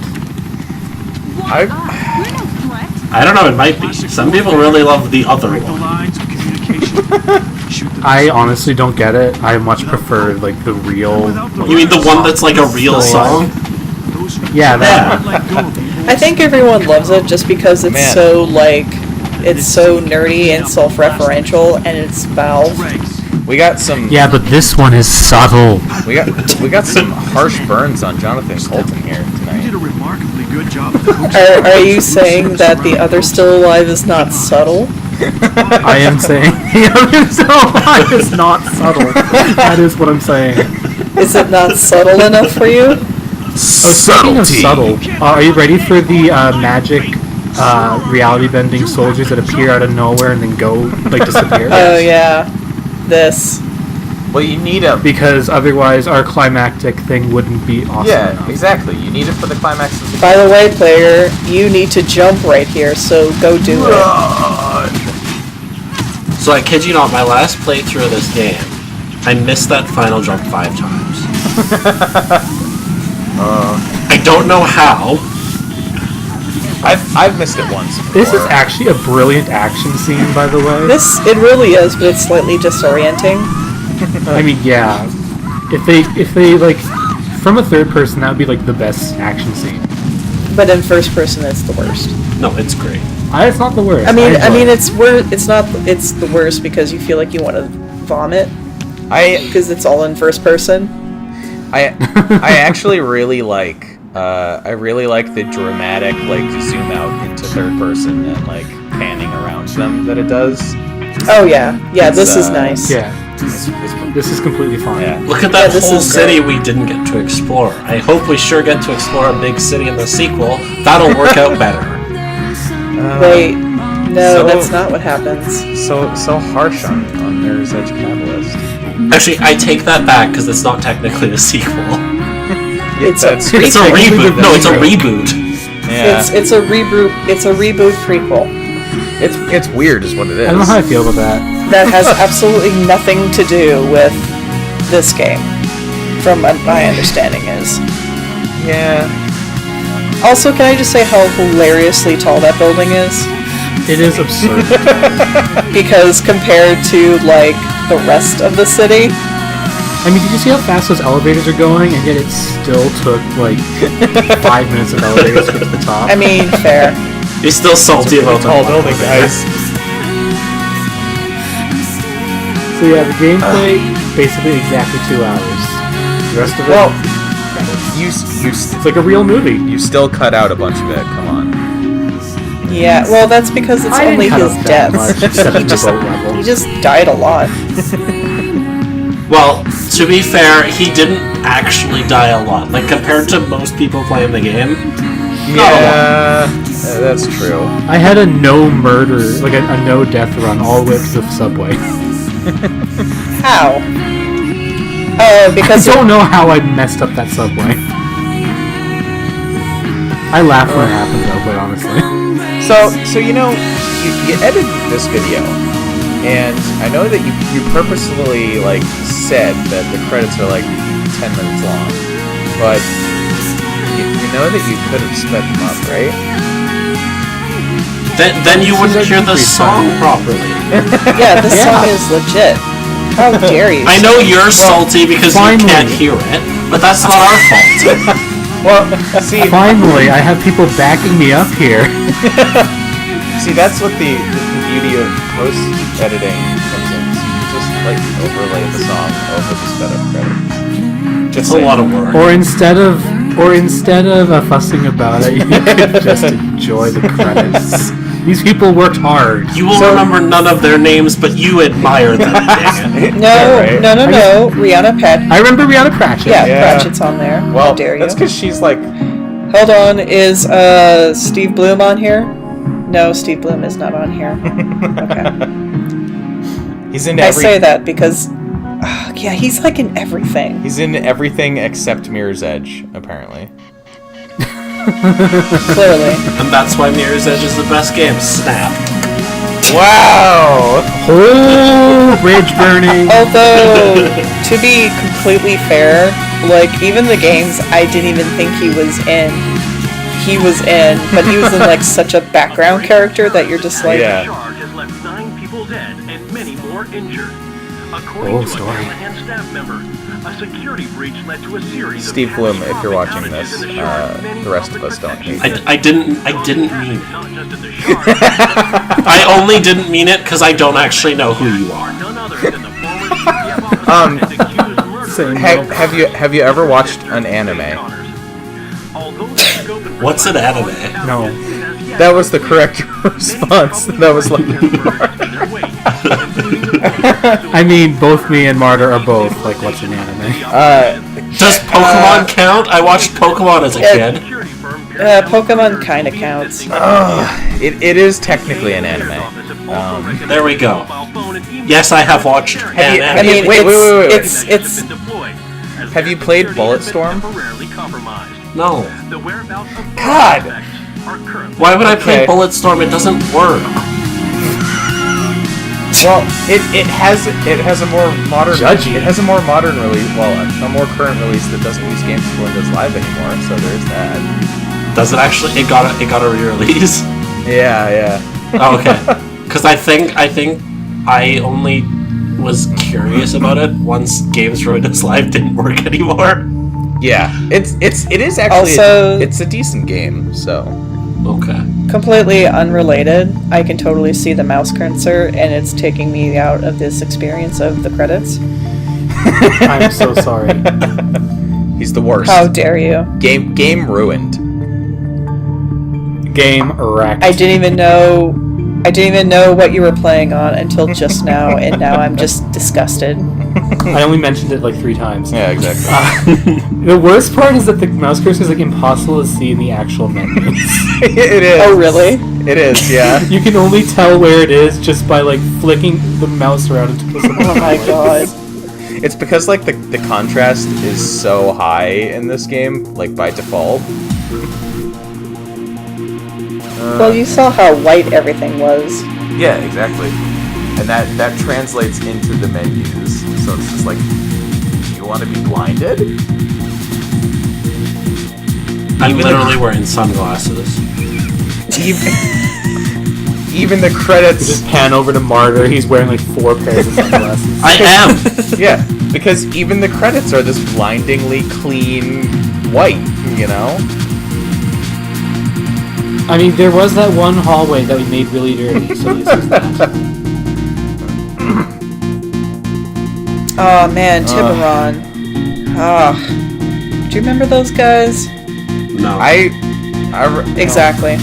I don't know, it might be. Some people really love the other one. I honestly don't get it. I much prefer like the real. You mean the one that's like a real song? Yeah, that. I think everyone loves it just because it's so like it's so nerdy and self-referential, and it's Valve. We got some. Yeah, but this one is subtle. We got some harsh burns on Jonathan Colton here tonight. You did a remarkably good job. Are you saying that the other Still Alive is not subtle? I am saying the other Still Alive is not subtle. That is what I'm saying. Is it not subtle enough for you? Speaking of subtle, are you ready for the magic reality bending soldiers that appear out of nowhere and then go like disappear? Oh yeah, this. Well, you need a because otherwise our climactic thing wouldn't be awesome. Yeah, enough. exactly. You need it for the climax of the By the way, player, you need to jump right here, so go do it. So I kid you not, my last playthrough of this game, I missed that final jump 5 times. I don't know how. I've missed it once before. This is actually a brilliant action scene, by the way. It really is, but it's slightly disorienting. I mean, yeah. If they like from a third person, that would be like the best action scene. But in first person, it's the worst. No, it's great. It's not the worst. I mean, it's the worst because you feel like you want to vomit. Because it's all in first person. I actually really like. I really like the dramatic like zoom out into third person and like panning around them that it does. Oh yeah, this is nice. Yeah, this is completely fine. Yeah. Look at that whole city we didn't get to explore. I hope we sure get to explore a big city in the sequel. That'll work out better. Wait, no, that's not what happens. So harsh on Mirror's Edge Catalyst. Actually, I take that back because it's not technically a sequel. It's a reboot. No, it's a reboot. Yeah. It's a reboot. It's a reboot prequel. It's weird, is what it is. I don't know how I feel about that. That has absolutely nothing to do with this game, from what my understanding is. Yeah. Also, can I just say how hilariously tall that building is? It is absurd. Because compared to like the rest of the city. I mean, did you see how fast those elevators are going, and yet it still took like 5 minutes of elevators to get to the top? I mean, fair. He's still salty about tall building, guys. So yeah, the gameplay basically exactly 2 hours. The rest of it, it's like a real movie. You still cut out a bunch of it. Come on. Yeah, well, that's because it's only his death. He just died a lot. Well, to be fair, he didn't actually die a lot. Like, compared to most people playing the game, not a lot. That's true. I had a no murder, like a no death run all the way to the subway. How? Oh, because I don't know how I messed up that subway. I laugh when it happens, though, quite honestly. So you know, you edited this video, and I know that you purposefully like said that the credits are like 10 minutes long, but you know that you could have sped them up, right? Then you wouldn't hear the song properly. Yeah, this song is legit. How dare you? I know you're salty because you can't hear it, but that's not our fault. Well, see, finally, I have people backing me up here. See, that's what the beauty of post-editing comes in. So you just like overlay the song over the sped up credits. It's a lot of work. Or instead of fussing about it, you could just enjoy the credits. These people worked hard. You will remember none of their names, but you admire them. Dang it. No. Rihanna Pratchett. I remember Rihanna Pratchett. Yeah, Pratchett's on there. Well, how dare you? That's because she's like. Hold on, is Steve Bloom on here? No, Steve Bloom is not on here. Okay. He's in. I say that because, yeah, he's like in everything. He's in everything except Mirror's Edge, apparently. Clearly. And that's why Mirror's Edge is the best game. Snap. Wow! Oh, bridge burning. Although, to be completely fair, like, even the games I didn't even think he was in, he was in, but he was in like such a background character that you're just like, Yeah. Charge has left 9 people dead and many more injured. According to a story. Callahan staff member, a security breach led to a series Steve of Bloom, if you're watching catastrophic this, outages in the Shard. Many the rest of public us don't hate protections- you. I didn't mean it. Not just at the Shard, I only didn't mean it because I don't actually know who you are. none other than the former CPF officer and accused murderer. Have you ever watched an anime? Although the scope and What's an anime? No. That was the correct response. That was like. I mean, both me and Marter are both like watching anime. Does Pokemon count? I watched Pokemon as a kid. Pokemon kind of counts. It is technically an anime. There we go. Yes, I have watched an I anime. mean, wait. It's Have you played Bulletstorm? No. God! Why would I play Okay. Bulletstorm? It doesn't work. Well, it has a more modern Judgy. It has a more modern release. Well, a more current release that doesn't use games for Windows Live anymore. So there's that. Does it actually? It got a re-release. Yeah. Oh, okay. Because I think I only was curious about it once games for Windows Live didn't work anymore. Yeah. It is actually Also- it's a decent game. So. Okay. completely unrelated. I can totally see the mouse cursor, and it's taking me out of this experience of the credits. I'm so sorry. He's the worst. How dare you? Game ruined. Game wrecked. I didn't even know what you were playing on until just now, and now I'm just disgusted. I only mentioned it like 3 times. Yeah, exactly. The worst part is that the mouse cursor is like impossible to see in the actual menus. It is. Oh, really? It is, yeah. You can only tell where it is just by like flicking the mouse around until something. Oh my god. It's because like the contrast is so high in this game, like by default. Well, you saw how white everything was. Yeah, exactly. And that translates into the menus. So it's just like, you want to be blinded? I'm literally wearing sunglasses. Even the credits. You just pan over to Marter. He's wearing like 4 pairs of sunglasses. I am. Yeah, because even the credits are this blindingly clean white, you know? I mean, there was that one hallway that we made really dirty, so at least there's that. Oh man, Tiburon. Do you remember those guys? No. Exactly.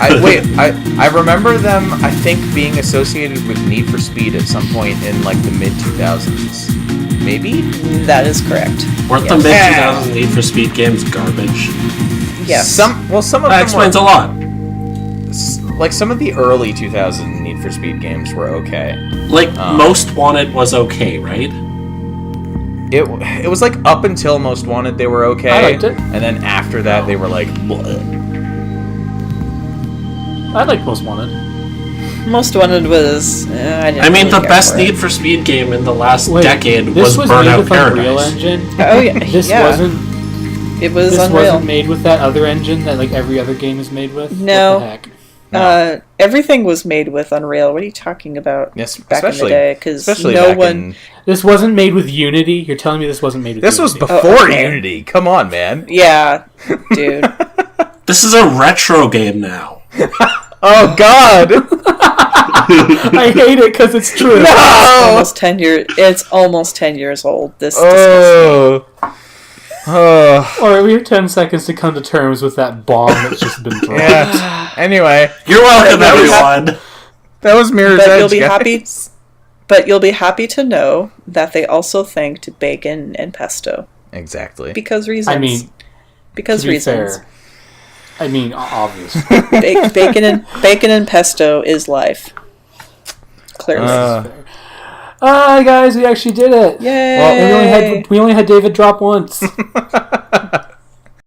I remember them, I think, being associated with Need for Speed at some point in, like, the mid-2000s. Maybe? That is correct. Weren't the mid-2000s Need for Speed games garbage? Yes. Some of That them explains were, a lot. like, some of the early 2000 Need for Speed games were okay. Like, Most Wanted was okay, right? It was, like, up until Most Wanted they were okay. I liked it. And then after that they were, like, bleh. I like Most Wanted. Most Wanted was. I I mean, really the care best for it. Need for Speed game in the last Wait, decade this was made Burnout with Unreal Paradise. Engine. Oh yeah, This yeah. wasn't. It was This Unreal. wasn't made with that other engine that like every other game is made with. No. What the heck? Everything was made with Unreal. What are you talking about? Yes, back in the day, because especially no back one. in- This wasn't made with Unity. You're telling me this wasn't made with This was Unity. before okay. Unity. Come on, man. Yeah, dude. This is a retro game now. Oh God! I hate it because it's true. It's almost 10 years. It's almost 10 years old. This disgusts me. Alright, we have 10 seconds to come to terms with that bomb that's just been dropped. Yeah. Anyway, You're welcome, everyone. that was Mirror's But Edge. you'll be guys. happy. But you'll be happy to know that they also thanked bacon and pesto Exactly. because reasons. I mean, because to be reasons. fair, I mean, obviously. Bacon and pesto is life. Clearly. Guys, we actually did it. Yay! Well, we only had David drop once.